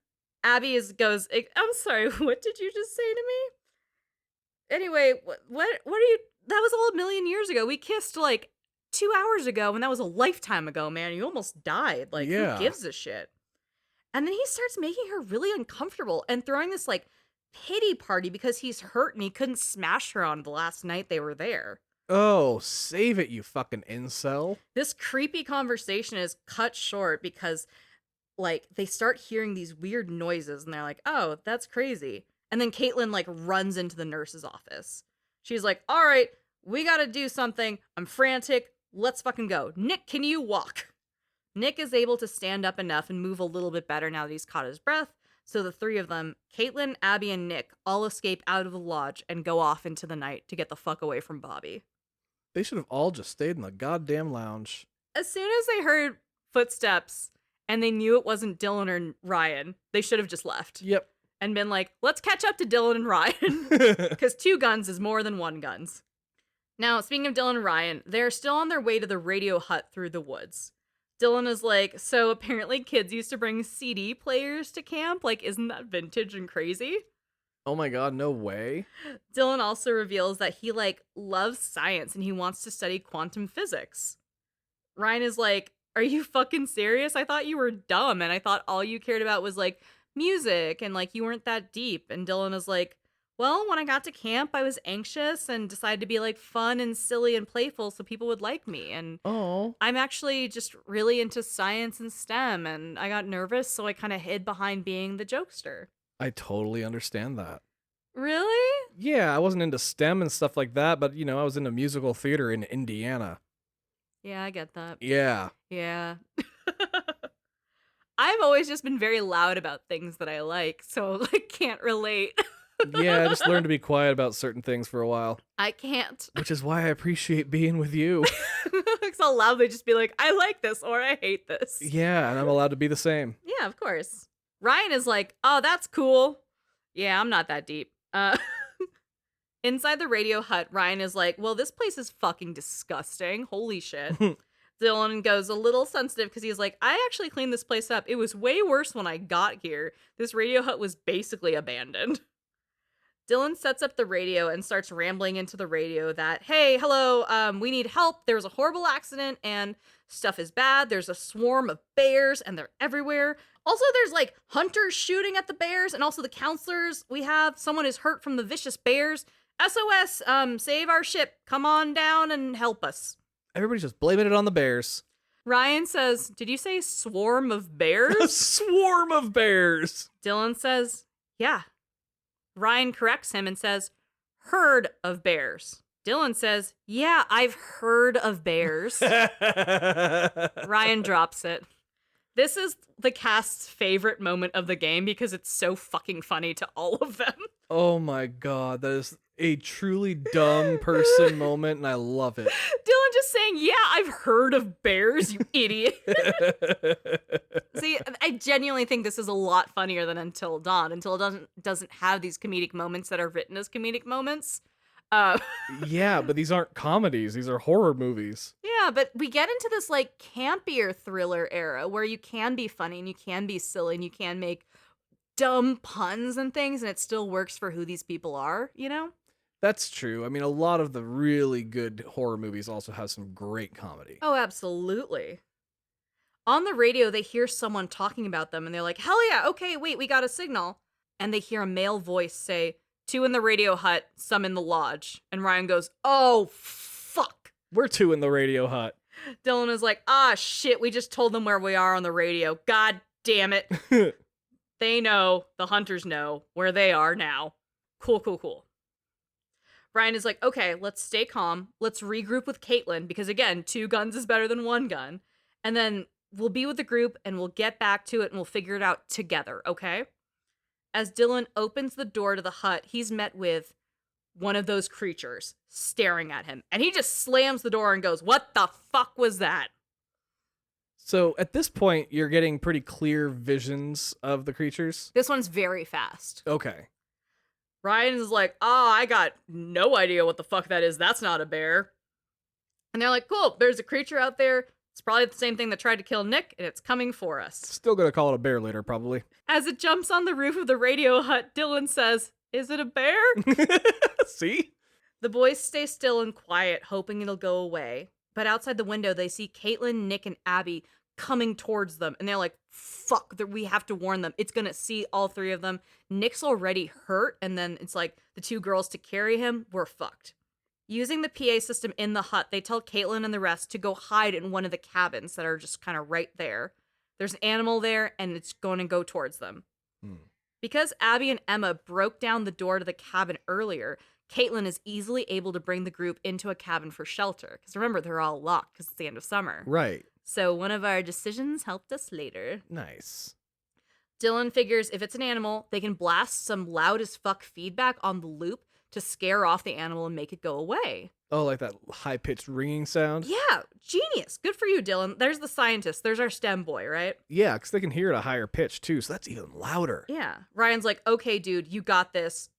B: Abby goes, I'm sorry, what did you just say to me? Anyway, what are you, that was all a million years ago. We kissed like 2 hours ago and that was a lifetime ago, man. You almost died. Like,
A: Yeah.
B: Who gives a shit? And then he starts making her really uncomfortable and throwing this like pity party because he's hurt and he couldn't smash her on the last night they were there.
A: Oh, save it, you fucking incel.
B: This creepy conversation is cut short because like they start hearing these weird noises and they're like, oh, that's crazy. And then Caitlin like runs into the nurse's office. She's like, all right, we gotta do something. I'm frantic. Let's fucking go. Nick, can you walk? Nick is able to stand up enough and move a little bit better now that he's caught his breath. So the three of them, Caitlin, Abby, and Nick, all escape out of the lodge and go off into the night to get the fuck away from Bobby.
A: They should have all just stayed in the goddamn lounge.
B: As soon as they heard footsteps and they knew it wasn't Dylan or Ryan, they should have just left.
A: Yep.
B: And been like, let's catch up to Dylan and Ryan. Because 2 guns is more than 1 guns. Now, speaking of Dylan and Ryan, they're still on their way to the radio hut through the woods. Dylan is like, so apparently kids used to bring CD players to camp? Like, isn't that vintage and crazy?
A: Oh my god, no way.
B: Dylan also reveals that he, like, loves science and he wants to study quantum physics. Ryan is like, are you fucking serious? I thought you were dumb and I thought all you cared about was, like, music and, like, you weren't that deep. And Dylan is like, well, when I got to camp, I was anxious and decided to be, like, fun and silly and playful so people would like me. And I'm actually just really into science and STEM, and I got nervous, so I kind of hid behind being the jokester.
A: I totally understand that.
B: Really?
A: Yeah, I wasn't into STEM and stuff like that, but, you know, I was into musical theater in Indiana.
B: Yeah, I get that.
A: Yeah.
B: Yeah. I've always just been very loud about things that I like, so like can't relate.
A: Yeah, I just learned to be quiet about certain things for a while.
B: I can't.
A: Which is why I appreciate being with you.
B: Like I'll loudly just be like, I like this or I hate this.
A: Yeah, and I'm allowed to be the same.
B: Yeah, of course. Ryan is like, oh, that's cool. Yeah, I'm not that deep. Inside the radio hut, Ryan is like, well, this place is fucking disgusting. Holy shit. Dylan goes a little sensitive because he's like, I actually cleaned this place up. It was way worse when I got here. This radio hut was basically abandoned. Dylan sets up the radio and starts rambling into the radio that, hey, hello, we need help. There was a horrible accident and stuff is bad. There's a swarm of bears and they're everywhere. Also, there's like hunters shooting at the bears and also the counselors we have. Someone is hurt from the vicious bears. SOS, save our ship. Come on down and help us.
A: Everybody's just blaming it on the bears.
B: Ryan says, did you say swarm of bears?
A: A swarm of bears.
B: Dylan says, yeah. Ryan corrects him and says, herd of bears. Dylan says, yeah, I've heard of bears. Ryan drops it. This is the cast's favorite moment of the game because it's so fucking funny to all of them.
A: Oh my god, that is a truly dumb person moment, and I love it.
B: Dylan just saying, yeah, I've heard of bears, you idiot. See, I genuinely think this is a lot funnier than Until Dawn. Until Dawn doesn't have these comedic moments that are written as comedic moments.
A: Yeah, but these aren't comedies. These are horror movies.
B: Yeah, but we get into this like campier thriller era where you can be funny and you can be silly and you can make dumb puns and things and it still works for who these people are, you know?
A: That's true. I mean, a lot of the really good horror movies also have some great comedy.
B: Oh, absolutely. On the radio, they hear someone talking about them and they're like, hell yeah, okay, wait, we got a signal. And they hear a male voice say, 2 in the radio hut, some in the lodge. And Ryan goes, oh, fuck.
A: We're 2 in the radio hut.
B: Dylan is like, ah, shit, we just told them where we are on the radio. God damn it. They know, the hunters know where they are now. Cool. Ryan is like, okay, let's stay calm. Let's regroup with Caitlin because, again, 2 guns is better than 1 gun. And then we'll be with the group and we'll get back to it and we'll figure it out together, okay? As Dylan opens the door to the hut, he's met with one of those creatures staring at him. And he just slams the door and goes, what the fuck was that?
A: So at this point, you're getting pretty clear visions of the creatures.
B: This one's very fast.
A: Okay.
B: Ryan is like, I got no idea what the fuck that is. That's not a bear. And they're like, cool, there's a creature out there. It's probably the same thing that tried to kill Nick, and it's coming for us.
A: Still gonna call it a bear later, probably.
B: As it jumps on the roof of the radio hut, Dylan says, is it a bear?
A: See?
B: The boys stay still and quiet, hoping it'll go away. But outside the window, they see Caitlin, Nick, and Abby coming towards them. And they're like, fuck, we have to warn them. It's gonna see all 3 of them. Nick's already hurt, and then it's like the 2 girls to carry him. We're fucked. Using the PA system in the hut, they tell Caitlin and the rest to go hide in one of the cabins that are just kind of right there. There's an animal there, and it's going to go towards them. Because Abby and Emma broke down the door to the cabin earlier, Caitlin is easily able to bring the group into a cabin for shelter. Because remember, they're all locked because it's the end of summer.
A: Right.
B: So one of our decisions helped us later.
A: Nice.
B: Dylan figures if it's an animal, they can blast some loud as fuck feedback on the loop to scare off the animal and make it go away.
A: Oh, like that high-pitched ringing sound?
B: Yeah, genius. Good for you, Dylan. There's the scientist. There's our STEM boy, right?
A: Yeah, because they can hear it at a higher pitch, too, so that's even louder.
B: Yeah. Ryan's like, okay, dude, you got this.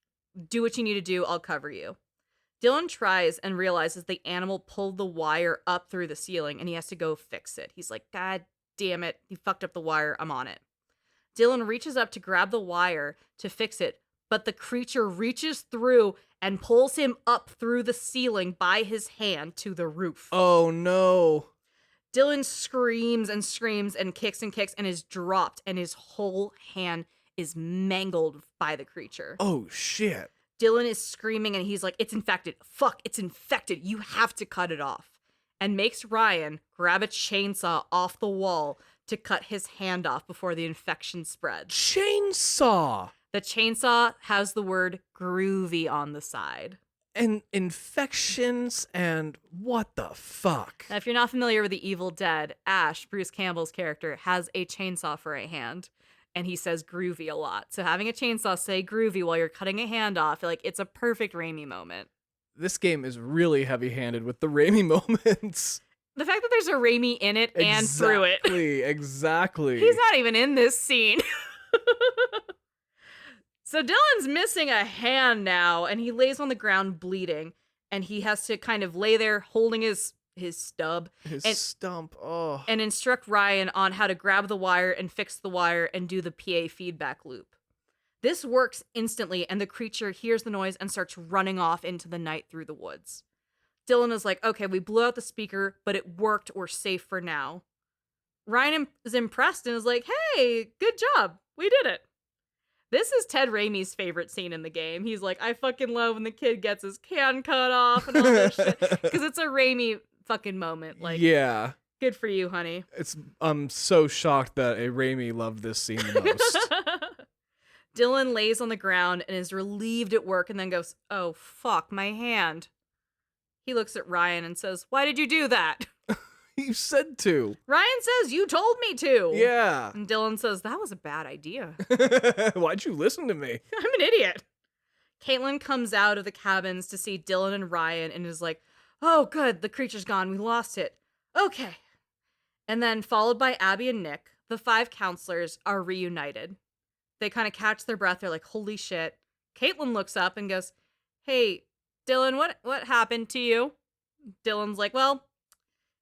B: Do what you need to do. I'll cover you. Dylan tries and realizes the animal pulled the wire up through the ceiling and he has to go fix it. He's like, God damn it. He fucked up the wire. I'm on it. Dylan reaches up to grab the wire to fix it, but the creature reaches through and pulls him up through the ceiling by his hand to the roof.
A: Oh, no.
B: Dylan screams and kicks and is dropped, and his whole hand is mangled by the creature.
A: Oh, shit.
B: Dylan is screaming, and he's like, it's infected. Fuck, it's infected. You have to cut it off. And makes Ryan grab a chainsaw off the wall to cut his hand off before the infection spreads.
A: Chainsaw!
B: The chainsaw has the word groovy on the side.
A: and infections and what the fuck?
B: Now, if you're not familiar with The Evil Dead, Ash, Bruce Campbell's character, has a chainsaw for a hand, and he says groovy a lot. So having a chainsaw say groovy while you're cutting a hand off, like, it's a perfect Raimi moment.
A: This game is really heavy-handed with the Raimi moments.
B: The fact that there's a Raimi in it and through it.
A: Exactly.
B: He's not even in this scene. So Dylan's missing a hand now, and he lays on the ground bleeding, and he has to kind of lay there holding his stub.
A: Stump. Oh.
B: And instruct Ryan on how to grab the wire and fix the wire and do the PA feedback loop. This works instantly, and the creature hears the noise and starts running off into the night through the woods. Dylan is like, okay, we blew out the speaker, but it worked. We're safe for now. Ryan is impressed and is like, hey, good job. We did it. This is Ted Raimi's favorite scene in the game. He's like, I fucking love when the kid gets his can cut off and all this shit. Because it's a Raimi fucking moment. Like,
A: yeah.
B: Good for you, honey.
A: I'm so shocked that a Raimi loved this scene the most.
B: Dylan lays on the ground and is relieved at work and then goes, oh, fuck, my hand. He looks at Ryan and says, why did you do that?
A: You said to.
B: Ryan says, you told me to.
A: Yeah.
B: And Dylan says, that was a bad idea.
A: Why'd you listen to me?
B: I'm an idiot. Caitlin comes out of the cabins to see Dylan and Ryan and is like, oh, good, the creature's gone. We lost it. Okay. And then, followed by Abby and Nick, the 5 counselors are reunited. They kind of catch their breath. They're like, holy shit. Caitlin looks up and goes, hey, Dylan, what happened to you? Dylan's like, well,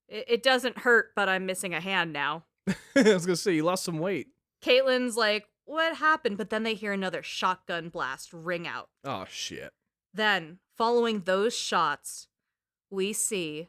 B: it doesn't hurt, but I'm missing a hand now.
A: I was going to say, you lost some weight.
B: Caitlin's like, what happened? But then they hear another shotgun blast ring out.
A: Oh, shit.
B: Then, following those shots, we see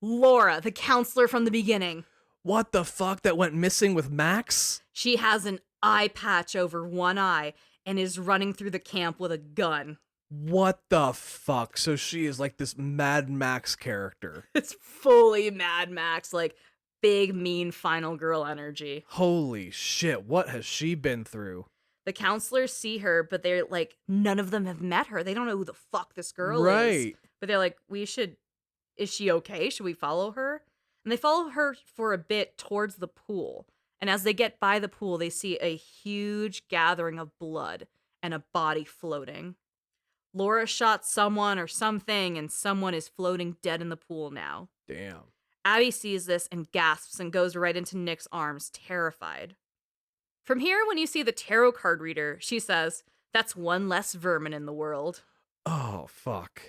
B: Laura, the counselor from the beginning.
A: What the fuck? That went missing with Max?
B: She has an eye patch over one eye and is running through the camp with a gun.
A: What the fuck? So she is like this Mad Max character.
B: It's fully Mad Max, like big, mean final girl energy.
A: Holy shit, what has she been through?
B: The counselors see her, but they're like, none of them have met her. They don't know who the fuck this girl is.
A: Right.
B: But they're like, is she okay? Should we follow her? And they follow her for a bit towards the pool. And as they get by the pool, they see a huge gathering of blood and a body floating. Laura shot someone or something, and someone is floating dead in the pool now.
A: Damn.
B: Abby sees this and gasps and goes right into Nick's arms, terrified. From here, when you see the tarot card reader, she says, that's one less vermin in the world.
A: Oh, fuck.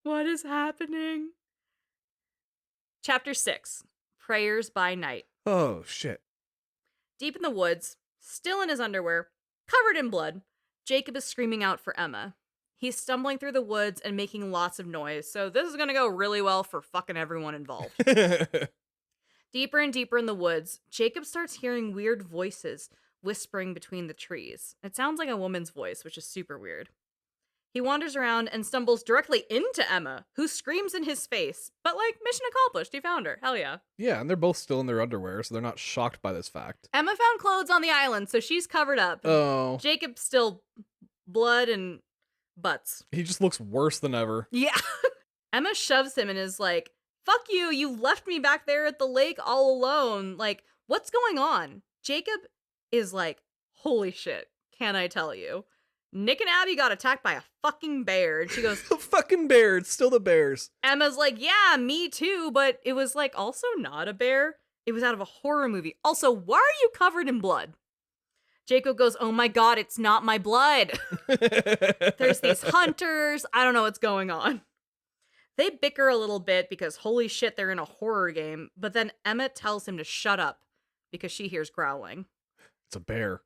B: What is happening? Chapter 6, Prayers by Night.
A: Oh, shit.
B: Deep in the woods, still in his underwear, covered in blood, Jacob is screaming out for Emma. He's stumbling through the woods and making lots of noise, so this is gonna go really well for fucking everyone involved. Deeper and deeper in the woods, Jacob starts hearing weird voices whispering between the trees. It sounds like a woman's voice, which is super weird. He wanders around and stumbles directly into Emma, who screams in his face. But, like, mission accomplished. He found her. Hell yeah.
A: Yeah, and they're both still in their underwear, so they're not shocked by this fact.
B: Emma found clothes on the island, so she's covered up.
A: Oh.
B: Jacob's still blood and butts.
A: He just looks worse than ever.
B: Yeah. Emma shoves him and is like, fuck you, you left me back there at the lake all alone. Like, what's going on? Jacob is like, holy shit, can I tell you? Nick and Abby got attacked by a fucking bear. And she goes,
A: A fucking bear. It's still the bears.
B: Emma's like, yeah, me too. But it was like also not a bear. It was out of a horror movie. Also, why are you covered in blood? Jacob goes, oh my God, it's not my blood. There's these hunters. I don't know what's going on. They bicker a little bit because holy shit, they're in a horror game. But then Emma tells him to shut up because she hears growling.
A: It's a bear.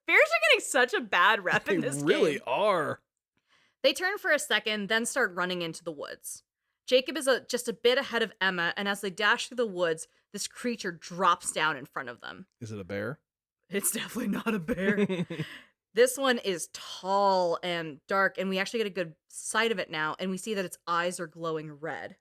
B: Bears are getting such a bad rep in this game.
A: They really are.
B: They turn for a second, then start running into the woods. Jacob is just a bit ahead of Emma, and as they dash through the woods, this creature drops down in front of them.
A: Is it a bear?
B: It's definitely not a bear. This one is tall and dark, and we actually get a good sight of it now, and we see that its eyes are glowing red.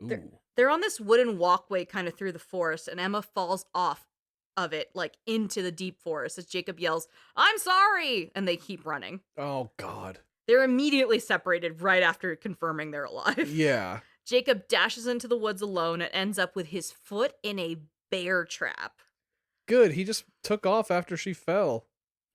B: They're on this wooden walkway kind of through the forest, and Emma falls off of it, like into the deep forest as Jacob yells, I'm sorry! And they keep running.
A: Oh, God.
B: They're immediately separated right after confirming they're alive.
A: Yeah.
B: Jacob dashes into the woods alone and ends up with his foot in a bear trap.
A: Good. He just took off after she fell.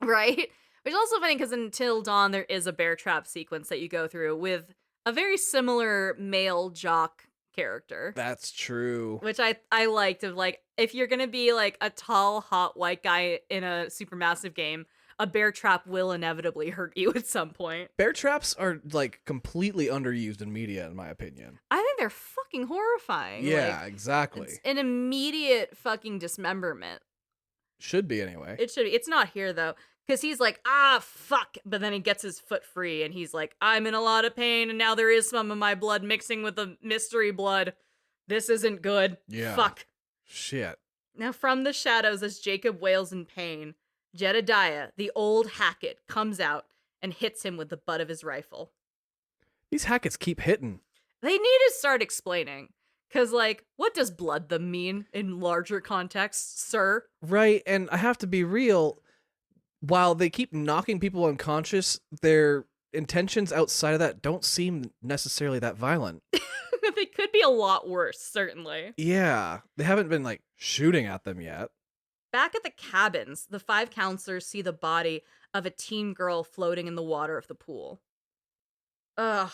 B: Right? Which is also funny because Until Dawn, there is a bear trap sequence that you go through with a very similar male jock character.
A: That's true.
B: Which I liked, of like, if you're gonna be like a tall, hot white guy in a Supermassive game, a bear trap will inevitably hurt you at some point.
A: Bear traps are like completely underused in media, in my opinion.
B: I think they're fucking horrifying.
A: Yeah,
B: Like,
A: exactly.
B: it's an immediate fucking dismemberment.
A: Should be anyway.
B: It should be. It's not here though, because he's like, ah, fuck. But then he gets his foot free and he's like, I'm in a lot of pain and now there is some of my blood mixing with the mystery blood. This isn't good.
A: Yeah.
B: Fuck.
A: Shit.
B: Now, from the shadows, as Jacob wails in pain, Jedediah, the old Hackett, comes out and hits him with the butt of his rifle.
A: These Hackets keep hitting.
B: They need to start explaining. Because, like, what does blood them mean in larger context, sir?
A: Right, and I have to be real. While they keep knocking people unconscious, their intentions outside of that don't seem necessarily that violent.
B: They could be a lot worse, certainly.
A: Yeah, they haven't been, like, shooting at them yet.
B: Back at the cabins, the 5 counselors see the body of a teen girl floating in the water of the pool. Ugh.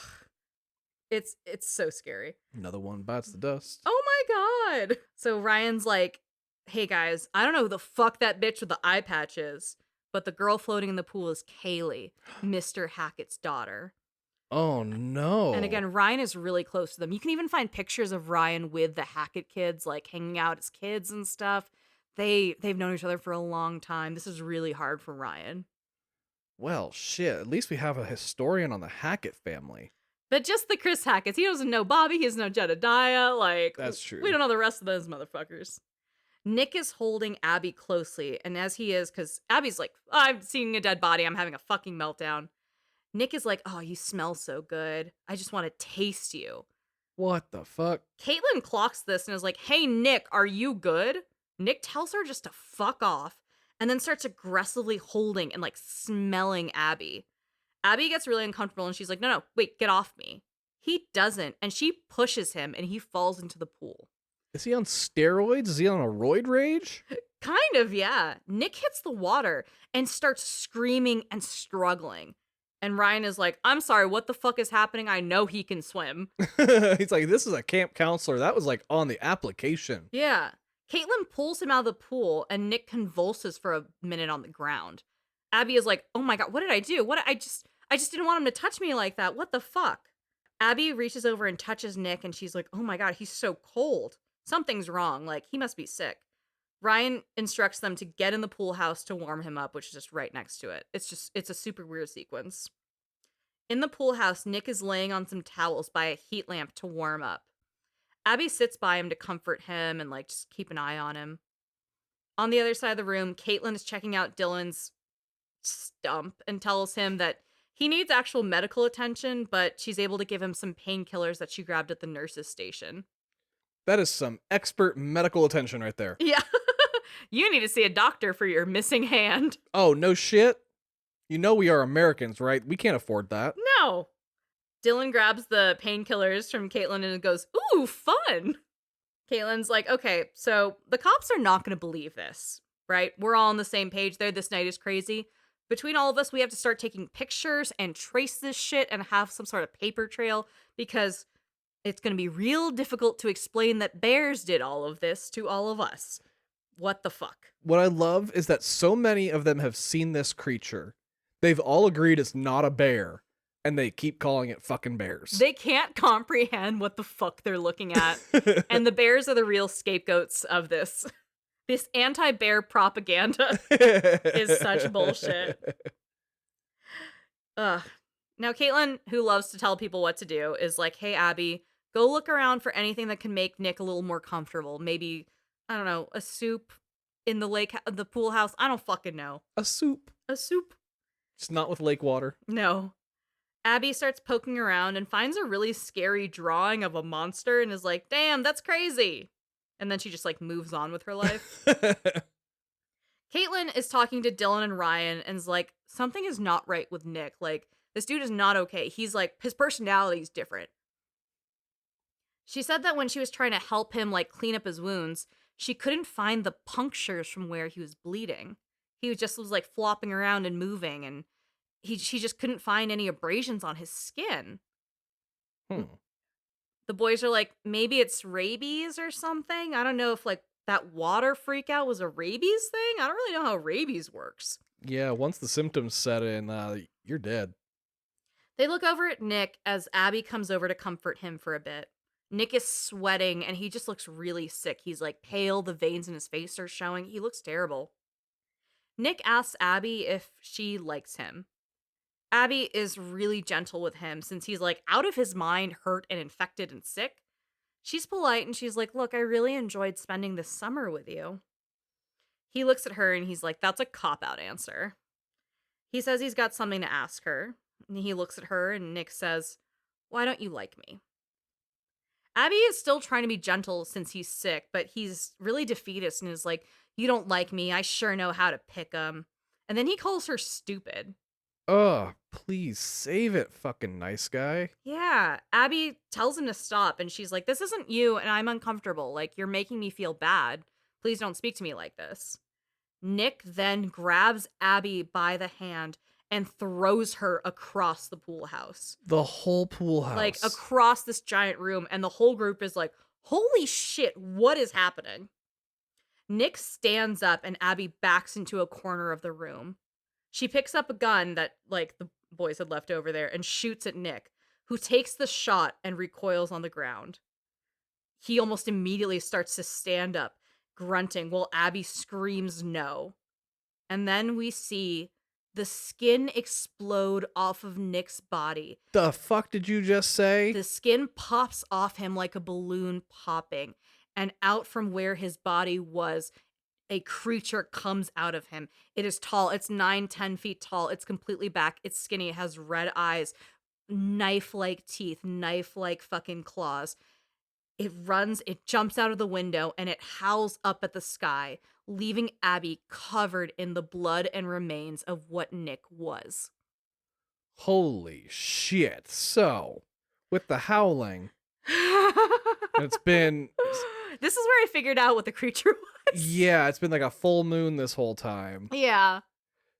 B: It's so scary.
A: Another one bites the dust.
B: Oh my god. So Ryan's like, hey guys, I don't know who the fuck that bitch with the eye patch is, but the girl floating in the pool is Kaylee, Mr. Hackett's daughter.
A: Oh no.
B: And again, Ryan is really close to them. You can even find pictures of Ryan with the Hackett kids, like hanging out as kids and stuff. They've known each other for a long time. This is really hard for Ryan.
A: Well, shit, at least we have a historian on the Hackett family.
B: But just the Chris Hacketts. He doesn't know Bobby. He doesn't know Jedediah. Like,
A: That's true.
B: We don't know the rest of those motherfuckers. Nick is holding Abby closely, and as he is, because Abby's like, oh, I'm seeing a dead body. I'm having a fucking meltdown. Nick is like, oh, you smell so good. I just want to taste you.
A: What the fuck?
B: Caitlin clocks this and is like, hey, Nick, are you good? Nick tells her just to fuck off, and then starts aggressively holding and like smelling Abby. Abby gets really uncomfortable and she's like, no, wait, get off me. He doesn't, and she pushes him and he falls into the pool.
A: Is he on steroids? Is he on a roid rage?
B: Kind of, yeah. Nick hits the water and starts screaming and struggling. And Ryan is like, I'm sorry, what the fuck is happening? I know he can swim.
A: He's like, this is a camp counselor. That was like on the application.
B: Yeah. Caitlin pulls him out of the pool and Nick convulses for a minute on the ground. Abby is like, oh my god, what did I do? I just didn't want him to touch me like that. What the fuck? Abby reaches over and touches Nick and she's like, oh my god, he's so cold. Something's wrong. Like, he must be sick. Ryan instructs them to get in the pool house to warm him up, which is just right next to it. It's a super weird sequence. In the pool house, Nick is laying on some towels by a heat lamp to warm up. Abby sits by him to comfort him and, like, just keep an eye on him. On the other side of the room, Caitlin is checking out Dylan's stump and tells him that he needs actual medical attention, but she's able to give him some painkillers that she grabbed at the nurse's station.
A: That is some expert medical attention right there.
B: Yeah. You need to see a doctor for your missing hand.
A: Oh, no shit? You know we are Americans, right? We can't afford that.
B: No. Dylan grabs the painkillers from Caitlin and goes, ooh, fun. Caitlin's like, okay, so the cops are not going to believe this, right? We're all on the same page there. This night is crazy. Between all of us, we have to start taking pictures and trace this shit and have some sort of paper trail because it's going to be real difficult to explain that bears did all of this to all of us. What the fuck?
A: What I love is that so many of them have seen this creature. They've all agreed it's not a bear, and they keep calling it fucking bears.
B: They can't comprehend what the fuck they're looking at, and the bears are the real scapegoats of this. This anti-bear propaganda is such bullshit. Ugh. Now, Caitlin, who loves to tell people what to do, is like, hey, Abby, go look around for anything that can make Nick a little more comfortable. Maybe, I don't know, a soup in the pool house. I don't fucking know.
A: A soup.
B: A soup.
A: It's not with lake water.
B: No. Abby starts poking around and finds a really scary drawing of a monster and is like, damn, that's crazy. And then she just, like, moves on with her life. Caitlin is talking to Dylan and Ryan and is like, something is not right with Nick. Like, This dude is not okay. He's like, his personality's different. She said that when she was trying to help him like clean up his wounds, she couldn't find the punctures from where he was bleeding. He just was like flopping around and moving, and she just couldn't find any abrasions on his skin. The boys are like, maybe it's rabies or something. I don't know if like that water freak out was a rabies thing. I don't really know how rabies works.
A: Yeah, once the symptoms set in, you're dead.
B: They look over at Nick as Abby comes over to comfort him for a bit. Nick is sweating and he just looks really sick. He's like pale, the veins in his face are showing. He looks terrible. Nick asks Abby if she likes him. Abby is really gentle with him since he's like out of his mind, hurt and infected and sick. She's polite and she's like, look, I really enjoyed spending this summer with you. He looks at her and he's like, that's a cop-out answer. He says he's got something to ask her. And he looks at her and Nick says, why don't you like me? Abby is still trying to be gentle since he's sick, but he's really defeatist and is like, you don't like me. I sure know how to pick 'em. And then he calls her stupid.
A: Oh, please save it, fucking nice guy.
B: Yeah, Abby tells him to stop, and she's like, this isn't you, and I'm uncomfortable. Like, you're making me feel bad. Please don't speak to me like this. Nick then grabs Abby by the hand and throws her across the pool house.
A: The whole pool house.
B: Like, across this giant room, and the whole group is like, holy shit, what is happening? Nick stands up, and Abby backs into a corner of the room. She picks up a gun that, like, the boys had left over there and shoots at Nick, who takes the shot and recoils on the ground. He almost immediately starts to stand up, grunting, while Abby screams no. And then we see the skin explode off of Nick's body.
A: The fuck did you just say?
B: The skin pops off him like a balloon popping, and out from where his body was, a creature comes out of him. It is tall. It's 9-10 feet tall. It's completely back. It's skinny. It has red eyes, knife-like teeth, knife-like fucking claws. It runs, it jumps out of the window, and it howls up at the sky, leaving Abby covered in the blood and remains of what Nick was.
A: Holy shit. So, with the howling, it's been...
B: This is where I figured out what the creature was.
A: Yeah, it's been like a full moon this whole time.
B: Yeah.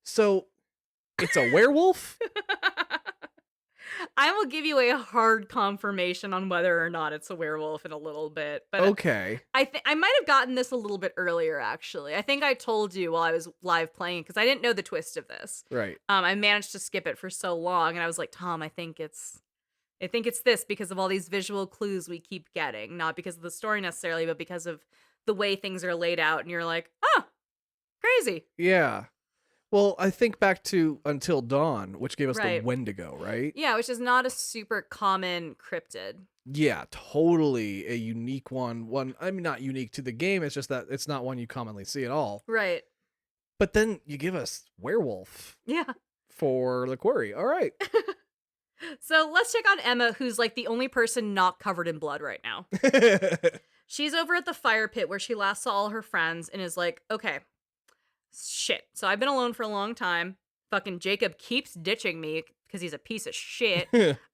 A: So, it's a werewolf?
B: I will give you a hard confirmation on whether or not it's a werewolf in a little bit. But
A: okay.
B: I might have gotten this a little bit earlier, actually. I think I told you while I was live playing, because I didn't know the twist of this.
A: Right.
B: I managed to skip it for so long, and I was like, Tom, I think it's this because of all these visual clues we keep getting. Not because of the story necessarily, but because of the way things are laid out. And you're like, oh, crazy.
A: Yeah. Well, I think back to Until Dawn, which gave us
B: Right.
A: the Wendigo, right?
B: Yeah, which is not a super common cryptid.
A: Yeah, totally a unique one. I mean, not unique to the game. It's just that it's not one you commonly see at all.
B: Right.
A: But then you give us werewolf
B: Yeah.
A: for the Quarry. All right.
B: So let's check on Emma, who's like the only person not covered in blood right now. She's over at the fire pit where she last saw all her friends and is like, okay, shit. So I've been alone for a long time. Fucking Jacob keeps ditching me because he's a piece of shit.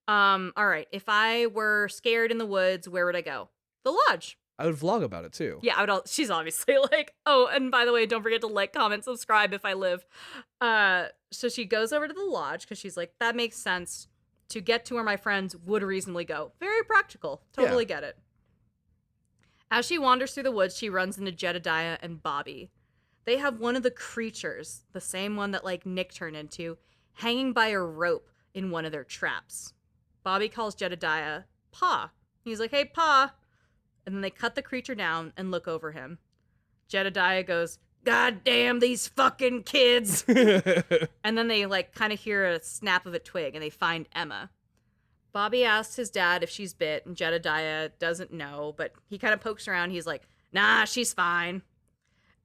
B: All right. If I were scared in the woods, where would I go? The lodge.
A: I would vlog about it too.
B: Yeah, she's obviously like, oh, and by the way, don't forget to like, comment, subscribe if I live. So she goes over to the lodge because she's like, that makes sense to get to where my friends would reasonably go. Very practical. Totally get it. As she wanders through the woods, she runs into Jedediah and Bobby. They have one of the creatures, the same one that like Nick turned into, hanging by a rope in one of their traps. Bobby calls Jedediah Pa. He's like, hey, Pa. And then they cut the creature down and look over him. Jedediah goes, God damn these fucking kids. And then they like kind of hear a snap of a twig and they find Emma. Bobby asks his dad if she's bit and Jedediah doesn't know, but he kind of pokes around. He's like, nah, she's fine.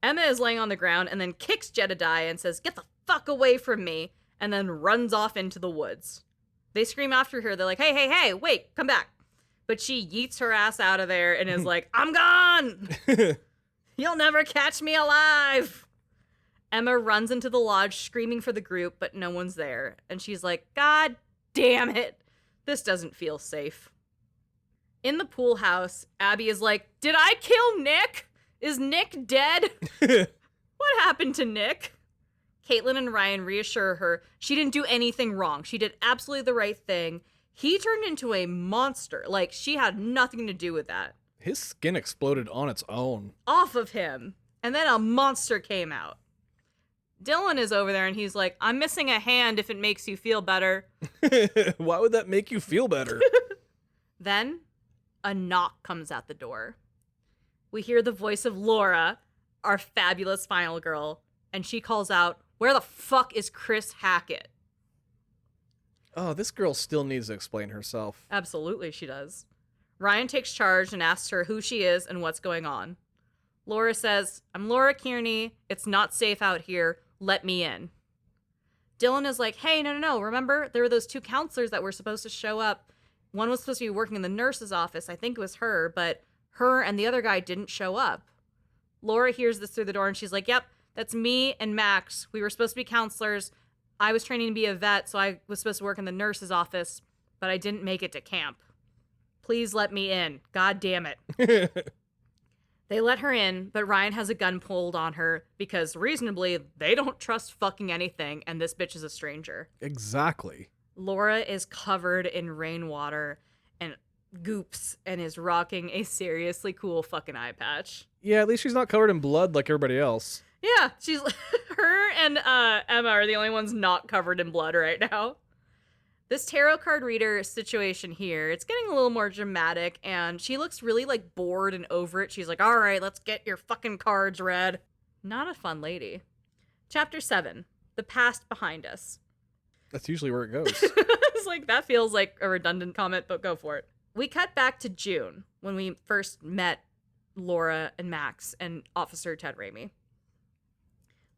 B: Emma is laying on the ground and then kicks Jedediah and says, get the fuck away from me, and then runs off into the woods. They scream after her. They're like, hey, wait, come back. But she yeets her ass out of there and is like, I'm gone. You'll never catch me alive. Emma runs into the lodge screaming for the group, but no one's there. And she's like, God damn it. This doesn't feel safe. In the pool house, Abby is like, did I kill Nick? Is Nick dead? What happened to Nick? Caitlin and Ryan reassure her she didn't do anything wrong. She did absolutely the right thing. He turned into a monster. Like, she had nothing to do with that.
A: His skin exploded on its own.
B: Off of him. And then a monster came out. Dylan is over there and he's like, I'm missing a hand if it makes you feel better.
A: Why would that make you feel better?
B: Then a knock comes at the door. We hear the voice of Laura, our fabulous final girl, and she calls out, where the fuck is Chris Hackett?
A: Oh, this girl still needs to explain herself.
B: Absolutely, she does. Ryan takes charge and asks her who she is and what's going on. Laura says, I'm Laura Kearney. It's not safe out here. Let me in. Dylan is like, hey, no. Remember, there were those 2 counselors that were supposed to show up. One was supposed to be working in the nurse's office. I think it was her, but her and the other guy didn't show up. Laura hears this through the door and she's like, yep, that's me and Max. We were supposed to be counselors. I was training to be a vet, so I was supposed to work in the nurse's office, but I didn't make it to camp. Please let me in. God damn it. They let her in, but Ryan has a gun pulled on her because reasonably, they don't trust fucking anything, and this bitch is a stranger.
A: Exactly.
B: Laura is covered in rainwater and goops and is rocking a seriously cool fucking eye patch.
A: Yeah, at least she's not covered in blood like everybody else.
B: Yeah, she's her and Emma are the only ones not covered in blood right now. This tarot card reader situation here, it's getting a little more dramatic, and she looks really, like, bored and over it. She's like, all right, let's get your fucking cards read. Not a fun lady. Chapter 7, The Past Behind Us.
A: That's usually where it goes.
B: It's like, that feels like a redundant comment, but go for it. We cut back to June, when we first met Laura and Max and Officer Ted Raimi.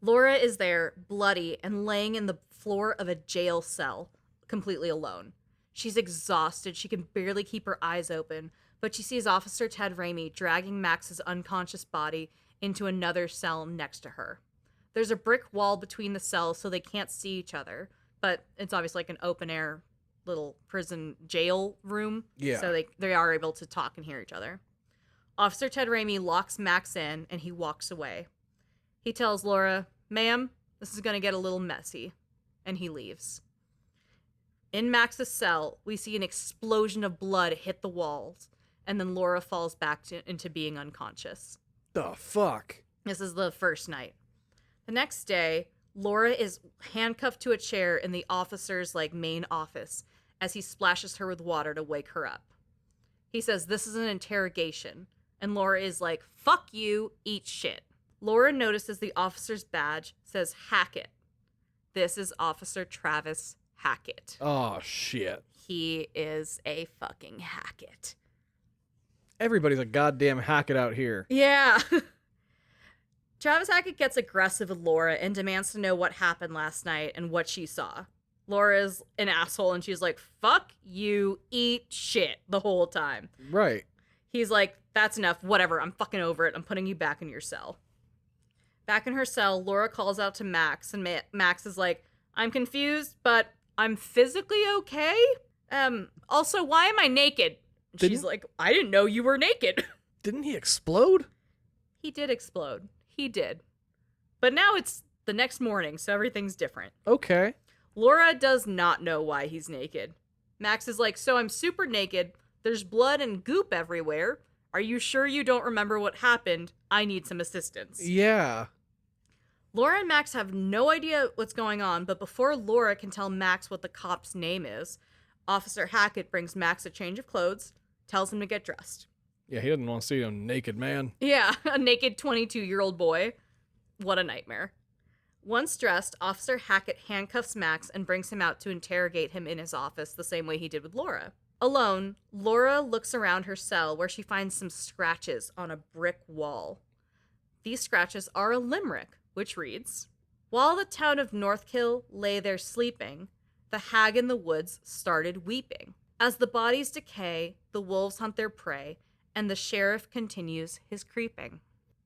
B: Laura is there, bloody, and laying in the floor of a jail cell, completely alone. She's exhausted. She can barely keep her eyes open, but she sees Officer Ted Raimi dragging Max's unconscious body into another cell next to her. There's a brick wall between the cells so they can't see each other, but it's obviously like an open air little prison jail room.
A: Yeah.
B: So they are able to talk and hear each other. Officer Ted Raimi locks Max in and he walks away. He tells Laura, ma'am, this is going to get a little messy, and he leaves. In Max's cell, we see an explosion of blood hit the walls, and then Laura falls back into being unconscious.
A: The fuck?
B: This is the first night. The next day, Laura is handcuffed to a chair in the officer's, main office as he splashes her with water to wake her up. He says, this is an interrogation, and Laura is like, fuck you, eat shit. Laura notices the officer's badge says Hackett. This is Officer Travis Hackett.
A: Oh, shit.
B: He is a fucking Hackett.
A: Everybody's a goddamn Hackett out here.
B: Yeah. Travis Hackett gets aggressive with Laura and demands to know what happened last night and what she saw. Laura's an asshole and she's like, fuck you, eat shit the whole time.
A: Right.
B: He's like, that's enough, whatever, I'm fucking over it, I'm putting you back in your cell. Back in her cell, Laura calls out to Max, and Max is like, I'm confused, but I'm physically okay? Also, why am I naked? She's like, I didn't know you were naked.
A: Didn't he explode?
B: He did explode. He did. But now it's the next morning, so everything's different.
A: Okay.
B: Laura does not know why he's naked. Max is like, so I'm super naked, there's blood and goop everywhere. Are you sure you don't remember what happened? I need some assistance.
A: Yeah.
B: Laura and Max have no idea what's going on, but before Laura can tell Max what the cop's name is, Officer Hackett brings Max a change of clothes, tells him to get dressed.
A: Yeah, he doesn't want to see a naked man.
B: Yeah, a naked 22-year-old boy. What a nightmare. Once dressed, Officer Hackett handcuffs Max and brings him out to interrogate him in his office the same way he did with Laura. Alone, Laura looks around her cell where she finds some scratches on a brick wall. These scratches are a limerick, which reads, while the town of Northkill lay there sleeping, the hag in the woods started weeping. As the bodies decay, the wolves hunt their prey, and the sheriff continues his creeping.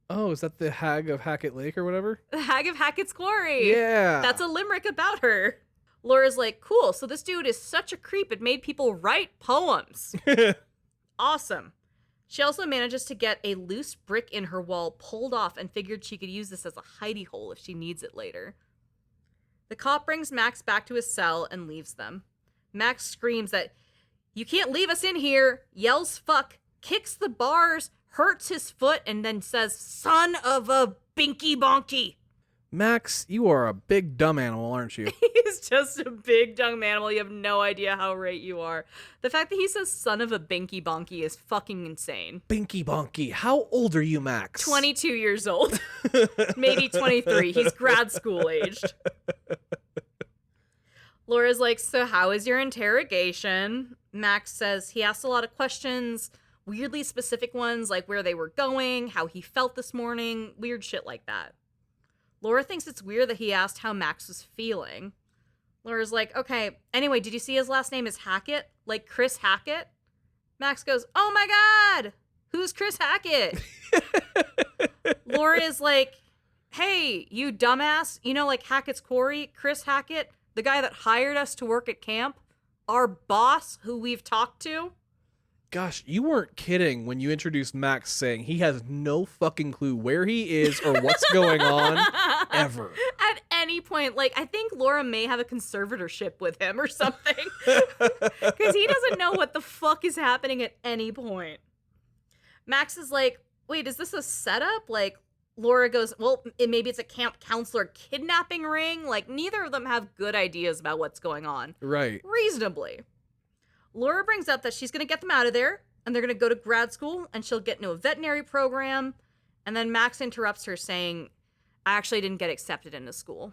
A: Oh, is that the Hag of Hackett Lake or whatever?
B: The Hag of Hackett's Quarry!
A: Yeah!
B: That's a limerick about her. Laura's like, cool, so this dude is such a creep, it made people write poems. Awesome. She also manages to get a loose brick in her wall pulled off and figured she could use this as a hidey hole if she needs it later. The cop brings Max back to his cell and leaves them. Max screams that, "You can't leave us in here," yells fuck, kicks the bars, hurts his foot, and then says, "Son of a binky bonky."
A: Max, you are a big dumb animal, aren't you?
B: He's just a big dumb animal. You have no idea how right you are. The fact that he says son of a binky bonky is fucking insane.
A: Binky bonky. How old are you, Max?
B: 22 years old. Maybe 23. He's grad school aged. Laura's like, so how is your interrogation? Max says he asked a lot of questions, weirdly specific ones like where they were going, how he felt this morning, weird shit like that. Laura thinks it's weird that he asked how Max was feeling. Laura's like, okay, anyway, did you see his last name is Hackett? Like Chris Hackett? Max goes, oh my God, who's Chris Hackett? Laura is like, hey, you dumbass, you know, like Hackett's Quarry, Chris Hackett, the guy that hired us to work at camp, our boss who we've talked to.
A: Gosh, you weren't kidding when you introduced Max saying he has no fucking clue where he is or what's going on ever.
B: At any point, like, I think Laura may have a conservatorship with him or something. Because he doesn't know what the fuck is happening at any point. Max is like, wait, is this a setup? Like, Laura goes, well, maybe it's a camp counselor kidnapping ring. Like, neither of them have good ideas about what's going on.
A: Right.
B: Reasonably. Laura brings up that she's going to get them out of there, and they're going to go to grad school, and she'll get into a veterinary program. And then Max interrupts her saying, I actually didn't get accepted into school.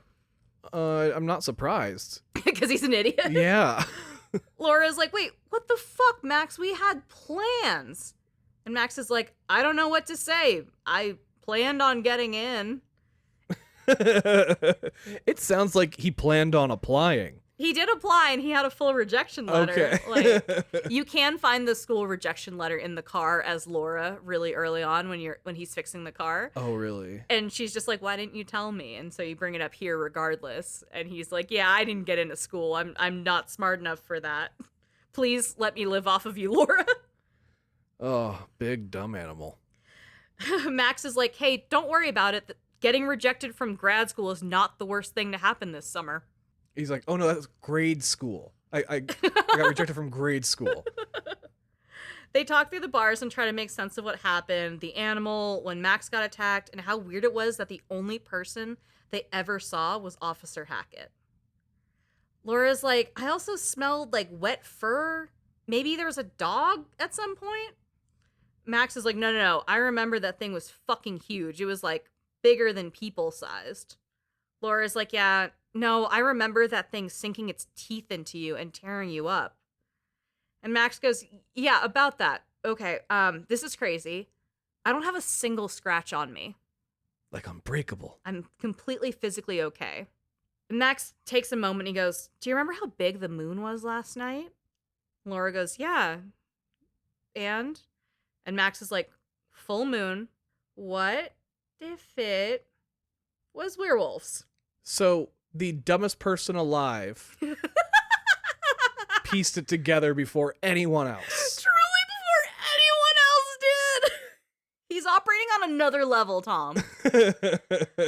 A: I'm not surprised.
B: Because he's an idiot.
A: Yeah.
B: Laura's like, wait, what the fuck, Max? We had plans. And Max is like, I don't know what to say. I planned on getting in.
A: It sounds like he planned on applying.
B: He did apply, and he had a full rejection letter.
A: Okay.
B: Like, you can find the school rejection letter in the car as Laura really early on when he's fixing the car.
A: Oh, really?
B: And she's just like, why didn't you tell me? And so you bring it up here regardless. And he's like, yeah, I didn't get into school. I'm not smart enough for that. Please let me live off of you, Laura.
A: Oh, big dumb animal.
B: Max is like, hey, don't worry about it. Getting rejected from grad school is not the worst thing to happen this summer.
A: He's like, oh no, that's grade school. I got rejected from grade school.
B: They talk through the bars and try to make sense of what happened, the animal, when Max got attacked, and how weird it was that the only person they ever saw was Officer Hackett. Laura's like, I also smelled like wet fur. Maybe there was a dog at some point. Max is like, no. I remember that thing was fucking huge. It was like bigger than people sized. Laura's like, yeah, no, I remember that thing sinking its teeth into you and tearing you up. And Max goes, yeah, about that. Okay, this is crazy. I don't have a single scratch on me.
A: Like unbreakable.
B: I'm completely physically okay. And Max takes a moment and he goes, do you remember how big the moon was last night? Laura goes, yeah. And Max is like, full moon. What if it was werewolves?
A: So the dumbest person alive pieced it together before anyone else.
B: Truly before anyone else did. He's operating on another level, Tom.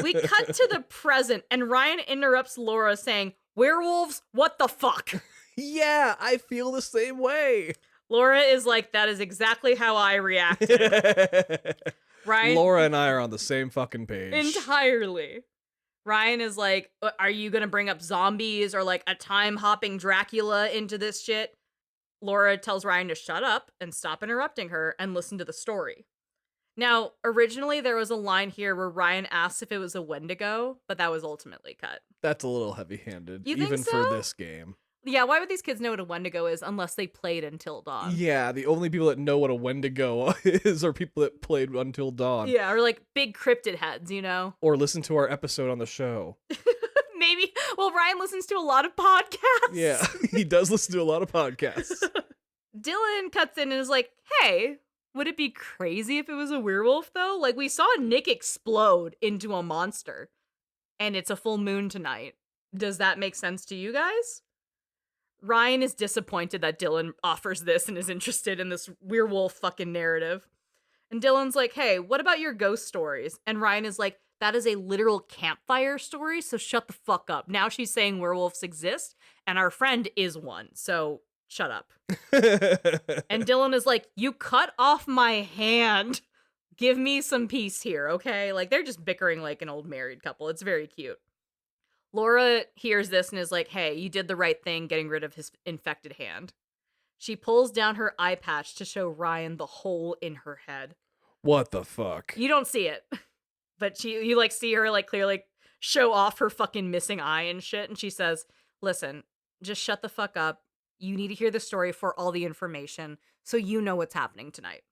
B: We cut to the present, and Ryan interrupts Laura saying, werewolves, what the fuck?
A: Yeah, I feel the same way.
B: Laura is like, that is exactly how I reacted. Ryan,
A: Laura and I are on the same fucking page.
B: entirely. Ryan is like, are you gonna bring up zombies or like a time-hopping Dracula into this shit? Laura tells Ryan to shut up and stop interrupting her and listen to the story. Now, originally there was a line here where Ryan asked if it was a Wendigo, but that was ultimately cut.
A: That's a little heavy-handed,
B: You think
A: even
B: so?
A: for this game.
B: Yeah, why would these kids know what a Wendigo is unless they played Until Dawn?
A: Yeah, the only people that know what a Wendigo is are people that played Until Dawn.
B: Yeah, or like big cryptid heads, you know?
A: Or listen to our episode on the show.
B: Maybe. Well, Ryan listens to a lot of podcasts.
A: Yeah, he does listen to a lot of podcasts.
B: Dylan cuts in and is like, hey, would it be crazy if it was a werewolf, though? Like, we saw Nick explode into a monster, and it's a full moon tonight. Does that make sense to you guys? Ryan is disappointed that Dylan offers this and is interested in this werewolf fucking narrative. And Dylan's like, hey, what about your ghost stories? And Ryan is like, that is a literal campfire story, so shut the fuck up. Now she's saying werewolves exist, and our friend is one, so shut up. And Dylan is like, you cut off my hand. Give me some peace here, okay? Like, they're just bickering like an old married couple. It's very cute. Laura hears this and is like, hey, you did the right thing getting rid of his infected hand. She pulls down her eye patch to show Ryan the hole in her head.
A: What the fuck?
B: You don't see it. But you like see her like clearly show off her fucking missing eye and shit. And she says, listen, just shut the fuck up. You need to hear the story for all the information so you know what's happening tonight.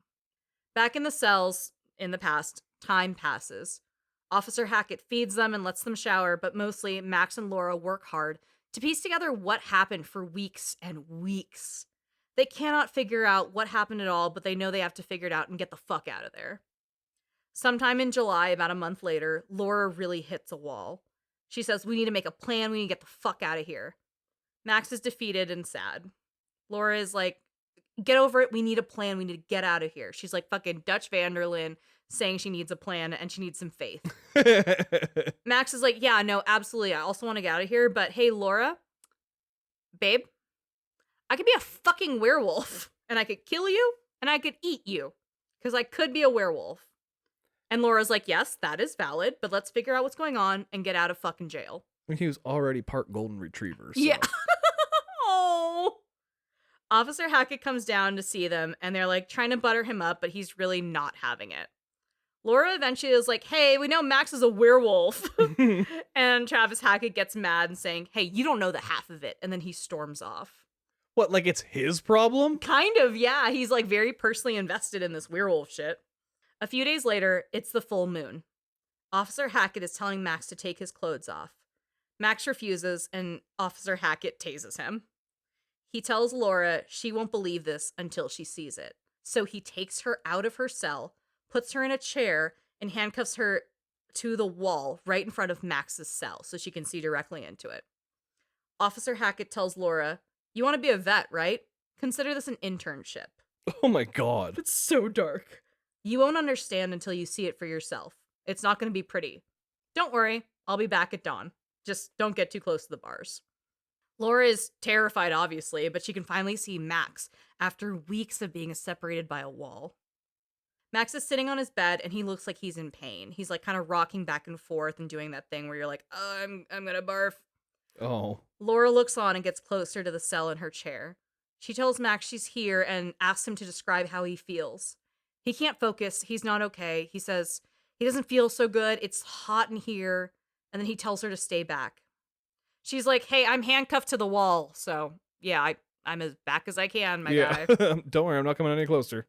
B: Back in the cells in the past, time passes. Officer Hackett feeds them and lets them shower, but mostly Max and Laura work hard to piece together what happened for weeks and weeks. They cannot figure out what happened at all, but they know they have to figure it out and get the fuck out of there. Sometime in July, about a month later, Laura really hits a wall. She says, we need to make a plan. We need to get the fuck out of here. Max is defeated and sad. Laura is like, get over it. We need a plan. We need to get out of here. She's like fucking Dutch Vanderlyn saying she needs a plan and she needs some faith. Max is like, yeah, no, absolutely. I also want to get out of here. But hey, Laura, babe, I could be a fucking werewolf and I could kill you and I could eat you because I could be a werewolf. And Laura's like, yes, that is valid, but let's figure out what's going on and get out of fucking jail.
A: He was already part golden retriever. So.
B: Yeah. Oh. Officer Hackett comes down to see them, and they're like trying to butter him up, but he's really not having it. Laura eventually is like, hey, we know Max is a werewolf. And Travis Hackett gets mad and saying, hey, you don't know the half of it. And then he storms off.
A: What, like it's his problem?
B: Kind of, yeah. He's like very personally invested in this werewolf shit. A few days later, it's the full moon. Officer Hackett is telling Max to take his clothes off. Max refuses, and Officer Hackett tases him. He tells Laura she won't believe this until she sees it. So he takes her out of her cell, puts her in a chair, and handcuffs her to the wall right in front of Max's cell so she can see directly into it. Officer Hackett tells Laura, you want to be a vet, right? Consider this an internship.
A: Oh my god.
B: It's so dark. You won't understand until you see it for yourself. It's not going to be pretty. Don't worry, I'll be back at dawn. Just don't get too close to the bars. Laura is terrified, obviously, but she can finally see Max after weeks of being separated by a wall. Max is sitting on his bed, and he looks like he's in pain. He's like kind of rocking back and forth and doing that thing where you're like, oh, I'm gonna barf.
A: Oh.
B: Laura looks on and gets closer to the cell in her chair. She tells Max she's here and asks him to describe how he feels. He can't focus. He's not okay. He says he doesn't feel so good. It's hot in here. And then he tells her to stay back. She's like, hey, I'm handcuffed to the wall. So, yeah, I'm as back as I can, my guy.
A: Don't worry, I'm not coming any closer.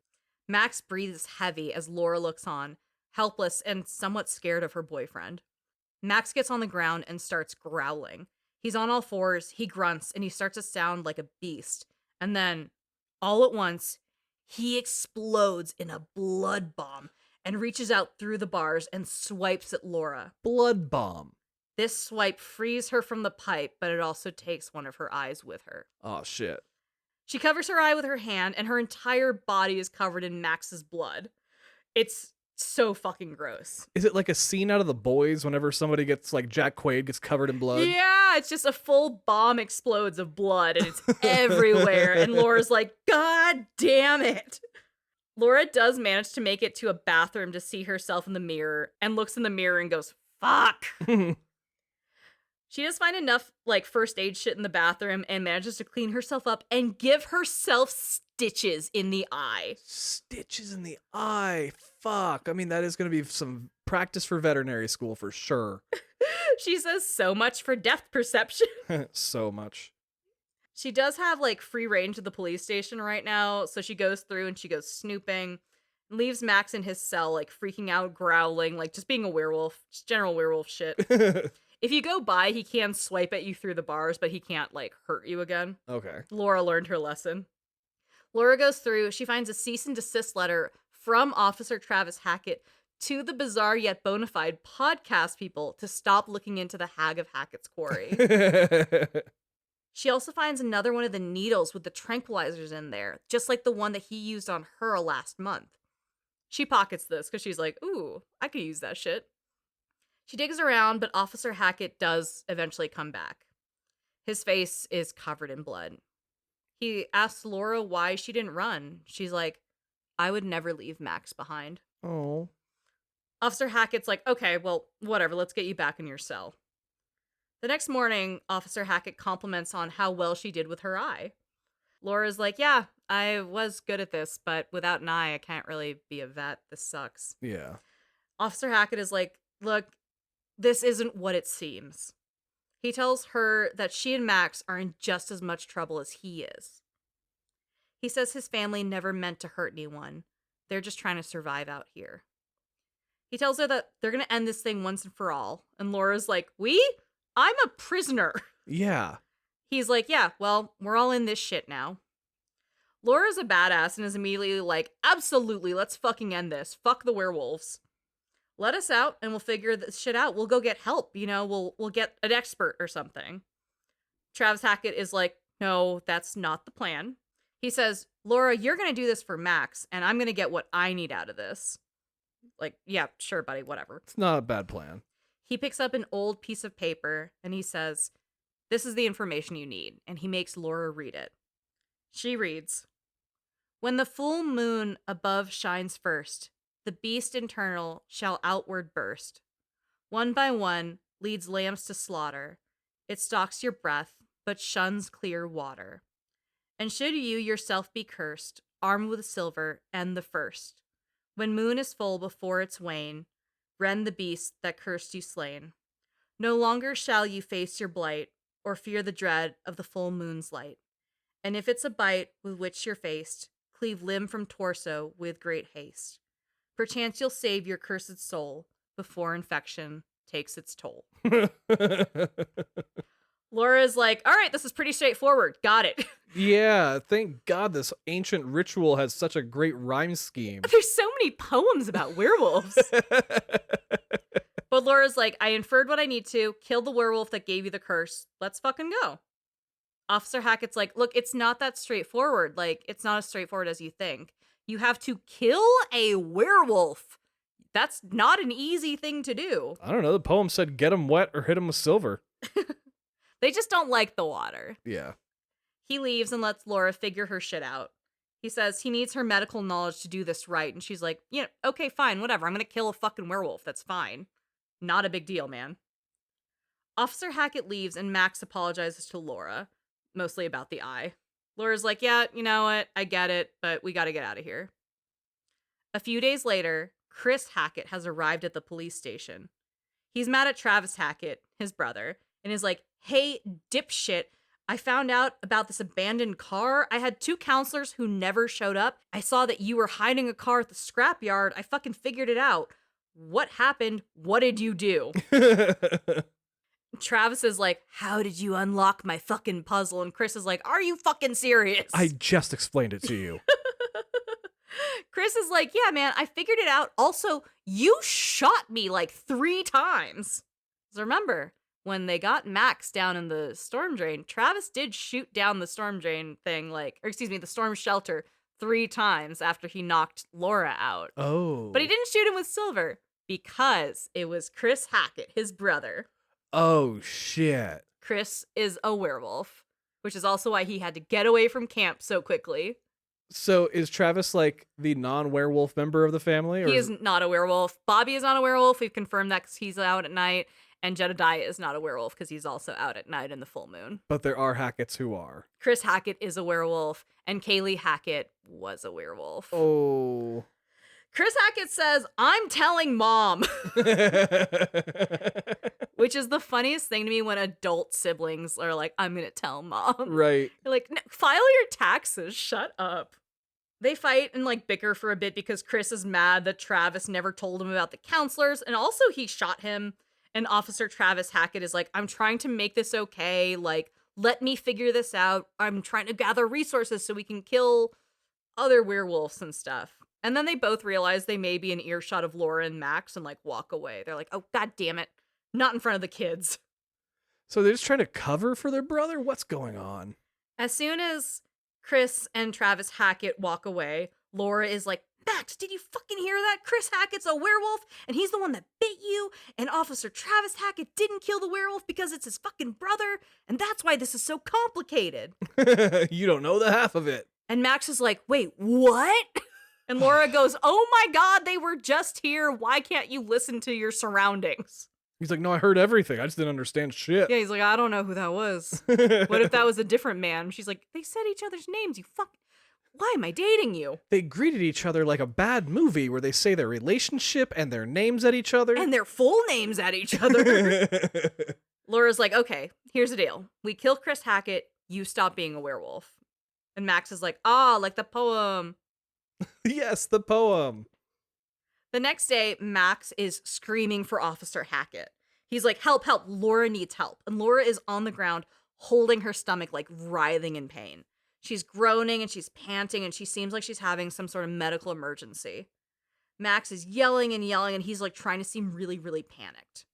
B: Max breathes heavy as Laura looks on, helpless and somewhat scared of her boyfriend. Max gets on the ground and starts growling. He's on all fours, he grunts, and he starts to sound like a beast. And then, all at once, he explodes in a blood bomb and reaches out through the bars and swipes at Laura.
A: Blood bomb.
B: This swipe frees her from the pipe, but it also takes one of her eyes with her.
A: Oh, shit.
B: She covers her eye with her hand, and her entire body is covered in Max's blood. It's so fucking gross.
A: Is it like a scene out of The Boys whenever somebody gets, like, Jack Quaid gets covered in blood?
B: Yeah, it's just a full bomb explodes of blood, and it's everywhere. And Laura's like, God damn it. Laura does manage to make it to a bathroom to see herself in the mirror, and looks in the mirror and goes, fuck. She does find enough, like, first aid shit in the bathroom and manages to clean herself up and give herself stitches in the eye.
A: Stitches in the eye. Fuck. I mean, that is going to be some practice for veterinary school for sure.
B: She says so much for depth perception.
A: So much.
B: She does have, like, free range to the police station right now, so she goes through and she goes snooping, leaves Max in his cell, like, freaking out, growling, like, just being a werewolf. Just general werewolf shit. If you go by, he can swipe at you through the bars, but he can't, like, hurt you again.
A: Okay.
B: Laura learned her lesson. Laura goes through. She finds a cease and desist letter from Officer Travis Hackett to the bizarre yet bona fide podcast people to stop looking into the Hag of Hackett's quarry. She also finds another one of the needles with the tranquilizers in there, just like the one that he used on her last month. She pockets this because she's like, ooh, I could use that shit. She digs around, but Officer Hackett does eventually come back. His face is covered in blood. He asks Laura why she didn't run. She's like, I would never leave Max behind.
A: Oh.
B: Officer Hackett's like, okay, well, whatever, let's get you back in your cell. The next morning, Officer Hackett compliments on how well she did with her eye. Laura's like, yeah, I was good at this, but without an eye, I can't really be a vet. This sucks.
A: Yeah.
B: Officer Hackett is like, look, this isn't what it seems. He tells her that she and Max are in just as much trouble as he is. He says his family never meant to hurt anyone. They're just trying to survive out here. He tells her that they're going to end this thing once and for all. And Laura's like, we? I'm a prisoner.
A: Yeah.
B: He's like, yeah, well, we're all in this shit now. Laura's a badass and is immediately like, absolutely, let's fucking end this. Fuck the werewolves. Let us out and we'll figure this shit out. We'll go get help, you know, we'll get an expert or something. Travis Hackett is like, no, that's not the plan. He says, Laura, you're going to do this for Max, and I'm going to get what I need out of this. Like, yeah, sure, buddy, whatever.
A: It's not a bad plan.
B: He picks up an old piece of paper, and he says, this is the information you need, and he makes Laura read it. She reads, when the full moon above shines first, the beast internal shall outward burst. One by one leads lambs to slaughter. It stalks your breath, but shuns clear water. And should you yourself be cursed, armed with silver and the first, when moon is full before its wane, rend the beast that cursed you slain. No longer shall you face your blight, or fear the dread of the full moon's light. And if it's a bite with which you're faced, cleave limb from torso with great haste. Perchance you'll save your cursed soul before infection takes its toll. Laura's like, all right, this is pretty straightforward. Got it.
A: Yeah, thank God this ancient ritual has such a great rhyme scheme.
B: There's so many poems about werewolves. But Laura's like, I inferred what I need to. Kill the werewolf that gave you the curse. Let's fucking go. Officer Hackett's like, look, it's not that straightforward. Like, it's not as straightforward as you think. You have to kill a werewolf. That's not an easy thing to do.
A: I don't know. The poem said get him wet or hit him with silver.
B: They just don't like the water.
A: Yeah.
B: He leaves and lets Laura figure her shit out. He says he needs her medical knowledge to do this right. And she's like, yeah, okay, fine, whatever. I'm going to kill a fucking werewolf. That's fine. Not a big deal, man. Officer Hackett leaves and Max apologizes to Laura, mostly about the eye. Laura's like, yeah, you know what? I get it, but we got to get out of here. A few days later, Chris Hackett has arrived at the police station. He's mad at Travis Hackett, his brother, and is like, hey, dipshit, I found out about this abandoned car. I had 2 counselors who never showed up. I saw that you were hiding a car at the scrapyard. I fucking figured it out. What happened? What did you do? Travis is like, how did you unlock my fucking puzzle? And Chris is like, are you fucking serious?
A: I just explained it to you.
B: Chris is like, yeah, man, I figured it out. Also, you shot me like 3 times. So remember, when they got Max down in the storm drain, Travis did shoot down the storm drain thing, the storm shelter 3 times after he knocked Laura out.
A: Oh.
B: But he didn't shoot him with silver because it was Chris Hackett, his brother.
A: Oh, shit.
B: Chris is a werewolf, which is also why he had to get away from camp so quickly.
A: So is Travis like the non-werewolf member of the family? Or
B: He is not a werewolf. Bobby is not a werewolf. We've confirmed that because he's out at night. And Jedediah is not a werewolf because he's also out at night in the full moon.
A: But there are Hacketts who are.
B: Chris Hackett is a werewolf, and Kaylee Hackett was a werewolf.
A: Oh.
B: Chris Hackett says, I'm telling mom. Which is the funniest thing to me when adult siblings are like, I'm going to tell mom.
A: Right.
B: They're like, no, file your taxes. Shut up. They fight and bicker for a bit because Chris is mad that Travis never told him about the counselors. And also he shot him. And Officer Travis Hackett is like, I'm trying to make this okay. Let me figure this out. I'm trying to gather resources so we can kill other werewolves and stuff. And then they both realize they may be in earshot of Laura and Max and, like, walk away. They're like, oh, god damn it. Not in front of the kids.
A: So they're just trying to cover for their brother? What's going on?
B: As soon as Chris and Travis Hackett walk away, Laura is like, Max, did you fucking hear that? Chris Hackett's a werewolf, and he's the one that bit you, and Officer Travis Hackett didn't kill the werewolf because it's his fucking brother, and that's why this is so complicated.
A: You don't know the half of it.
B: And Max is like, wait, what? And Laura goes, oh my god, they were just here. Why can't you listen to your surroundings?
A: He's like, no, I heard everything. I just didn't understand shit.
B: Yeah, he's like, I don't know who that was. What if that was a different man? She's like, they said each other's names, you fuck. Why am I dating you?
A: They greeted each other like a bad movie where they say their relationship and their names at each other.
B: And their full names at each other. Laura's like, okay, here's the deal. We kill Chris Hackett, you stop being a werewolf. And Max is like, like the poem.
A: Yes, the poem.
B: The next day, Max is screaming for Officer Hackett. He's like, help, help, Laura needs help. And Laura is on the ground, holding her stomach, like writhing in pain. She's groaning and she's panting and she seems like she's having some sort of medical emergency. Max is yelling and yelling and he's like trying to seem really, really panicked.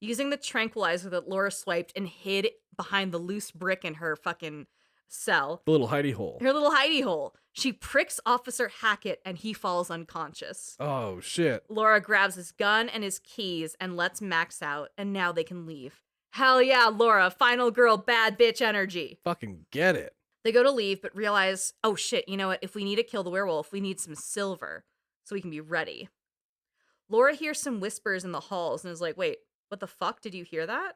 B: Using the tranquilizer that Laura swiped and hid behind the loose brick in her fucking cell.
A: The little hidey hole.
B: Her little hidey hole. She pricks Officer Hackett and he falls unconscious.
A: Oh, shit.
B: Laura grabs his gun and his keys and lets Max out, and now they can leave. Hell yeah, Laura, final girl, bad bitch energy.
A: Fucking get it.
B: They go to leave, but realize, oh shit, you know what? If we need to kill the werewolf, we need some silver so we can be ready. Laura hears some whispers in the halls and is like, wait, what the fuck? Did you hear that?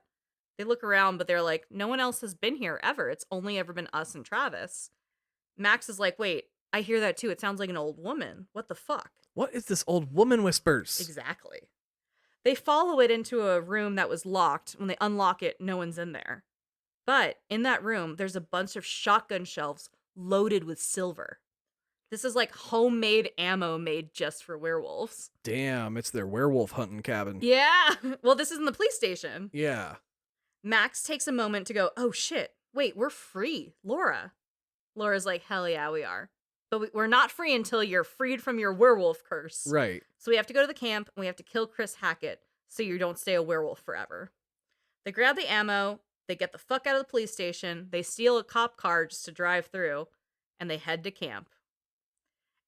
B: They look around, but they're like, no one else has been here ever. It's only ever been us and Travis. Max is like, wait, I hear that too. It sounds like an old woman. What the fuck?
A: What is this old woman whispers?
B: Exactly. They follow it into a room that was locked. When they unlock it, no one's in there. But in that room, there's a bunch of shotgun shelves loaded with silver. This is like homemade ammo made just for werewolves.
A: Damn, it's their werewolf hunting cabin.
B: Yeah. Well, this is in the police station.
A: Yeah.
B: Max takes a moment to go, oh shit, wait, we're free. Laura's like, hell yeah, we are. But we're not free until you're freed from your werewolf curse.
A: Right.
B: So we have to go to the camp and we have to kill Chris Hackett so you don't stay a werewolf forever. They grab the ammo, they get the fuck out of the police station, they steal a cop car just to drive through, and they head to camp.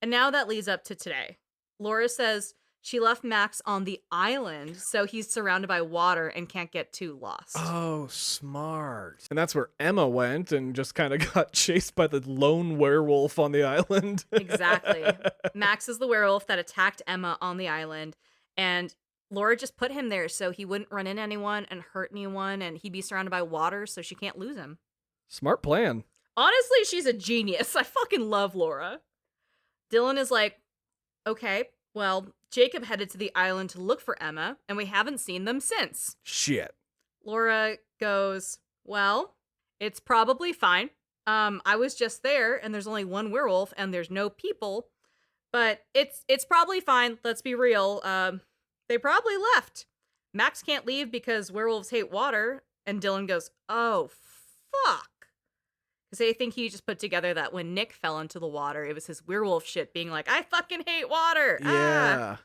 B: And now that leads up to today. Laura says she left Max on the island, so he's surrounded by water and can't get too lost.
A: Oh, smart. And that's where Emma went and just kind of got chased by the lone werewolf on the island.
B: Exactly. Max is the werewolf that attacked Emma on the island, and Laura just put him there so he wouldn't run into anyone and hurt anyone, and he'd be surrounded by water so she can't lose him.
A: Smart plan.
B: Honestly, she's a genius. I fucking love Laura. Dylan is like, okay, well, Jacob headed to the island to look for Emma, and we haven't seen them since.
A: Shit.
B: Laura goes, well, it's probably fine. I was just there, and there's only one werewolf, and there's no people, but it's probably fine. Let's be real. They probably left. Max can't leave because werewolves hate water, and Dylan goes, oh, fuck. Because they think he just put together that when Nick fell into the water, it was his werewolf shit being like, I fucking hate water.
A: Yeah.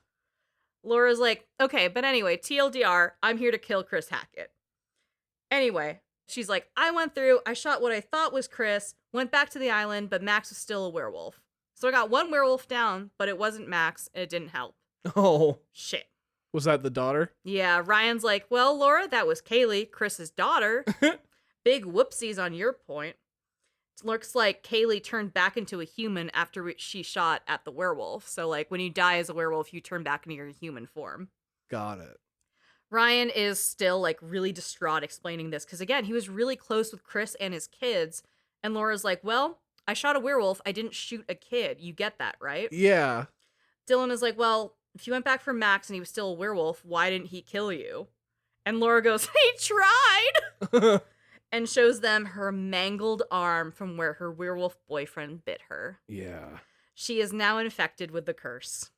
B: Laura's like, okay, but anyway, TLDR, I'm here to kill Chris Hackett. Anyway, she's like, I went through, I shot what I thought was Chris, went back to the island, but Max was still a werewolf. So I got one werewolf down, but it wasn't Max, and it didn't help.
A: Oh.
B: Shit.
A: Was that the daughter?
B: Yeah, Ryan's like, well, Laura, that was Kaylee, Chris's daughter. Big whoopsies on your point. It looks like Kaylee turned back into a human after she shot at the werewolf. So, like, when you die as a werewolf, you turn back into your human form.
A: Got it.
B: Ryan is still, like, really distraught explaining this. Because, again, he was really close with Chris and his kids. And Laura's like, well, I shot a werewolf. I didn't shoot a kid. You get that, right?
A: Yeah.
B: Dylan is like, well, if you went back for Max and he was still a werewolf, why didn't he kill you? And Laura goes, he tried! And shows them her mangled arm from where her werewolf boyfriend bit her.
A: Yeah.
B: She is now infected with the curse.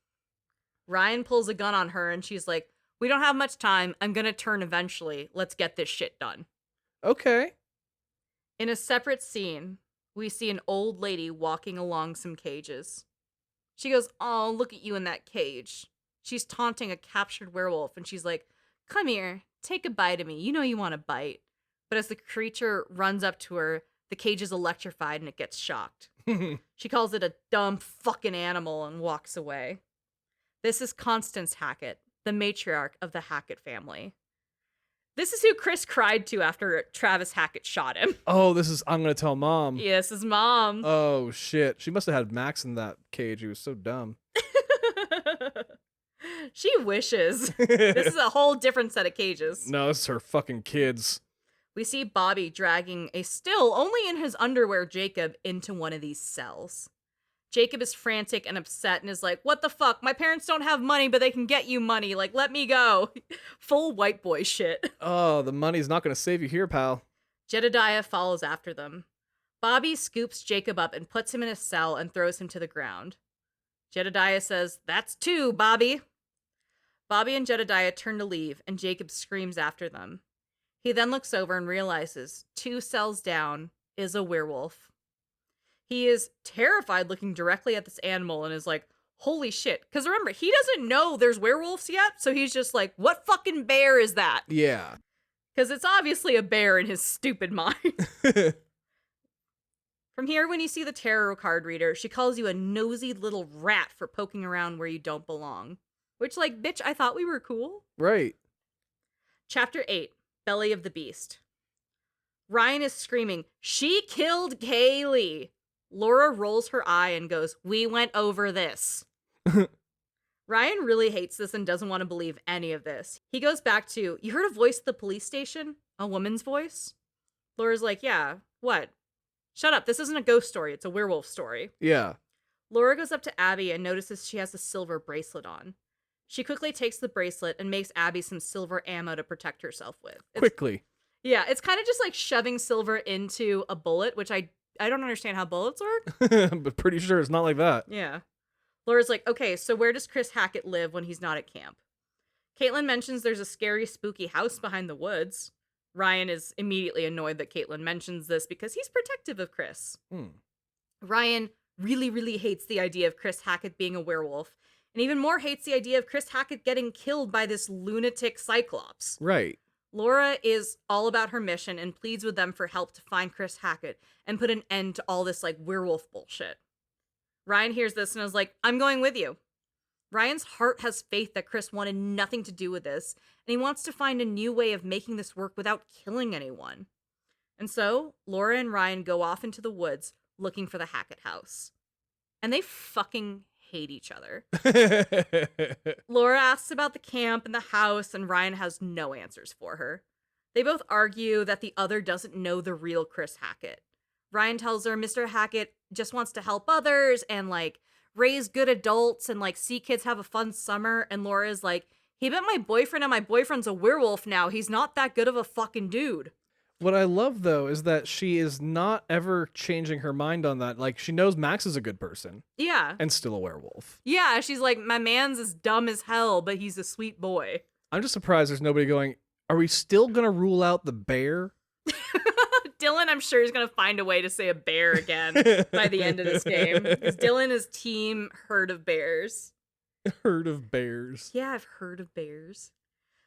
B: Ryan pulls a gun on her and she's like, we don't have much time. I'm gonna turn eventually. Let's get this shit done.
A: Okay.
B: In a separate scene, we see an old lady walking along some cages. She goes, "Oh, look at you in that cage." She's taunting a captured werewolf, and she's like, "Come here, take a bite of me. You know you want a bite." But as the creature runs up to her, the cage is electrified and it gets shocked. She calls it a dumb fucking animal and walks away. This is Constance Hackett, the matriarch of the Hackett family. This is who Chris cried to after Travis Hackett shot him.
A: Oh, this is I'm gonna tell mom.
B: Yes, his mom.
A: Oh shit. She must have had Max in that cage. He was so dumb.
B: She wishes. This is a whole different set of cages.
A: No, this is her fucking kids.
B: We see Bobby dragging a still only in his underwear Jacob into one of these cells. Jacob is frantic and upset and is like, "What the fuck? My parents don't have money, but they can get you money. Like, let me go." Full white boy shit.
A: Oh, the money's not gonna save you here, pal.
B: Jedediah follows after them. Bobby scoops Jacob up and puts him in a cell and throws him to the ground. Jedediah says, "That's two, Bobby." Bobby and Jedediah turn to leave, and Jacob screams after them. He then looks over and realizes 2 cells down is a werewolf. He is terrified looking directly at this animal and is like, "Holy shit." Because remember, he doesn't know there's werewolves yet, so he's just like, "What fucking bear is that?"
A: Yeah.
B: Because it's obviously a bear in his stupid mind. From here, when you see the tarot card reader, she calls you a nosy little rat for poking around where you don't belong. Which, like, bitch, I thought we were cool.
A: Right.
B: Chapter 8, Belly of the Beast. Ryan is screaming, "She killed Kaylee." Laura rolls her eye and goes, "We went over this." Ryan really hates this and doesn't want to believe any of this. He goes back to, "You heard a voice at the police station? A woman's voice?" Laura's like, "Yeah, what?" "Shut up, this isn't a ghost story, it's a werewolf story."
A: Yeah.
B: Laura goes up to Abby and notices she has a silver bracelet on. She quickly takes the bracelet and makes Abby some silver ammo to protect herself with.
A: Quickly.
B: Yeah, it's kind of just like shoving silver into a bullet, which I don't understand how bullets work.
A: But pretty sure it's not like that.
B: Yeah. Laura's like, "Okay, so where does Chris Hackett live when he's not at camp?" Caitlin mentions there's a scary, spooky house behind the woods. Ryan is immediately annoyed that Caitlin mentions this because he's protective of Chris. Ryan really, really hates the idea of Chris Hackett being a werewolf, and even more hates the idea of Chris Hackett getting killed by this lunatic Cyclops.
A: Right.
B: Laura is all about her mission and pleads with them for help to find Chris Hackett and put an end to all this, like, werewolf bullshit. Ryan hears this and is like, "I'm going with you." Ryan's heart has faith that Chris wanted nothing to do with this, and he wants to find a new way of making this work without killing anyone. And so, Laura and Ryan go off into the woods looking for the Hackett house. And they fucking hate each other. Laura asks about the camp and the house, and Ryan has no answers for her. They both argue that the other doesn't know the real Chris Hackett. Ryan tells her Mr. Hackett just wants to help others and, like, raise good adults and, like, see kids have a fun summer. And Laura's like, "He met my boyfriend and my boyfriend's a werewolf now. He's not that good of a fucking dude."
A: What I love, though, is that she is not ever changing her mind on that. Like, she knows Max is a good person.
B: Yeah.
A: And still a werewolf.
B: Yeah, she's like, "My man's as dumb as hell, but he's a sweet boy."
A: I'm just surprised there's nobody going, "Are we still going to rule out the bear?"
B: Dylan, I'm sure, is going to find a way to say a bear again by the end of this game. Because Dylan is team herd of bears.
A: Herd of bears.
B: Yeah, I've heard of bears.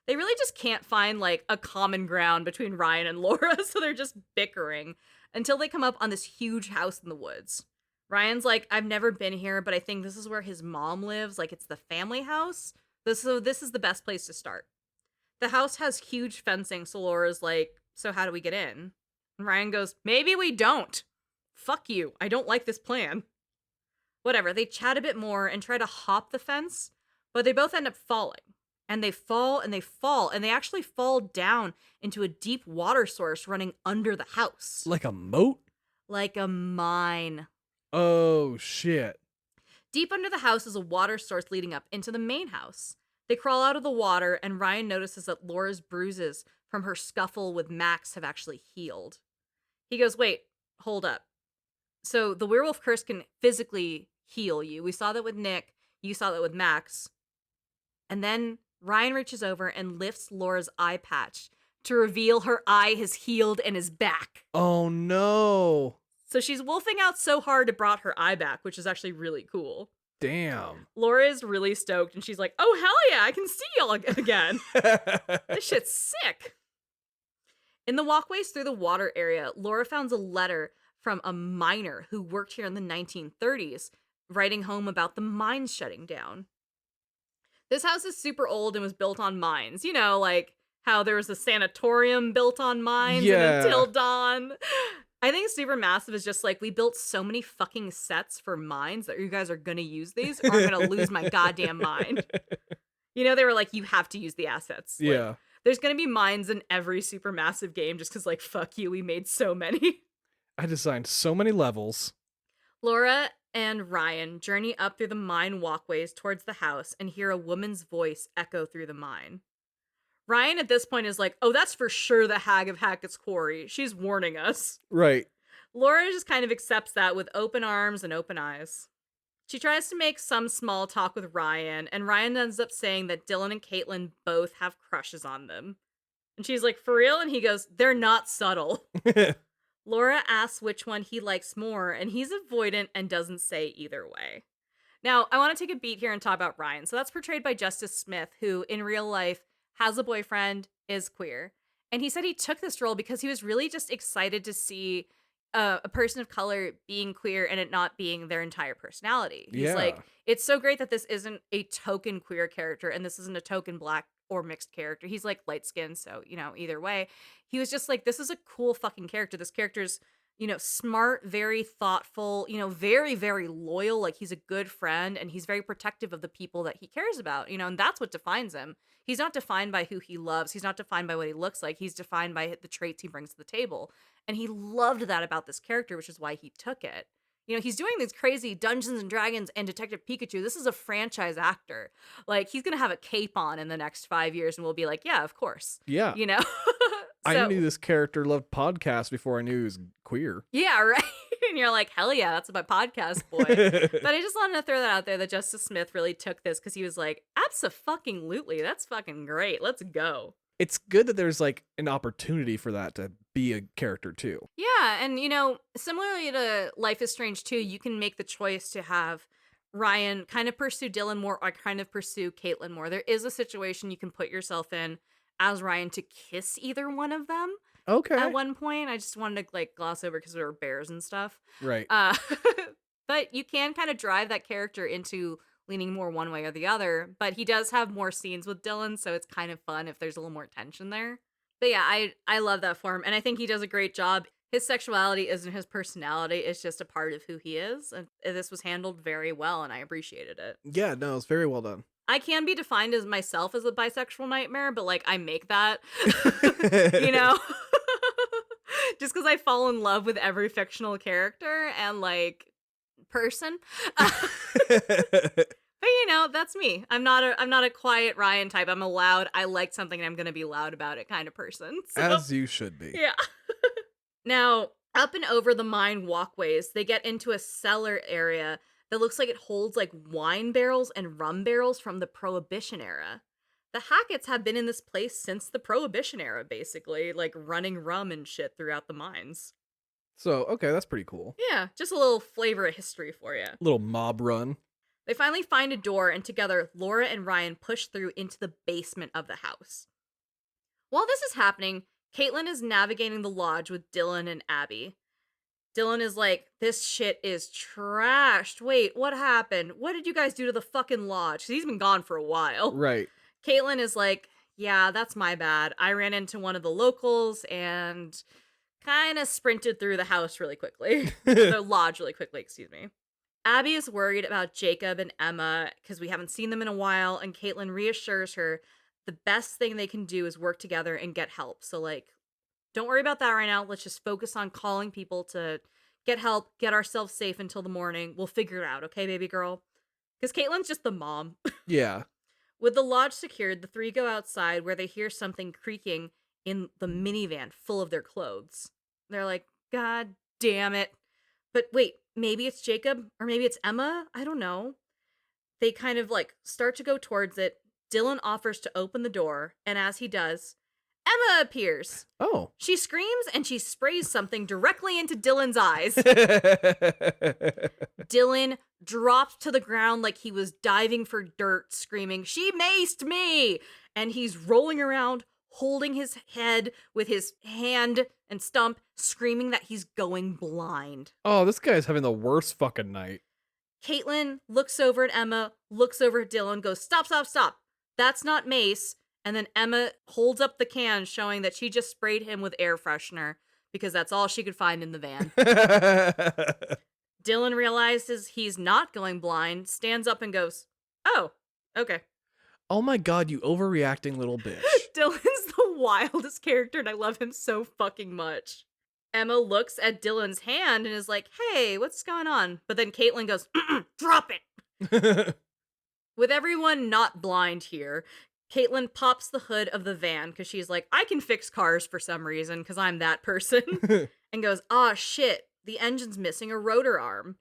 B: They really just can't find, like, a common ground between Ryan and Laura, so they're just bickering until they come up on this huge house in the woods. Ryan's like, "I've never been here, but I think this is where his mom lives. Like, it's the family house. So this is the best place to start." The house has huge fencing, so Laura's like, "So how do we get in?" And Ryan goes, "Maybe we don't. Fuck you. I don't like this plan." Whatever, they chat a bit more and try to hop the fence, but they both end up falling. And they fall and they fall, and they actually fall down into a deep water source running under the house.
A: Like a moat?
B: Like a mine.
A: Oh, shit.
B: Deep under the house is a water source leading up into the main house. They crawl out of the water, and Ryan notices that Laura's bruises from her scuffle with Max have actually healed. He goes, "Wait, hold up. So the werewolf curse can physically heal you. We saw that with Nick. You saw that with Max." And then Ryan reaches over and lifts Laura's eye patch to reveal her eye has healed and is back.
A: Oh, no.
B: So she's wolfing out so hard it brought her eye back, which is actually really cool.
A: Damn.
B: Laura is really stoked, and she's like, oh, hell yeah, I can see y'all again. This shit's sick. In the walkways through the water area, Laura found a letter from a miner who worked here in the 1930s, writing home about the mines shutting down. This house is super old and was built on mines. You know, like how there was a sanatorium built on mines and Until Dawn. I think Supermassive is just like, we built so many fucking sets for mines that you guys are gonna use these or I'm gonna lose my goddamn mind. You know, they were like, you have to use the assets. Like,
A: Yeah.
B: there's gonna be mines in every Supermassive game just because, like, fuck you, we made so many.
A: I designed so many levels.
B: Laura and Ryan journey up through the mine walkways towards the house and hear a woman's voice echo through the mine. Ryan at this point is like, oh, that's for sure the hag of Hackett's Quarry. She's warning us.
A: Right.
B: Laura just kind of accepts that with open arms and open eyes. She tries to make some small talk with Ryan, and Ryan ends up saying that Dylan and Caitlin both have crushes on them. And she's like, for real? And he goes, they're not subtle. Laura asks which one he likes more, and he's avoidant and doesn't say either way. Now, I want to take a beat here and talk about Ryan. So that's portrayed by Justice Smith, who in real life has a boyfriend, is queer. And he said he took this role because he was really just excited to see a person of color being queer and it not being their entire personality. He's like, it's so great that this isn't a token queer character and this isn't a token black or mixed character. He's like light skinned, so, you know, either way. He was just like, this is a cool fucking character. This character's, you know, smart, very thoughtful, you know, very, very loyal. Like, he's a good friend and he's very protective of the people that he cares about, you know, and that's what defines him. He's not defined by who he loves. He's not defined by what he looks like. He's defined by the traits he brings to the table. And he loved that about this character, which is why he took it. You know, he's doing these crazy Dungeons and Dragons and Detective Pikachu. This is a franchise actor. Like, he's going to have a cape on in the next 5 years and we'll be like, yeah, of course.
A: Yeah.
B: You know?
A: I knew this character loved podcasts before I knew he was queer.
B: Yeah, right. And you're like, hell yeah, that's my podcast boy. But I just wanted to throw that out there that Justice Smith really took this because he was like, abso-fucking-lutely, that's fucking great. Let's go.
A: It's good that there's like an opportunity for that to be a character too.
B: Yeah, and you know, similarly to Life is Strange 2, you can make the choice to have Ryan kind of pursue Dylan more or kind of pursue Caitlin more. There is a situation you can put yourself in as Ryan to kiss either one of them.
A: Okay.
B: At one point, I just wanted to like gloss over because there were bears and stuff.
A: Right.
B: But you can kind of drive that character into leaning more one way or the other. But he does have more scenes with Dylan, so it's kind of fun if there's a little more tension there. But yeah, I love that for him, and I think he does a great job. His sexuality isn't his personality, it's just a part of who he is, and this was handled very well, and I appreciated it.
A: Yeah, no, it's very well done.
B: I can be defined as myself as a bisexual nightmare, but like I make that, you know? Just because I fall in love with every fictional character and like person. But you know, that's me. I'm not a quiet Ryan type. I'm a loud, I like something and I'm gonna be loud about it kind of person. So,
A: as you should be.
B: yeah. Now, up and over the mine walkways, they get into a cellar area that looks like it holds like wine barrels and rum barrels from the Prohibition era. The Hacketts have been in this place since the Prohibition era, basically, like running rum and shit throughout the mines.
A: So, okay, that's pretty cool.
B: Yeah, just a little flavor of history for you.
A: Little mob run.
B: They finally find a door, and together, Laura and Ryan push through into the basement of the house. While this is happening, Caitlin is navigating the lodge with Dylan and Abby. Dylan is like, this shit is trashed. Wait, what happened? What did you guys do to the fucking lodge? 'Cause he's been gone for a while.
A: Right.
B: Caitlin is like, yeah, that's my bad. I ran into one of the locals and kind of sprinted through the house really quickly. The lodge really quickly, excuse me. Abby is worried about Jacob and Emma because we haven't seen them in a while, and Caitlin reassures her the best thing they can do is work together and get help. So, like, don't worry about that right now. Let's just focus on calling people to get help, get ourselves safe until the morning. We'll figure it out, okay, baby girl? Because Caitlin's just the mom.
A: Yeah.
B: With the lodge secured, the three go outside where they hear something creaking in the minivan full of their clothes. They're like, God damn it. But wait, maybe it's Jacob or maybe it's Emma? I don't know. They kind of like start to go towards it. Dylan offers to open the door, and as he does, Emma appears.
A: Oh.
B: She screams and she sprays something directly into Dylan's eyes. Dylan drops to the ground like he was diving for dirt, screaming, "She maced me!" And he's rolling around, holding his head with his hand and stump, screaming that he's going blind.
A: Oh, this guy's having the worst fucking night.
B: Caitlin looks over at Emma, looks over at Dylan, goes, "Stop, stop, stop. That's not mace." And then Emma holds up the can, showing that she just sprayed him with air freshener because that's all she could find in the van. Dylan realizes he's not going blind, stands up and goes, "Oh, okay."
A: Oh my god, you overreacting little bitch.
B: Dylan's the wildest character and I love him so fucking much. Emma looks at Dylan's hand and is like, "Hey, what's going on?" But then Caitlin goes, "Drop it." With everyone not blind here, Caitlin pops the hood of the van because she's like, "I can fix cars for some reason because I'm that person." And goes, "Ah, shit, the engine's missing a rotor arm.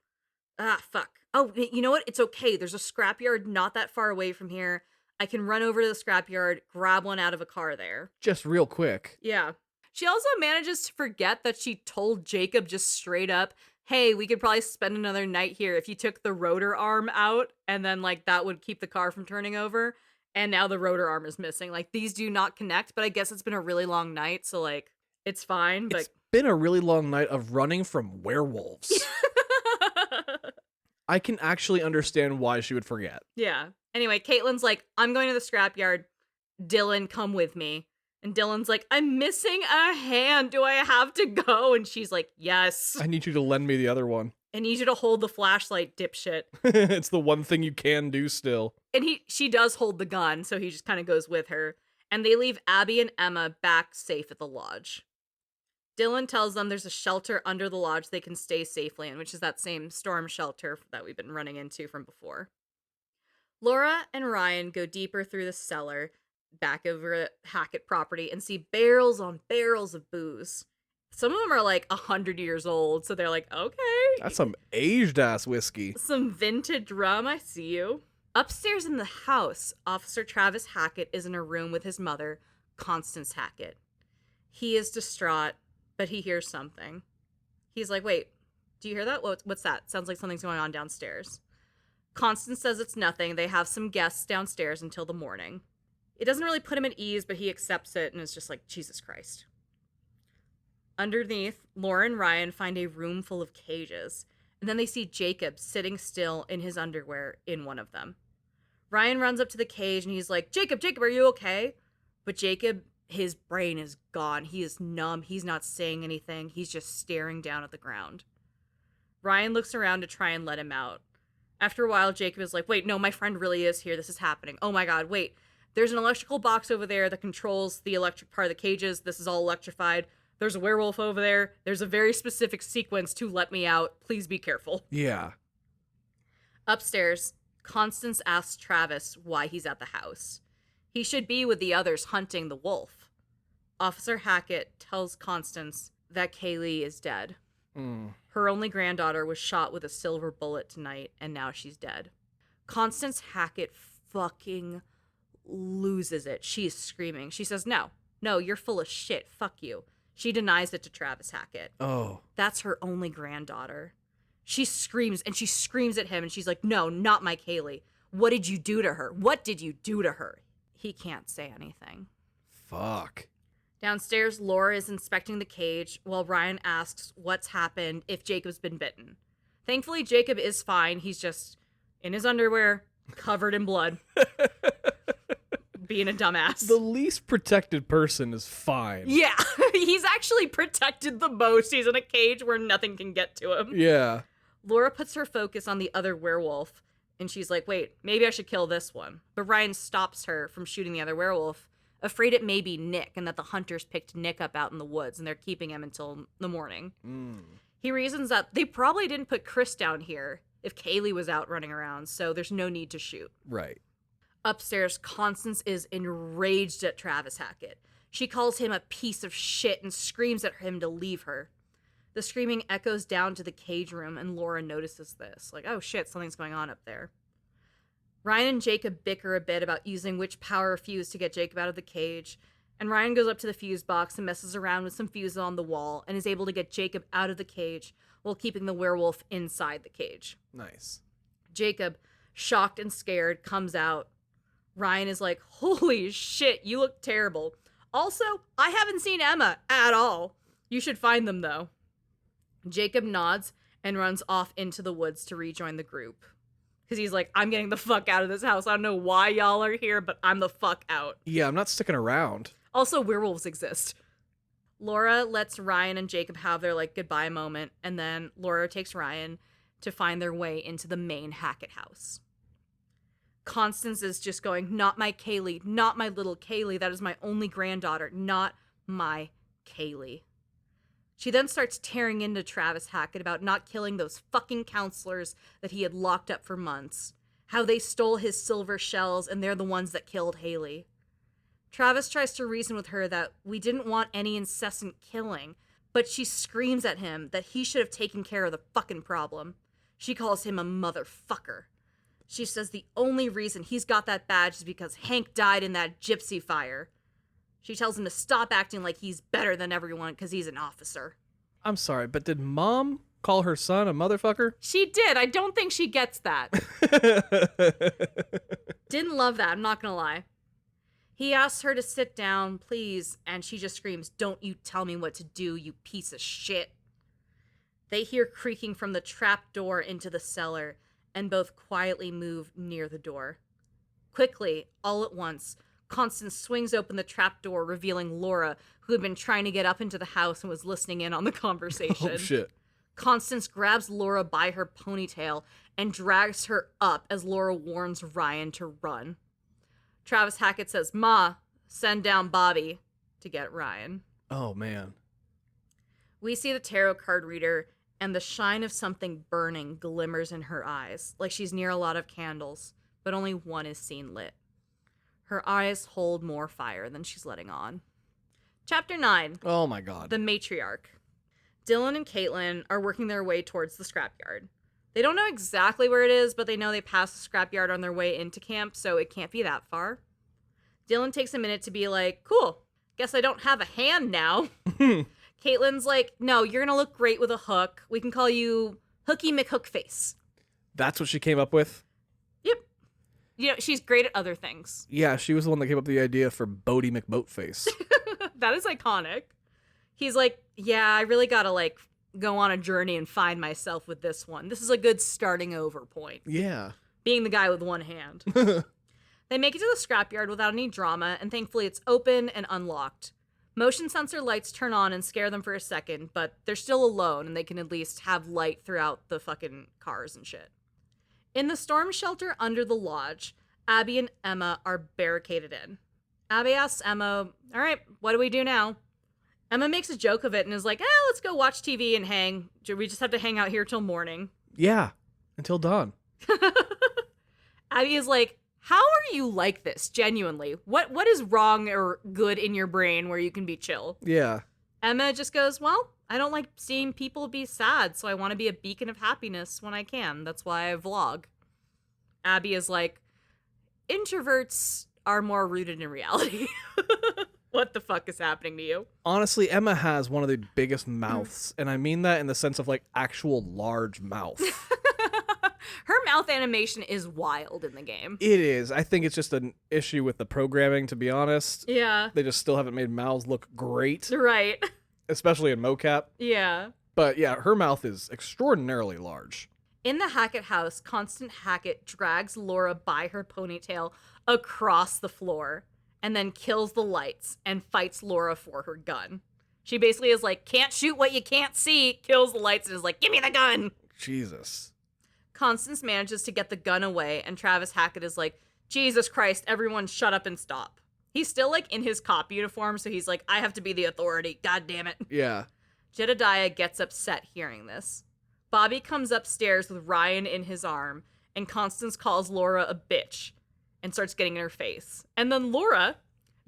B: Ah, fuck. Oh, you know what? It's okay. There's a scrapyard not that far away from here. I can run over to the scrapyard, grab one out of a car there."
A: Just real quick.
B: Yeah. She also manages to forget that she told Jacob just straight up, "Hey, we could probably spend another night here if you took the rotor arm out, and then, like, that would keep the car from turning over." And now the rotor arm is missing. Like, these do not connect, but I guess it's been a really long night, so, like, it's fine. But
A: It's been a really long night of running from werewolves. I can actually understand why she would forget.
B: Yeah. Anyway, Caitlin's like, "I'm going to the scrapyard. Dylan, come with me." And Dylan's like, "I'm missing a hand. Do I have to go?" And she's like, "Yes.
A: I need you to lend me the other one.
B: I need you to hold the flashlight, dipshit."
A: It's the one thing you can do still.
B: And she does hold the gun, so he just kind of goes with her. And they leave Abby and Emma back safe at the lodge. Dylan tells them there's a shelter under the lodge they can stay safely in, which is that same storm shelter that we've been running into from before. Laura and Ryan go deeper through the cellar back over at Hackett property and see barrels on barrels of booze. Some of them are like 100 years old, so they're like, "Okay.
A: That's some aged-ass whiskey.
B: Some vintage rum, I see you." Upstairs in the house, Officer Travis Hackett is in a room with his mother, Constance Hackett. He is distraught, but he hears something. He's like, "Wait, do you hear that? What's that? Sounds like something's going on downstairs." Constance says it's nothing. They have some guests downstairs until the morning. It doesn't really put him at ease, but he accepts it and is just like, Jesus Christ. Underneath, Laura and Ryan find a room full of cages, and then they see Jacob sitting still in his underwear in one of them. Ryan runs up to the cage and he's like, Jacob, are you okay?" But Jacob, his brain is gone. He is numb. He's not saying anything. He's just staring down at the ground. Ryan looks around to try and let him out. After a while, Jacob is like, "Wait, no, my friend really is here. This is happening. Oh my God, wait. There's an electrical box over there that controls the electric part of the cages. This is all electrified. There's a werewolf over there. There's a very specific sequence to let me out. Please be careful."
A: Yeah.
B: Upstairs, Constance asks Travis why he's at the house. He should be with the others hunting the wolf. Officer Hackett tells Constance that Kaylee is dead. Her only granddaughter was shot with a silver bullet tonight, and now she's dead. Constance Hackett fucking loses it. She's screaming. She says, no, you're full of shit. Fuck you. She denies it to Travis Hackett.
A: Oh.
B: That's her only granddaughter. She screams, and she screams at him, and she's like, "No, not my Kaylee. What did you do to her? What did you do to her?" He can't say anything.
A: Fuck.
B: Downstairs, Laura is inspecting the cage while Ryan asks what's happened if Jacob's been bitten. Thankfully, Jacob is fine. He's just in his underwear, covered in blood. Being a dumbass.
A: The least protected person is fine.
B: Yeah, he's actually protected the most. He's in a cage where nothing can get to him.
A: Yeah.
B: Laura puts her focus on the other werewolf, and she's like, "Wait, maybe I should kill this one." But Ryan stops her from shooting the other werewolf, afraid it may be Nick, and that the hunters picked Nick up out in the woods, and they're keeping him until the morning. He reasons that they probably didn't put Chris down here if Kaylee was out running around, so there's no need to shoot.
A: Right.
B: Upstairs, Constance is enraged at Travis Hackett. She calls him a piece of shit and screams at him to leave her. The screaming echoes down to the cage room, and Laura notices this. Like, oh shit, something's going on up there. Ryan and Jacob bicker a bit about using which power fuse to get Jacob out of the cage, And Ryan goes up to the fuse box and messes around with some fuses on the wall and is able to get Jacob out of the cage while keeping the werewolf inside the cage.
A: Nice.
B: Jacob, shocked and scared, comes out. Ryan is like, holy shit, you look terrible. Also, I haven't seen Emma at all. You should find them, though. Jacob nods and runs off into the woods to rejoin the group. Because he's like, I'm getting the fuck out of this house. I don't know why y'all are here, but I'm the fuck out.
A: Yeah, I'm not sticking around.
B: Also, werewolves exist. Laura lets Ryan and Jacob have their, goodbye moment, and then Laura takes Ryan to find their way into the main Hackett house. Constance is just going, not my Kaylee, not my little Kaylee. That is my only granddaughter, not my Kaylee. She then starts tearing into Travis Hackett about not killing those fucking counselors that he had locked up for months. How they stole his silver shells and they're the ones that killed Haley. Travis tries to reason with her that we didn't want any incessant killing, but she screams at him that he should have taken care of the fucking problem. She calls him a motherfucker. She says the only reason he's got that badge is because Hank died in that gypsy fire. She tells him to stop acting like he's better than everyone because he's an officer.
A: I'm sorry, but did Mom call her son a motherfucker?
B: She did. I don't think she gets that. Didn't love that, I'm not gonna lie. He asks her to sit down, please, and she just screams, don't you tell me what to do, you piece of shit. They hear creaking from the trap door into the cellar, and both quietly move near the door. Quickly, all at once, Constance swings open the trap door, revealing Laura, who had been trying to get up into the house and was listening in on the conversation.
A: Oh, shit.
B: Constance grabs Laura by her ponytail and drags her up as Laura warns Ryan to run. Travis Hackett says, Ma, send down Bobby to get Ryan.
A: Oh, man.
B: We see the tarot card reader, and the shine of something burning glimmers in her eyes, like she's near a lot of candles, but only one is seen lit. Her eyes hold more fire than she's letting on. Chapter 9.
A: Oh, my God.
B: The Matriarch. Dylan and Caitlin are working their way towards the scrapyard. They don't know exactly where it is, but they know they passed the scrapyard on their way into camp, so it can't be that far. Dylan takes a minute to be like, cool, guess I don't have a hand now. Caitlin's like, no, you're going to look great with a hook. We can call you Hooky McHookface.
A: That's what she came up with?
B: Yep. You know, she's great at other things.
A: Yeah, she was the one that came up with the idea for Bodie McBoatface.
B: That is iconic. He's like, yeah, I really got to, go on a journey and find myself with this one. This is a good starting over point.
A: Yeah.
B: Being the guy with one hand. They make it to the scrapyard without any drama, and thankfully it's open and unlocked. Motion sensor lights turn on and scare them for a second, but they're still alone, and they can at least have light throughout the fucking cars and shit. In the storm shelter under the lodge, Abby and Emma are barricaded in. Abby asks Emma, all right, what do we do now? Emma makes a joke of it and is like, let's go watch TV and hang. We just have to hang out here till morning.
A: Yeah, until dawn.
B: Abby is like, how are you like this, genuinely? What is wrong or good in your brain where you can be chill?
A: Yeah.
B: Emma just goes, well, I don't like seeing people be sad, so I want to be a beacon of happiness when I can. That's why I vlog. Abby is like, introverts are more rooted in reality. What the fuck is happening to you?
A: Honestly, Emma has one of the biggest mouths, and I mean that in the sense of, actual large mouth.
B: Her mouth animation is wild in the game.
A: It is. I think it's just an issue with the programming, to be honest.
B: Yeah.
A: They just still haven't made mouths look great.
B: Right.
A: Especially in mocap.
B: Yeah.
A: But yeah, her mouth is extraordinarily large.
B: In the Hackett house, Constant Hackett drags Laura by her ponytail across the floor and then kills the lights and fights Laura for her gun. She basically is like, can't shoot what you can't see, kills the lights and is like, give me the gun.
A: Jesus.
B: Constance manages to get the gun away, and Travis Hackett is like, Jesus Christ, everyone shut up and stop. He's still, in his cop uniform, so he's like, I have to be the authority, god damn it.
A: Yeah.
B: Jedediah gets upset hearing this. Bobby comes upstairs with Ryan in his arm, and Constance calls Laura a bitch and starts getting in her face. And then Laura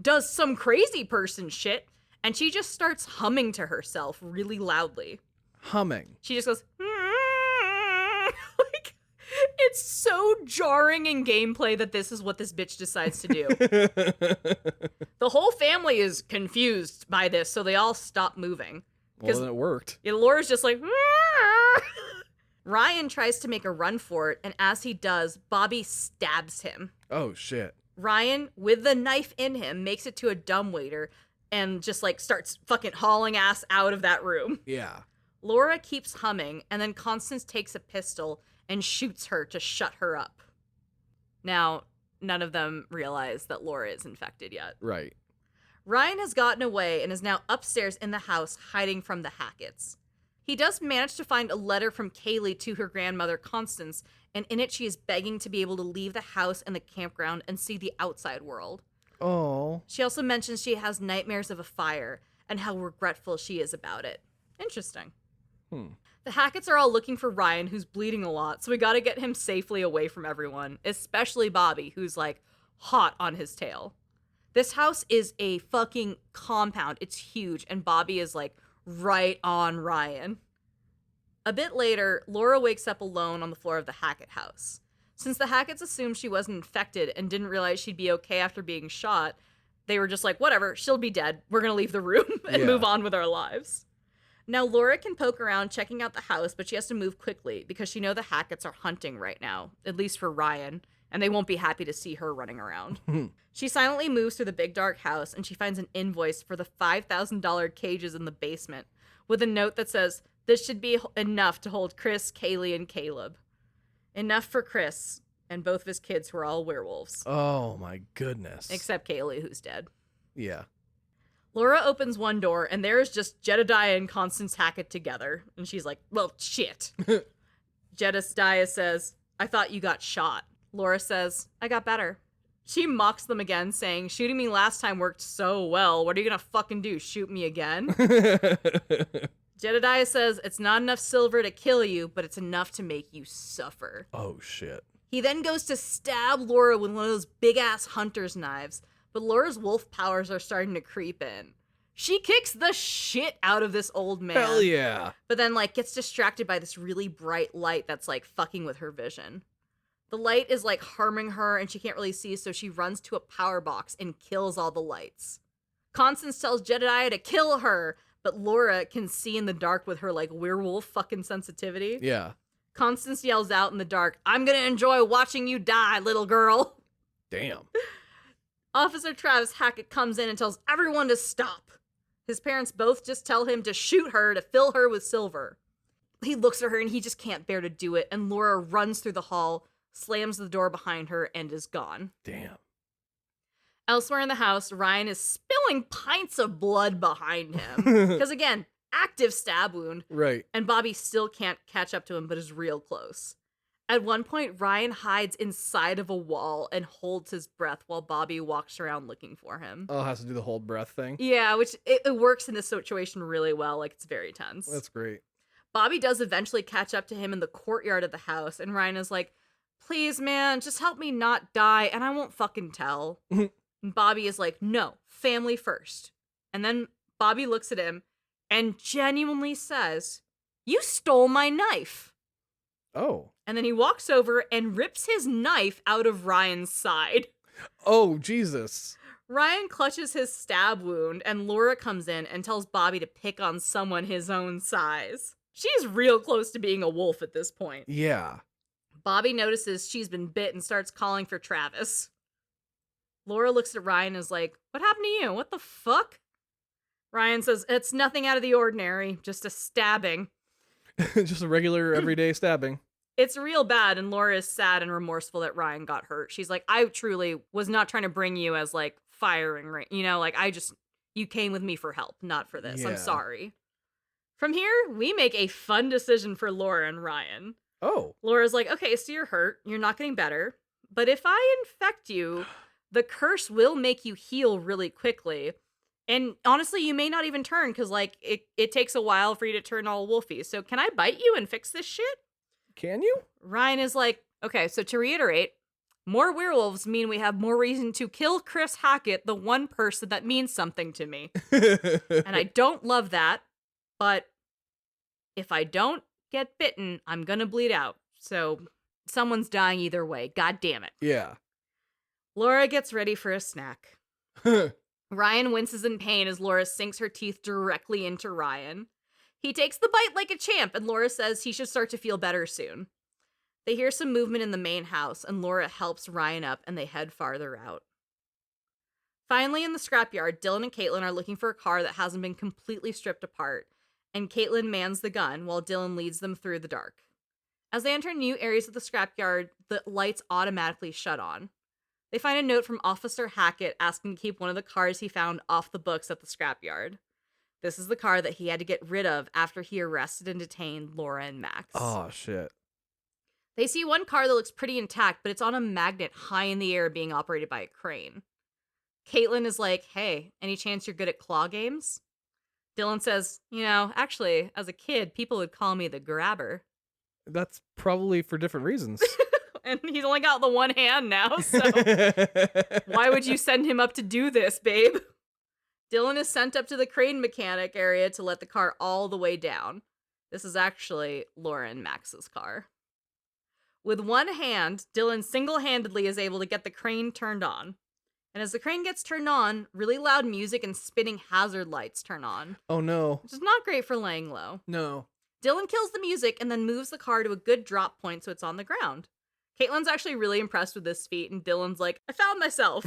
B: does some crazy person shit, and she just starts humming to herself really loudly.
A: Humming.
B: She just goes, It's so jarring in gameplay that this is what this bitch decides to do. The whole family is confused by this, so they all stop moving.
A: Well, then it worked.
B: Yeah, Laura's just like, Ryan tries to make a run for it, and as he does, Bobby stabs him.
A: Oh, shit.
B: Ryan, with the knife in him, makes it to a dumbwaiter and just, like, starts fucking hauling ass out of that room.
A: Yeah.
B: Laura keeps humming, and then Constance takes a pistol and shoots her to shut her up. Now, none of them realize that Laura is infected yet.
A: Right.
B: Ryan has gotten away and is now upstairs in the house hiding from the Hacketts. He does manage to find a letter from Kaylee to her grandmother, Constance, and in it she is begging to be able to leave the house and the campground and see the outside world.
A: Oh.
B: She also mentions she has nightmares of a fire and how regretful she is about it. Interesting. The Hacketts are all looking for Ryan, who's bleeding a lot, so we gotta get him safely away from everyone, especially Bobby, who's, like, hot on his tail. This house is a fucking compound. It's huge, and Bobby is, like, right on Ryan. A bit later, Laura wakes up alone on the floor of the Hackett house. Since the Hacketts assumed she wasn't infected and didn't realize she'd be okay after being shot, they were just like, whatever, she'll be dead. We're gonna leave the room and move on with our lives. Now, Laura can poke around checking out the house, but she has to move quickly because she knows the Hacketts are hunting right now, at least for Ryan, and they won't be happy to see her running around. She silently moves through the big dark house, and she finds an invoice for the $5,000 cages in the basement, with a note that says, this should be enough to hold Chris, Kaylee, and Caleb. Enough for Chris, and both of his kids who are all werewolves.
A: Oh, my goodness.
B: Except Kaylee, who's dead.
A: Yeah.
B: Laura opens one door, and there's just Jedediah and Constance Hackett together. And she's like, well, shit. Jedediah says, I thought you got shot. Laura says, I got better. She mocks them again, saying, shooting me last time worked so well. What are you gonna fucking do, shoot me again? Jedediah says, it's not enough silver to kill you, but it's enough to make you suffer.
A: Oh, shit.
B: He then goes to stab Laura with one of those big-ass hunter's knives, but Laura's wolf powers are starting to creep in. She kicks the shit out of this old man.
A: Hell yeah.
B: But then, like, gets distracted by this really bright light that's, like, fucking with her vision. The light is, like, harming her, and she can't really see, so she runs to a power box and kills all the lights. Constance tells Jedediah to kill her, but Laura can see in the dark with her, like, werewolf fucking sensitivity.
A: Yeah.
B: Constance yells out in the dark, I'm gonna enjoy watching you die, little girl.
A: Damn.
B: Officer Travis Hackett comes in and tells everyone to stop. His parents both just tell him to shoot her to fill her with silver. He looks at her and he just can't bear to do it, and Laura runs through the hall, slams the door behind her, and is gone.
A: Damn.
B: Elsewhere in the house, Ryan is spilling pints of blood behind him. Because again, active stab wound.
A: Right.
B: And Bobby still can't catch up to him, but is real close. At one point, Ryan hides inside of a wall and holds his breath while Bobby walks around looking for him.
A: Oh, has to do the hold breath thing?
B: Yeah, which it works in this situation really well. Like, it's very tense.
A: That's great.
B: Bobby does eventually catch up to him in the courtyard of the house, and Ryan is like, please, man, just help me not die, and I won't fucking tell. And Bobby is like, no, family first. And then Bobby looks at him and genuinely says, you stole my knife.
A: Oh.
B: And then he walks over and rips his knife out of Ryan's side.
A: Oh, Jesus.
B: Ryan clutches his stab wound, and Laura comes in and tells Bobby to pick on someone his own size. She's real close to being a wolf at this point.
A: Yeah.
B: Bobby notices she's been bit and starts calling for Travis. Laura looks at Ryan and is like, what happened to you? What the fuck? Ryan says, it's nothing out of the ordinary, just a stabbing.
A: Just a regular everyday stabbing.
B: It's real bad, and Laura is sad and remorseful that Ryan got hurt. She's like, I truly was not trying to bring you as, like, firing, right? You know, like, you came with me for help, not for this.
A: Yeah.
B: I'm sorry. From here, we make a fun decision for Laura and Ryan.
A: Oh.
B: Laura's like, okay, so you're hurt. You're not getting better. But if I infect you, the curse will make you heal really quickly. And honestly, you may not even turn, because, like, it takes a while for you to turn all wolfy. So can I bite you and fix this shit?
A: Can you?
B: Ryan is like, okay, so to reiterate, more werewolves mean we have more reason to kill Chris Hackett, the one person that means something to me. And I don't love that, but if I don't get bitten, I'm gonna bleed out. So someone's dying either way. God damn it.
A: Yeah.
B: Laura gets ready for a snack. Ryan winces in pain as Laura sinks her teeth directly into Ryan. He takes the bite like a champ, and Laura says he should start to feel better soon. They hear some movement in the main house, and Laura helps Ryan up, and they head farther out. Finally, in the scrapyard, Dylan and Caitlin are looking for a car that hasn't been completely stripped apart, and Caitlin mans the gun while Dylan leads them through the dark. As they enter new areas of the scrapyard, the lights automatically shut on. They find a note from Officer Hackett asking to keep one of the cars he found off the books at the scrapyard. This is the car that he had to get rid of after he arrested and detained Laura and Max.
A: Oh, shit.
B: They see one car that looks pretty intact, but it's on a magnet high in the air being operated by a crane. Caitlin is like, hey, any chance you're good at claw games? Dylan says, actually, as a kid, people would call me the grabber.
A: That's probably for different reasons.
B: And he's only got the one hand now, so why would you send him up to do this, babe? Dylan is sent up to the crane mechanic area to let the car all the way down. This is actually Laura and Max's car. With one hand, Dylan single-handedly is able to get the crane turned on. And as the crane gets turned on, really loud music and spinning hazard lights turn on.
A: Oh, no.
B: Which is not great for laying low.
A: No.
B: Dylan kills the music and then moves the car to a good drop point so it's on the ground. Caitlin's actually really impressed with this feat, and Dylan's like, I found myself.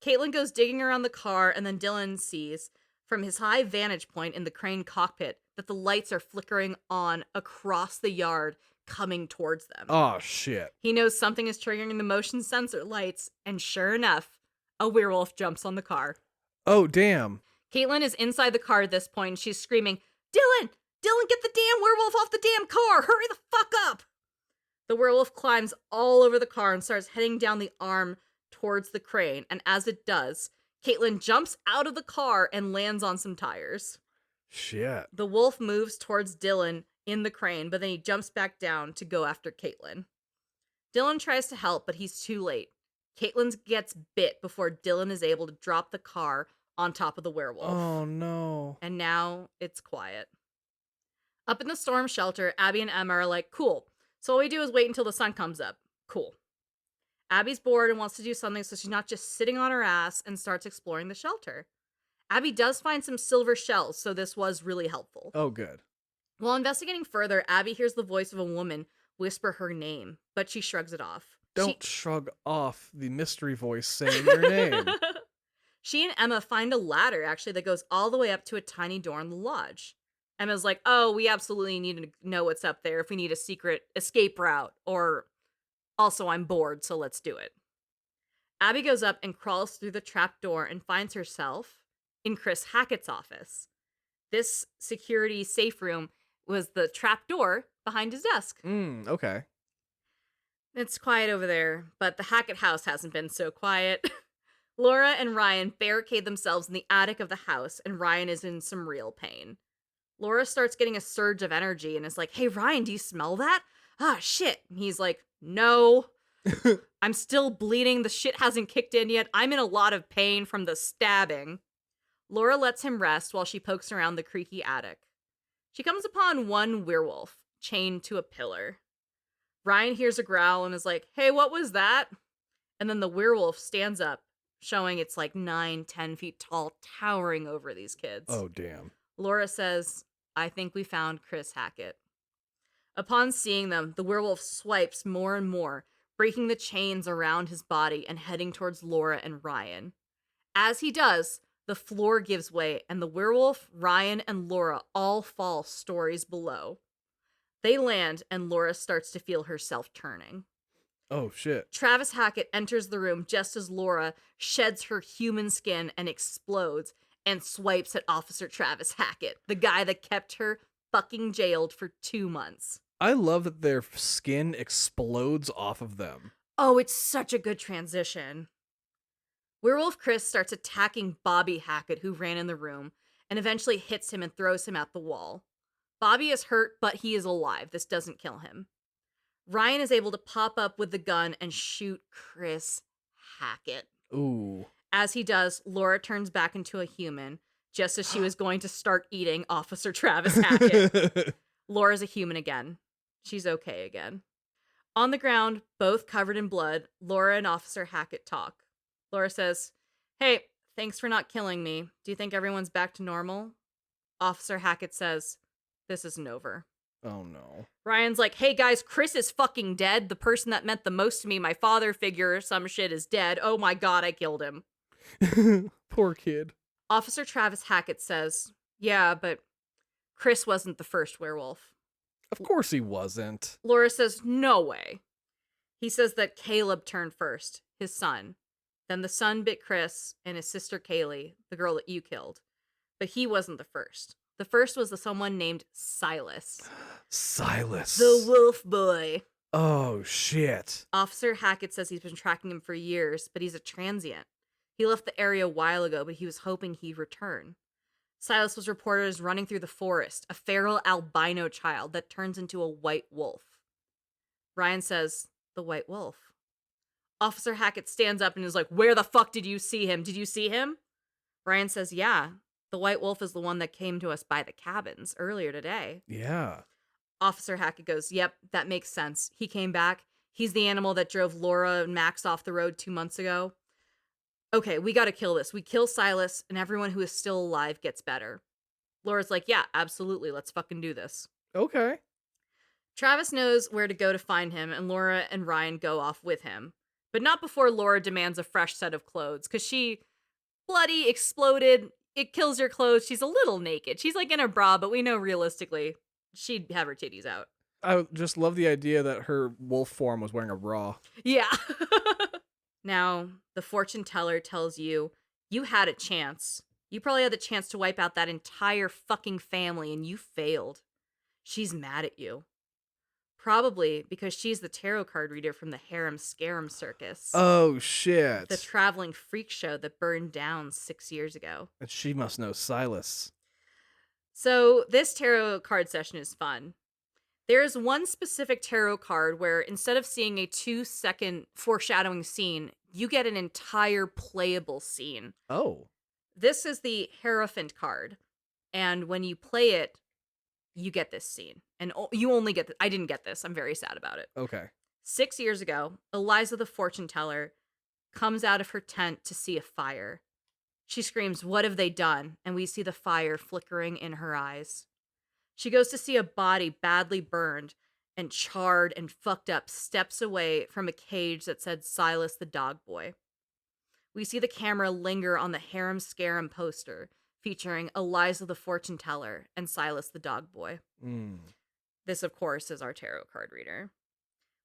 B: Caitlin goes digging around the car, and then Dylan sees, from his high vantage point in the crane cockpit, that the lights are flickering on across the yard, coming towards them.
A: Oh, shit.
B: He knows something is triggering the motion sensor lights, and sure enough, a werewolf jumps on the car.
A: Oh, damn.
B: Caitlin is inside the car at this point, and she's screaming, Dylan! Dylan, get the damn werewolf off the damn car! Hurry the fuck up! The werewolf climbs all over the car and starts heading down the arm towards the crane, and as it does, Caitlin jumps out of the car and lands on some tires.
A: Shit.
B: The wolf moves towards Dylan in the crane, but then he jumps back down to go after Caitlin. Dylan tries to help, but he's too late. Caitlin gets bit before Dylan is able to drop the car on top of the werewolf.
A: Oh, no.
B: And now it's quiet. Up in the storm shelter, Abby and Emma are like, cool. So all we do is wait until the sun comes up. Cool. Abby's bored and wants to do something, so she's not just sitting on her ass and starts exploring the shelter. Abby does find some silver shells, so this was really helpful.
A: Oh, good.
B: While investigating further, Abby hears the voice of a woman whisper her name, but she shrugs it off.
A: Don't shrug off the mystery voice saying your name.
B: She and Emma find a ladder, actually, that goes all the way up to a tiny door in the lodge. Emma's like, oh, we absolutely need to know what's up there if we need a secret escape route, or also I'm bored, so let's do it. Abby goes up and crawls through the trap door and finds herself in Chris Hackett's office. This security safe room was the trap door behind his desk.
A: Okay.
B: It's quiet over there, but the Hackett house hasn't been so quiet. Laura and Ryan barricade themselves in the attic of the house, and Ryan is in some real pain. Laura starts getting a surge of energy and is like, hey, Ryan, do you smell that? Ah, shit. And he's like, no. I'm still bleeding. The shit hasn't kicked in yet. I'm in a lot of pain from the stabbing. Laura lets him rest while she pokes around the creaky attic. She comes upon one werewolf, chained to a pillar. Ryan hears a growl and is like, hey, what was that? And then the werewolf stands up, showing it's like 9-10 feet tall, towering over these kids.
A: Oh, damn.
B: Laura says, I think we found Chris Hackett. Upon seeing them, the werewolf swipes more and more, breaking the chains around his body and heading towards Laura and Ryan. As he does, the floor gives way, and the werewolf, Ryan, and Laura all fall stories below. They land, and Laura starts to feel herself turning.
A: Oh, shit.
B: Travis Hackett enters the room just as Laura sheds her human skin and explodes, and swipes at Officer Travis Hackett, the guy that kept her fucking jailed for 2 months.
A: I love that their skin explodes off of them.
B: Oh, it's such a good transition. Werewolf Chris starts attacking Bobby Hackett, who ran in the room, and eventually hits him and throws him at the wall. Bobby is hurt, but he is alive. This doesn't kill him. Ryan is able to pop up with the gun and shoot Chris Hackett.
A: Ooh.
B: As he does, Laura turns back into a human, just as she was going to start eating Officer Travis Hackett. Laura's a human again. She's okay again. On the ground, both covered in blood, Laura and Officer Hackett talk. Laura says, "Hey, thanks for not killing me. Do you think everyone's back to normal?" Officer Hackett says, "This isn't over."
A: Oh no.
B: Ryan's like, "Hey guys, Chris is fucking dead. The person that meant the most to me, my father figure, some shit, is dead. Oh my god, I killed him."
A: Poor kid.
B: Officer Travis Hackett says, "Yeah, but Chris wasn't the first werewolf."
A: Of course he wasn't.
B: Laura says, "No way." He says that Caleb turned first, his son. Then the son bit Chris and his sister Kaylee, the girl that you killed. But he wasn't the first. The first was someone named Silas.
A: Silas.
B: The wolf boy.
A: Oh, shit.
B: Officer Hackett says he's been tracking him for years, but he's a transient. He left the area a while ago, but he was hoping he'd return. Silas was reported as running through the forest, a feral albino child that turns into a white wolf. Ryan says, "The white wolf." Officer Hackett stands up and is like, "Where the fuck did you see him? Did you see him?" Ryan says, "Yeah, the white wolf is the one that came to us by the cabins earlier today."
A: Yeah.
B: Officer Hackett goes, "Yep, that makes sense. He came back. He's the animal that drove Laura and Max off the road 2 months ago. Okay, we gotta kill this. We kill Silas, and everyone who is still alive gets better." Laura's like, "Yeah, absolutely. Let's fucking do this."
A: Okay.
B: Travis knows where to go to find him, and Laura and Ryan go off with him. But not before Laura demands a fresh set of clothes, because she bloody exploded. It kills her clothes. She's a little naked. She's like in a bra, but we know realistically she'd have her titties out.
A: I just love the idea that her wolf form was wearing a bra.
B: Yeah. Now, the fortune teller tells you, you had a chance. You probably had the chance to wipe out that entire fucking family, and you failed. She's mad at you. Probably because she's the tarot card reader from the Harem Scarum Circus.
A: Oh, shit.
B: The traveling freak show that burned down 6 years ago.
A: And she must know Silas.
B: So this tarot card session is fun. There is one specific tarot card where instead of seeing a 2-second foreshadowing scene, you get an entire playable scene.
A: Oh.
B: This is the Hierophant card. And when you play it, you get this scene. And you only get I didn't get this. I'm very sad about it.
A: Okay.
B: 6 years ago, Eliza the fortune teller comes out of her tent to see a fire. She screams, "What have they done?" And we see the fire flickering in her eyes. She goes to see a body badly burned and charred and fucked up steps away from a cage that said Silas the dog boy. We see the camera linger on the Harem Scarum poster featuring Eliza the fortune teller and Silas the dog boy. This, of course, is our tarot card reader.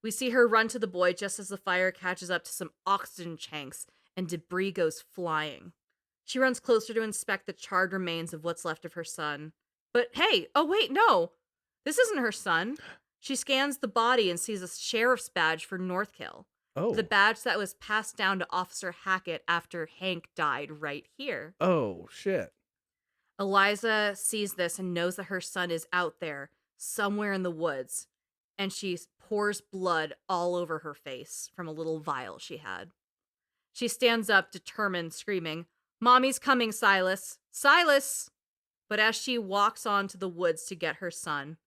B: We see her run to the boy just as the fire catches up to some oxygen tanks and debris goes flying. She runs closer to inspect the charred remains of what's left of her son. But hey, oh wait, no, this isn't her son. She scans the body and sees a sheriff's badge for Northkill.
A: Oh.
B: The badge that was passed down to Officer Hackett after Hank died right here.
A: Oh, shit.
B: Eliza sees this and knows that her son is out there, somewhere in the woods, and she pours blood all over her face from a little vial she had. She stands up, determined, screaming, "Mommy's coming, Silas! Silas!" But as she walks on to the woods to get her son,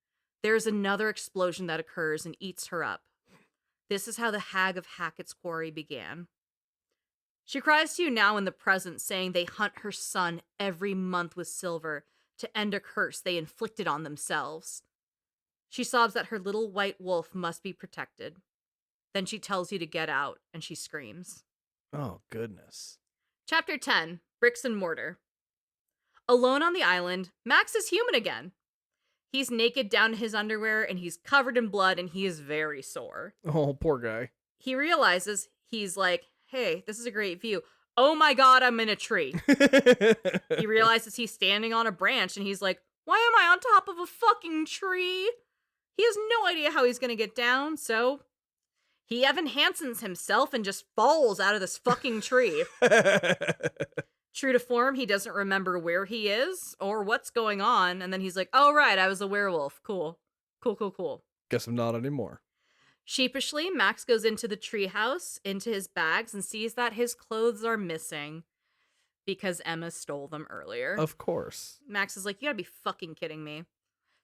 B: there's another explosion that occurs and eats her up. This is how the Hag of Hackett's Quarry began. She cries to you now in the present, saying they hunt her son every month with silver to end a curse they inflicted on themselves. She sobs that her little white wolf must be protected. Then she tells you to get out, and she screams.
A: Oh, goodness.
B: Chapter 10, Bricks and Mortar. Alone on the island, Max is human again. He's naked down to his underwear, and he's covered in blood, and he is very sore.
A: Oh, poor guy.
B: He realizes, he's like, "Hey, this is a great view. Oh my god, I'm in a tree." He realizes he's standing on a branch, and he's like, "Why am I on top of a fucking tree?" He has no idea how he's gonna get down, so he Evan Hansens himself and just falls out of this fucking tree. True to form, he doesn't remember where he is or what's going on, and then he's like, "Oh right, I was a werewolf. Cool. Cool.
A: Guess I'm not anymore.
B: Sheepishly, Max goes into the treehouse, into his bags, and sees that his clothes are missing because Emma stole them earlier.
A: Of course.
B: Max is like, "You gotta be fucking kidding me."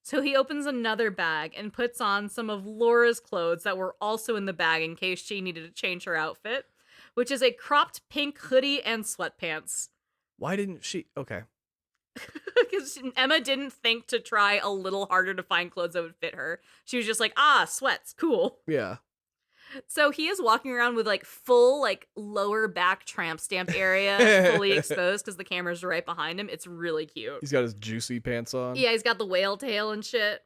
B: So he opens another bag and puts on some of Laura's clothes that were also in the bag in case she needed to change her outfit, which is a cropped pink hoodie and sweatpants.
A: Why didn't she? Okay.
B: Because Emma didn't think to try a little harder to find clothes that would fit her. She was just like, sweats, cool.
A: Yeah.
B: So he is walking around with like full like lower back tramp stamp area fully exposed because the camera's right behind him. It's really cute.
A: He's got his juicy pants on.
B: Yeah, he's got the whale tail and shit.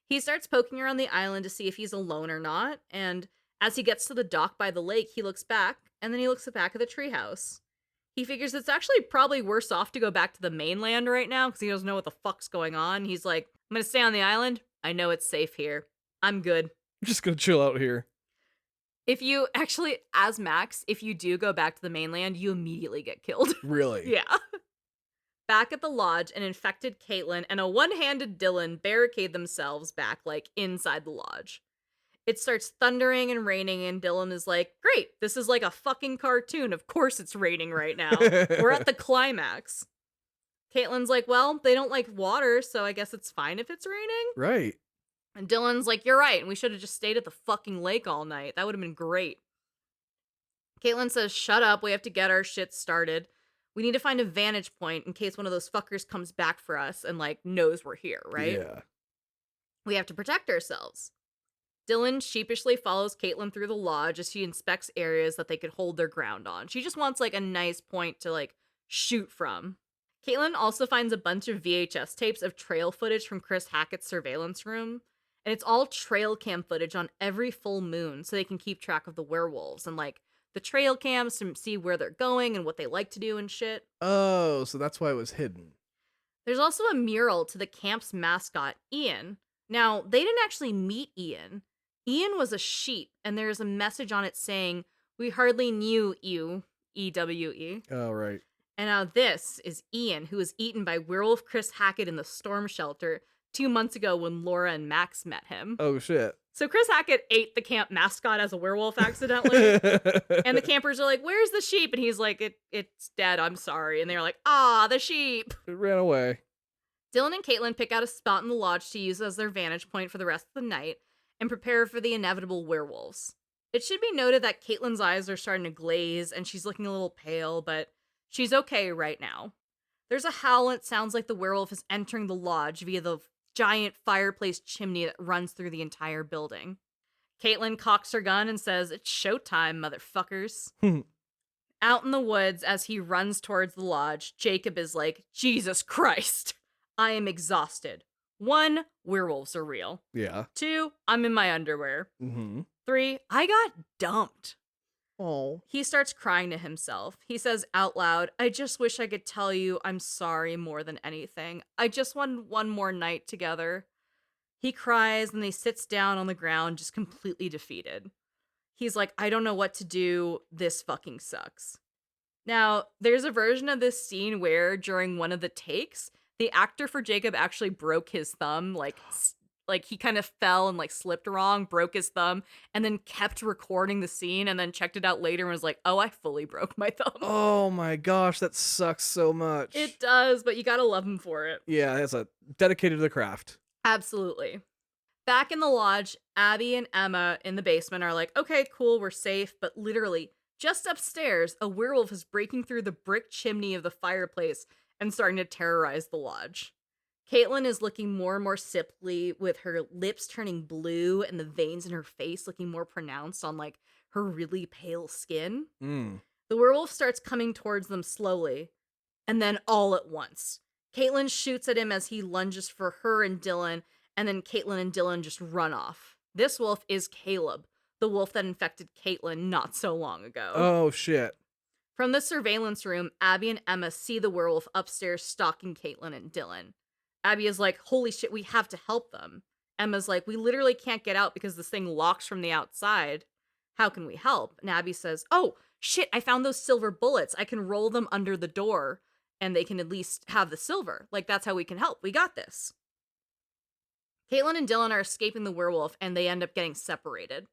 B: He starts poking around the island to see if he's alone or not, and as he gets to the dock by the lake, he looks back, and then he looks back at the treehouse. He figures it's actually probably worse off to go back to the mainland right now because he doesn't know what the fuck's going on. He's like, I'm gonna stay on the island. I know it's safe here. I'm good.
A: I'm just gonna chill out here.
B: If you actually, as Max, if you do go back to the mainland, you immediately get killed.
A: Really?
B: Yeah. Back at the lodge, an infected Caitlin and a one-handed Dylan barricade themselves back, like, inside the lodge. It starts thundering and raining, and Dylan is like, great, this is like a fucking cartoon. Of course it's raining right now. We're at the climax. Caitlin's like, well, they don't like water, so I guess it's fine if it's raining.
A: Right.
B: And Dylan's like, you're right, and we should have just stayed at the fucking lake all night. That would have been great. Caitlin says, shut up, we have to get our shit started. We need to find a vantage point in case one of those fuckers comes back for us and, like, knows we're here, right?
A: Yeah.
B: We have to protect ourselves. Dylan sheepishly follows Caitlin through the lodge as she inspects areas that they could hold their ground on. She just wants, like, a nice point to, like, shoot from. Caitlin also finds a bunch of VHS tapes of trail footage from Chris Hackett's surveillance room. And it's all trail cam footage on every full moon so they can keep track of the werewolves and, like, the trail cams to see where they're going and what they like to do and shit.
A: Oh, so that's why it was hidden.
B: There's also a mural to the camp's mascot, Ian. Now, they didn't actually meet Ian. Ian was a sheep, and there's a message on it saying, we hardly knew you, E-W-E.
A: Oh, right.
B: And now this is Ian, who was eaten by werewolf Chris Hackett in the storm shelter 2 months ago when Laura and Max met him.
A: Oh, shit.
B: So Chris Hackett ate the camp mascot as a werewolf accidentally. And the campers are like, where's the sheep? And he's like, it's dead, I'm sorry. And they're like, the sheep.
A: It ran away.
B: Dylan and Caitlin pick out a spot in the lodge to use as their vantage point for the rest of the night and prepare for the inevitable werewolves. It should be noted that Caitlin's eyes are starting to glaze and she's looking a little pale, but she's okay right now. There's a howl and it sounds like the werewolf is entering the lodge via the giant fireplace chimney that runs through the entire building. Caitlin cocks her gun and says, it's showtime, motherfuckers. Out in the woods, as he runs towards the lodge, Jacob is like, Jesus Christ, I am exhausted. 1, werewolves are real.
A: Yeah.
B: 2, I'm in my underwear.
A: Mm-hmm.
B: 3, I got dumped.
A: Oh.
B: He starts crying to himself. He says out loud, I just wish I could tell you I'm sorry more than anything. I just want one more night together. He cries and he sits down on the ground just completely defeated. He's like, I don't know what to do. This fucking sucks. Now, there's a version of this scene where during one of the takes, the actor for Jacob actually broke his thumb, like he kind of fell and like slipped wrong, broke his thumb, and then kept recording the scene and then checked it out later and was like, oh, I fully broke my thumb.
A: Oh my gosh, that sucks so much.
B: It does, but you gotta love him for it.
A: Yeah, it's a dedicated to the craft.
B: Absolutely. Back in the lodge, Abby and Emma in the basement are like, okay, cool, we're safe, but literally, just upstairs, a werewolf is breaking through the brick chimney of the fireplace and starting to terrorize the lodge. Caitlin is looking more and more sickly, with her lips turning blue and the veins in her face looking more pronounced on, like, her really pale skin. The werewolf starts coming towards them slowly, and then all at once. Caitlin shoots at him as he lunges for her and Dylan, and then Caitlin and Dylan just run off. This wolf is Caleb, the wolf that infected Caitlin not so long ago.
A: Oh, shit.
B: From the surveillance room, Abby and Emma see the werewolf upstairs stalking Caitlin and Dylan. Abby is like, holy shit, we have to help them. Emma's like, we literally can't get out because this thing locks from the outside. How can we help? And Abby says, oh, shit, I found those silver bullets. I can roll them under the door and they can at least have the silver. Like, that's how we can help. We got this. Caitlin and Dylan are escaping the werewolf and they end up getting separated.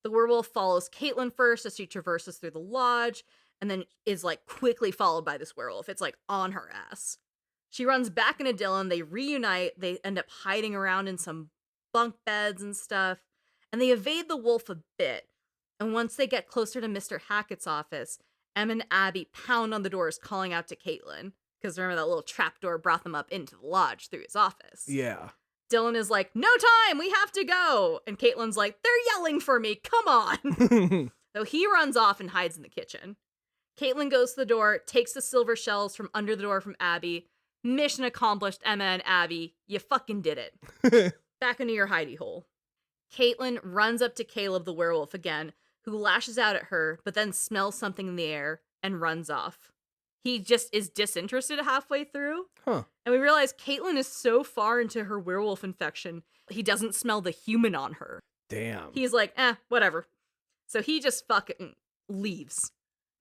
B: The werewolf follows Caitlin first as she traverses through the lodge and then is like quickly followed by this werewolf. It's like on her ass. She runs back into Dylan. They reunite. They end up hiding around in some bunk beds and stuff. And they evade the wolf a bit. And once they get closer to Mr. Hackett's office, Em and Abby pound on the doors calling out to Caitlin. Because remember that little trapdoor brought them up into the lodge through his office.
A: Yeah.
B: Dylan is like, no time, we have to go. And Caitlin's like, they're yelling for me, come on. So he runs off and hides in the kitchen. Caitlin goes to the door, takes the silver shells from under the door from Abby. Mission accomplished, Emma and Abby. You fucking did it. Back into your hidey hole. Caitlin runs up to Caleb the werewolf again, who lashes out at her, but then smells something in the air and runs off. He just is disinterested halfway through.
A: Huh.
B: And we realize Caitlin is so far into her werewolf infection, he doesn't smell the human on her.
A: Damn.
B: He's like, whatever. So he just fucking leaves.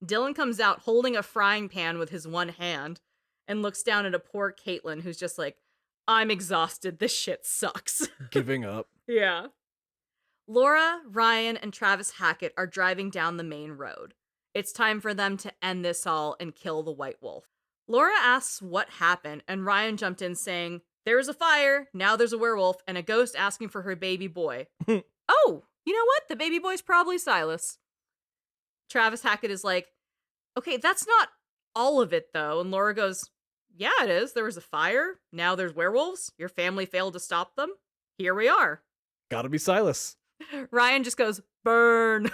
B: Dylan comes out holding a frying pan with his one hand and looks down at a poor Caitlin who's just like, I'm exhausted. This shit sucks.
A: Giving up.
B: Yeah. Laura, Ryan, and Travis Hackett are driving down the main road. It's time for them to end this all and kill the White Wolf. Laura asks what happened, and Ryan jumped in saying, there was a fire, now there's a werewolf, and a ghost asking for her baby boy. Oh, you know what? The baby boy's probably Silas. Travis Hackett is like, okay, that's not all of it, though. And Laura goes, yeah, it is. There was a fire, now there's werewolves. Your family failed to stop them. Here we are.
A: Gotta be Silas.
B: Ryan just goes, burn.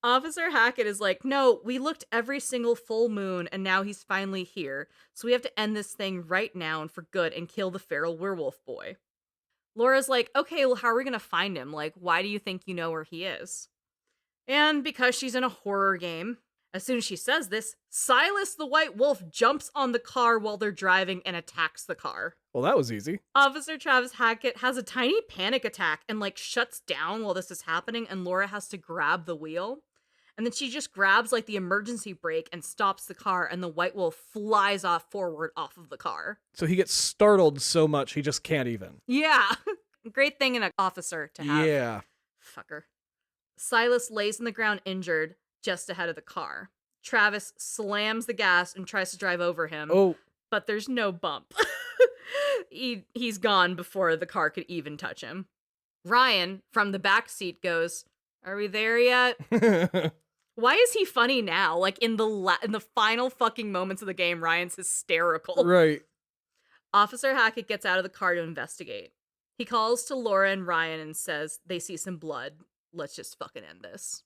B: Officer Hackett is like, no, we looked every single full moon and now he's finally here. So we have to end this thing right now and for good and kill the feral werewolf boy. Laura's like, okay, well, how are we going to find him? Like, why do you think you know where he is? And because she's in a horror game, as soon as she says this, Silas the White Wolf jumps on the car while they're driving and attacks the car.
A: Well, that was easy.
B: Officer Travis Hackett has a tiny panic attack and like shuts down while this is happening, and Laura has to grab the wheel. And then she just grabs like the emergency brake and stops the car, and the White Wolf flies off forward off of the car.
A: So he gets startled so much he just can't even.
B: Yeah. Great thing in an officer to have.
A: Yeah.
B: Fucker. Silas lays on the ground injured just ahead of the car. Travis slams the gas and tries to drive over him.
A: Oh. But
B: there's no bump. He's gone before the car could even touch him. Ryan, from the back seat, goes, are we there yet? Why is he funny now? Like in the final fucking moments of the game, Ryan's hysterical.
A: Right.
B: Officer Hackett gets out of the car to investigate. He calls to Laura and Ryan and says they see some blood. Let's just fucking end this.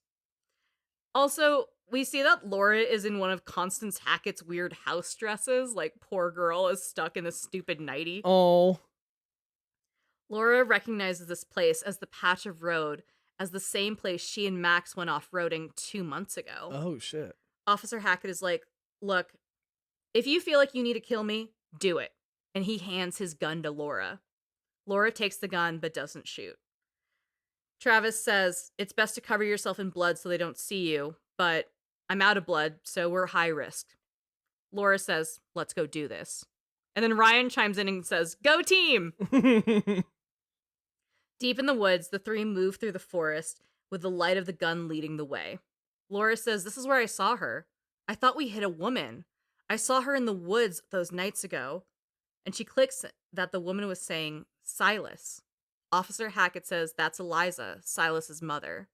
B: Also, we see that Laura is in one of Constance Hackett's weird house dresses. Like, poor girl is stuck in this stupid nightie.
A: Oh.
B: Laura recognizes this place as the patch of road as the same place she and Max went off-roading 2 months ago.
A: Oh, shit.
B: Officer Hackett is like, look, if you feel like you need to kill me, do it. And he hands his gun to Laura. Laura takes the gun but doesn't shoot. Travis says, it's best to cover yourself in blood so they don't see you, but I'm out of blood, so we're high risk. Laura says, let's go do this. And then Ryan chimes in and says, go team! Deep in the woods, the three move through the forest with the light of the gun leading the way. Laura says, this is where I saw her. I thought we hit a woman. I saw her in the woods those nights ago. And she clicks that the woman was saying, Silas. Officer Hackett says that's Eliza, Silas's mother.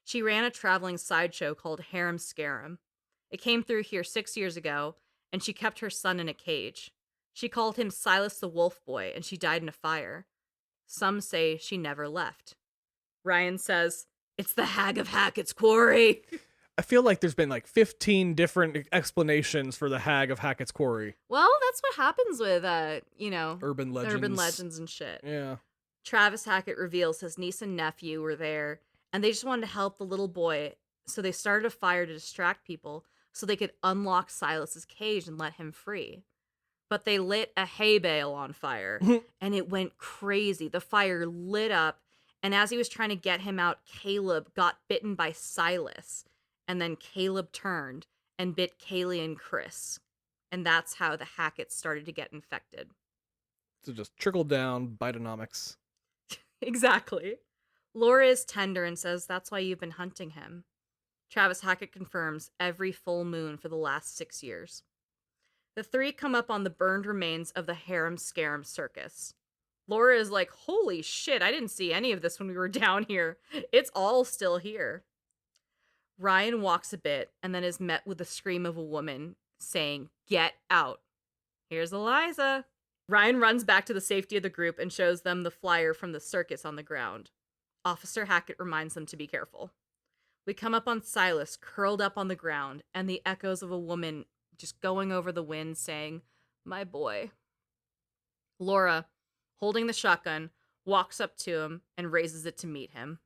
B: She ran a traveling sideshow called Harem Scarum. It came through here 6 years ago, and she kept her son in a cage. She called him Silas the Wolf Boy, and she died in a fire. Some say she never left. Ryan says, it's the Hag of Hackett's Quarry.
A: I feel like there's been like 15 different explanations for the Hag of Hackett's Quarry.
B: Well, that's what happens with,
A: urban
B: legends and shit.
A: Yeah.
B: Travis Hackett reveals his niece and nephew were there, and they just wanted to help the little boy, so they started a fire to distract people so they could unlock Silas's cage and let him free. But they lit a hay bale on fire, and it went crazy. The fire lit up, and as he was trying to get him out, Caleb got bitten by Silas, and then Caleb turned and bit Kaylee and Chris. And that's how the Hacketts started to get infected.
A: So just trickle down Biteonomics.
B: Exactly. Laura is tender and says that's why you've been hunting him. Travis Hackett confirms every full moon for the last 6 years. The three come up on the burned remains of the Harem Scarum circus. Laura is like, holy shit, I didn't see any of this when we were down here. It's all still here. Ryan walks a bit and then is met with the scream of a woman saying, "Get out." Here's Eliza. Ryan runs back to the safety of the group and shows them the flyer from the circus on the ground. Officer Hackett reminds them to be careful. We come up on Silas, curled up on the ground, and the echoes of a woman just going over the wind saying, "My boy." Laura, holding the shotgun, walks up to him and raises it to meet him.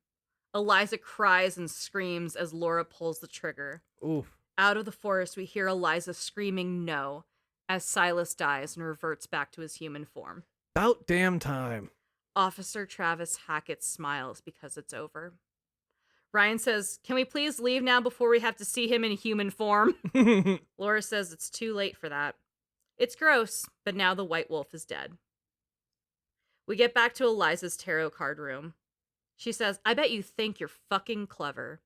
B: Eliza cries and screams as Laura pulls the trigger.
A: Oof.
B: Out of the forest, we hear Eliza screaming no as Silas dies and reverts back to his human form.
A: About damn time.
B: Officer Travis Hackett smiles because it's over. Ryan says, "Can we please leave now before we have to see him in human form?" Laura says it's too late for that. It's gross, but now the White Wolf is dead. We get back to Eliza's tarot card room. She says, "I bet you think you're fucking clever."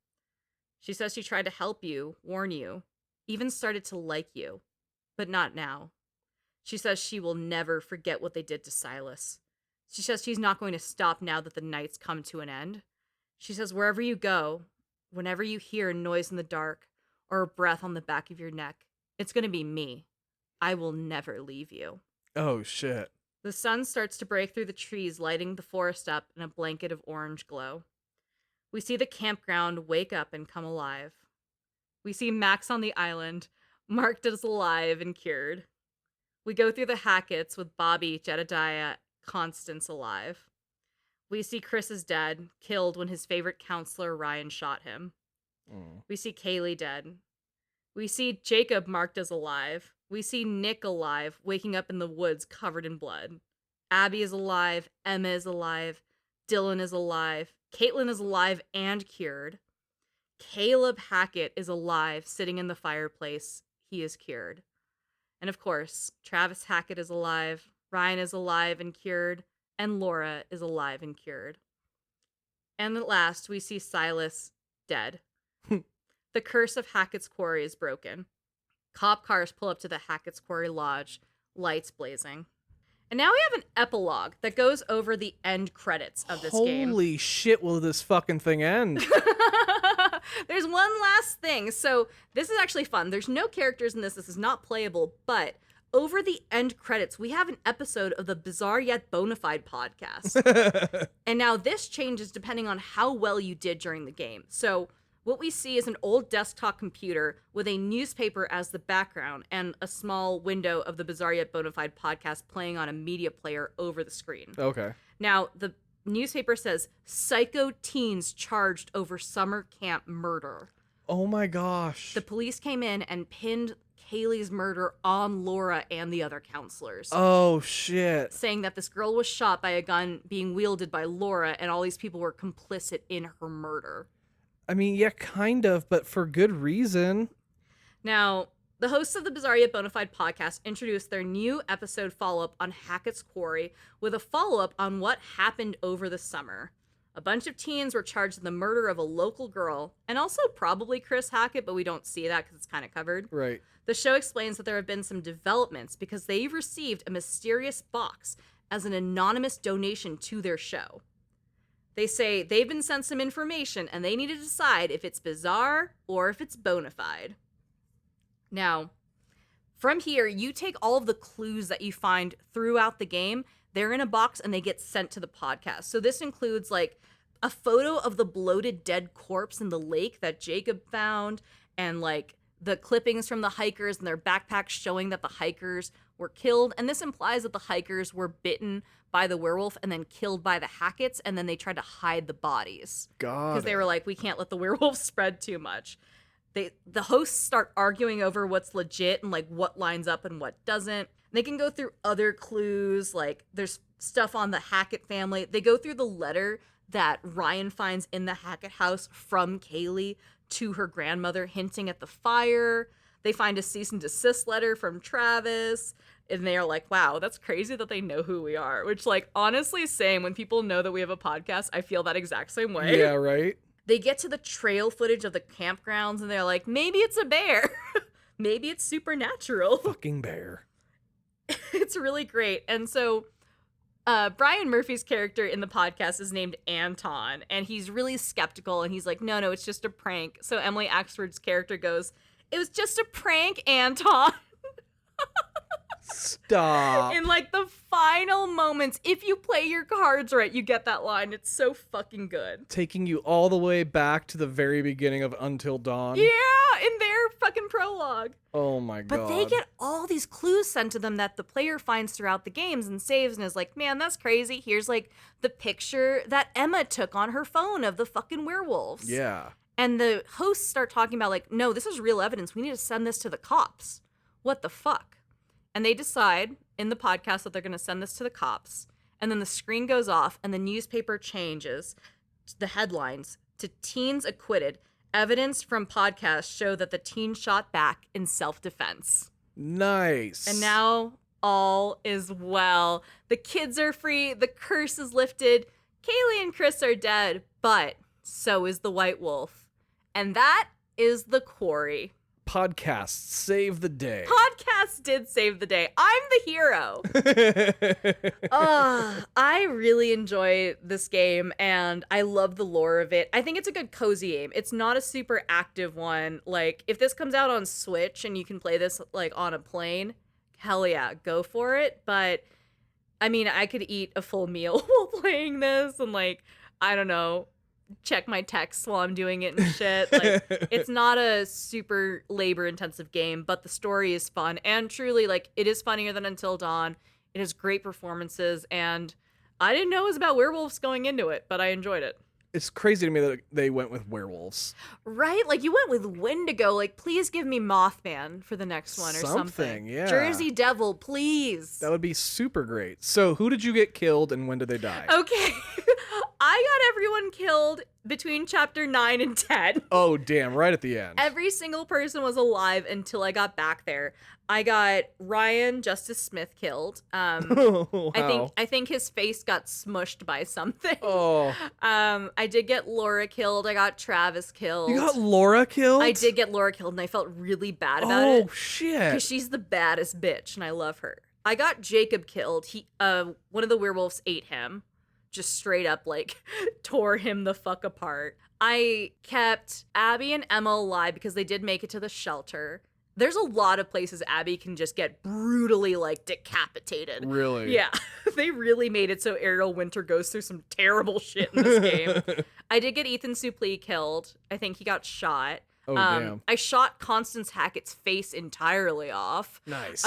B: She says she tried to help you, warn you, even started to like you, but not now. She says she will never forget what they did to Silas. She says she's not going to stop now that the night's come to an end. She says wherever you go, whenever you hear a noise in the dark or a breath on the back of your neck, it's going to be me. I will never leave you.
A: Oh, shit.
B: The sun starts to break through the trees, lighting the forest up in a blanket of orange glow. We see the campground wake up and come alive. We see Max on the island, marked as alive and cured. We go through the Hacketts with Bobby, Jedediah, Constance alive. We see Chris is dead, killed when his favorite counselor Ryan shot him. We see Kaylee dead. We see Jacob marked as alive. We see Nick alive, waking up in the woods covered in blood. Abby is alive. Emma is alive. Dylan is alive. Caitlin is alive and cured. Caleb Hackett is alive, sitting in the fireplace. He is cured. And of course, Travis Hackett is alive. Ryan is alive and cured. And Laura is alive and cured. And at last, we see Silas dead. The curse of Hackett's Quarry is broken. Cop cars pull up to the Hackett's Quarry Lodge, lights blazing. And now we have an epilogue that goes over the end credits of this game.
A: Holy shit, will this fucking thing end?
B: There's one last thing. So this is actually fun. There's no characters in this. This is not playable. But over the end credits, we have an episode of the Bizarre Yet Bonafide podcast. And now this changes depending on how well you did during the game. So what we see is an old desktop computer with a newspaper as the background and a small window of the Bizarre Yet Bonafide podcast playing on a media player over the screen.
A: Okay.
B: Now, the newspaper says, "Psycho teens charged over summer camp murder."
A: Oh my gosh.
B: The police came in and pinned Kaylee's murder on Laura and the other counselors.
A: Oh shit.
B: Saying that this girl was shot by a gun being wielded by Laura and all these people were complicit in her murder.
A: I mean, yeah, kind of, but for good reason.
B: Now, the hosts of the Bizarre Yet Bonafide podcast introduced their new episode follow-up on Hackett's Quarry with a follow-up on what happened over the summer. A bunch of teens were charged in the murder of a local girl, and also probably Chris Hackett, but we don't see that because it's kind of covered.
A: Right.
B: The show explains that there have been some developments because they received a mysterious box as an anonymous donation to their show. They say they've been sent some information and they need to decide if it's bizarre or if it's bona fide. Now, from here, you take all of the clues that you find throughout the game. They're in a box and they get sent to the podcast. So this includes like a photo of the bloated dead corpse in the lake that Jacob found and like the clippings from the hikers and their backpacks showing that the hikers were killed. And this implies that the hikers were bitten by the werewolf and then killed by the Hacketts, and then they tried to hide the bodies. Because they were like, we can't let the werewolf spread too much. The hosts start arguing over what's legit and like what lines up and what doesn't. They can go through other clues, like there's stuff on the Hackett family. They go through the letter that Ryan finds in the Hackett house from Kaylee to her grandmother, hinting at the fire. They find a cease and desist letter from Travis. And they're like, wow, that's crazy that they know who we are. Which, like, honestly, same. When people know that we have a podcast, I feel that exact same way.
A: Yeah, right?
B: They get to the trail footage of the campgrounds, and they're like, maybe it's a bear. maybe it's supernatural.
A: Fucking bear.
B: It's really great. And so Brian Murphy's character in the podcast is named Anton, and he's really skeptical, and he's like, no, it's just a prank. So Emily Axford's character goes, it was just a prank, Anton.
A: Stop.
B: In like the final moments, if you play your cards right, you get that line. It's so fucking good.
A: Taking you all the way back to the very beginning of Until Dawn.
B: Yeah, in their fucking prologue.
A: Oh my god.
B: But they get all these clues sent to them that the player finds throughout the games and saves and is like, man, that's crazy. Here's like the picture that Emma took on her phone of the fucking werewolves.
A: Yeah.
B: And the hosts start talking about like, no, this is real evidence. We need to send this to the cops. What the fuck? And they decide in the podcast that they're going to send this to the cops. And then the screen goes off and the newspaper changes the headlines to teens acquitted. Evidence from podcasts show that the teen shot back in self-defense.
A: Nice.
B: And now all is well. The kids are free. The curse is lifted. Kaylee and Chris are dead, but so is the White Wolf. And that is the Quarry.
A: Podcasts save the day.
B: Podcasts did save the day. I'm the hero. I really enjoy this game, and I love the lore of it. I think it's a good cozy game. It's not a super active one. Like, if this comes out on Switch and you can play this, like, on a plane, hell yeah, go for it. But, I mean, I could eat a full meal while playing this and, like, I don't know, check my texts while I'm doing it and shit. Like, it's not a super labor-intensive game, but the story is fun. And truly, like, it is funnier than Until Dawn. It has great performances, and I didn't know it was about werewolves going into it, but I enjoyed it.
A: It's crazy to me that they went with werewolves.
B: Right? Like, you went with Wendigo. Like, please give me Mothman for the next one or something.
A: Yeah.
B: Jersey Devil, please.
A: That would be super great. So, who did you get killed and when did they die?
B: Okay. I got everyone killed between chapter 9 and 10.
A: Oh, damn. Right at the end.
B: Every single person was alive until I got back there. I got Ryan Justice Smith killed.
A: Wow.
B: I think his face got smushed by something.
A: Oh.
B: I did get Laura killed. I got Travis killed.
A: You got Laura killed?
B: I did get Laura killed, and I felt really bad about it.
A: Oh, shit.
B: Because she's the baddest bitch, and I love her. I got Jacob killed. He, one of the werewolves ate him. Just straight up, like, tore him the fuck apart. I kept Abby and Emma alive because they did make it to the shelter. There's a lot of places Abby can just get brutally, like, decapitated.
A: Really?
B: Yeah. They really made it so Ariel Winter goes through some terrible shit in this game. I did get Ethan Suplee killed. I think he got shot.
A: Oh, damn.
B: I shot Constance Hackett's face entirely off.
A: Nice.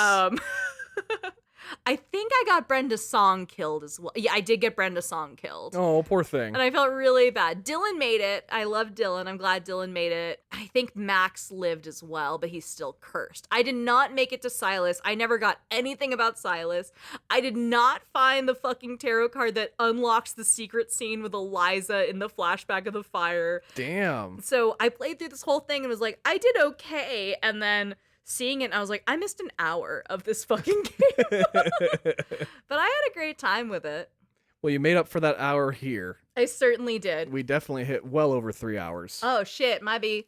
B: I think I got Brenda Song killed as well. Yeah, I did get Brenda Song killed.
A: Oh, poor thing.
B: And I felt really bad. Dylan made it. I love Dylan. I'm glad Dylan made it. I think Max lived as well, but he's still cursed. I did not make it to Silas. I never got anything about Silas. I did not find the fucking tarot card that unlocks the secret scene with Eliza in the flashback of the fire.
A: Damn.
B: So I played through this whole thing and was like, I did okay. And then seeing it, I was like, I missed an hour of this fucking game. But I had a great time with it.
A: Well, you made up for that hour here.
B: I certainly did.
A: We definitely hit well over 3 hours.
B: Oh, shit, might be.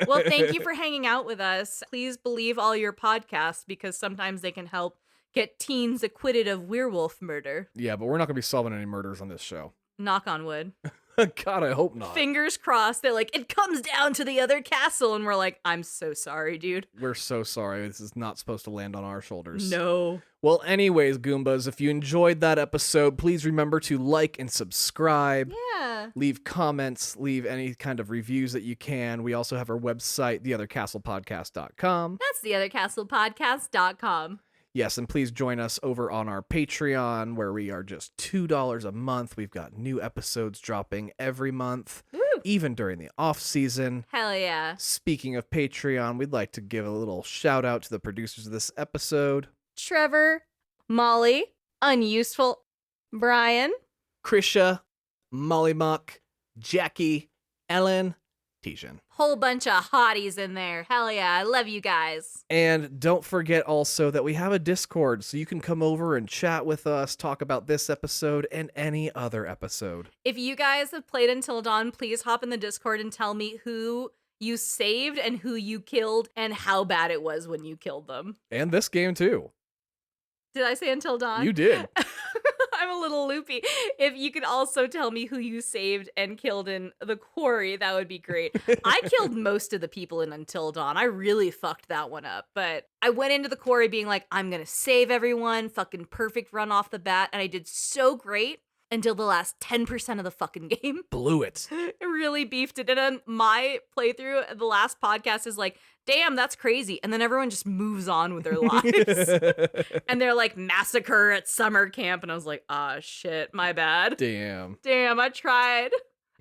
B: Well, thank you for hanging out with us. Please believe all your podcasts because sometimes they can help get teens acquitted of werewolf murder.
A: Yeah, but we're not going to be solving any murders on this show.
B: Knock on wood.
A: God, I hope not.
B: Fingers crossed. They're like, it comes down to the other castle. And we're like, I'm so sorry, dude.
A: We're so sorry. This is not supposed to land on our shoulders.
B: No.
A: Well, anyways, Goombas, if you enjoyed that episode, please remember to like and subscribe.
B: Yeah.
A: Leave comments, leave any kind of reviews that you can. We also have our website, theothercastlepodcast.com.
B: That's theothercastlepodcast.com.
A: Yes, and please join us over on our Patreon, where we are just $2 a month. We've got new episodes dropping every month, even during the off season.
B: Hell yeah.
A: Speaking of Patreon, we'd like to give a little shout out to the producers of this episode.
B: Trevor, Molly, Unuseful, Brian,
A: Krisha, Molly Muck, Jackie, Ellen, Tijan.
B: whole bunch of hotties in there. Hell yeah, I love you guys.
A: And don't forget also that we have a Discord, so you can come over and chat with us, talk about this episode and any other episode.
B: If you guys have played Until Dawn, please hop in the Discord and tell me who you saved and who you killed and how bad it was when you killed them.
A: And this game too.
B: Did I say Until Dawn?
A: You did.
B: I'm a little loopy. If you could also tell me who you saved and killed in the Quarry, that would be great. I killed most of the people in Until Dawn. I really fucked that one up. But I went into the Quarry being like, I'm going to save everyone, fucking perfect run off the bat. And I did so great until the last 10% of the fucking game.
A: Blew it.
B: It really beefed it. And then my playthrough, the last podcast is like, damn, that's crazy. And then everyone just moves on with their lives. And they're like, massacre at summer camp. And I was like, ah, shit, my bad.
A: Damn.
B: Damn, I tried.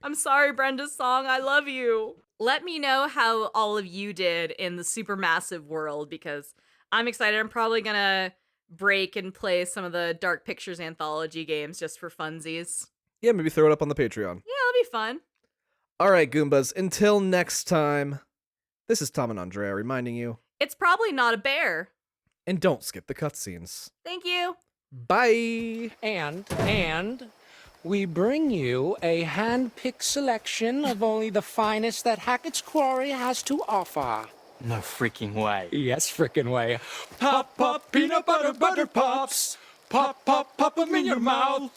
B: I'm sorry, Brenda's song. I love you. Let me know how all of you did in the Supermassive world, because I'm excited. I'm probably going to break and play some of the Dark Pictures anthology games just for funsies.
A: Yeah, maybe throw it up on the Patreon.
B: Yeah, it'll be fun.
A: All right, Goombas, until next time, this is Tom and Andrea reminding you,
B: It's probably not a bear.
A: and don't skip the cutscenes.
B: Thank you.
A: Bye!
C: And we bring you a hand-picked selection of only the finest that Hackett's Quarry has to offer.
D: No freaking way.
C: Yes, frickin' way. Pop, pop, peanut butter, butter pops. Pop, pop, pop 'em in your mouth.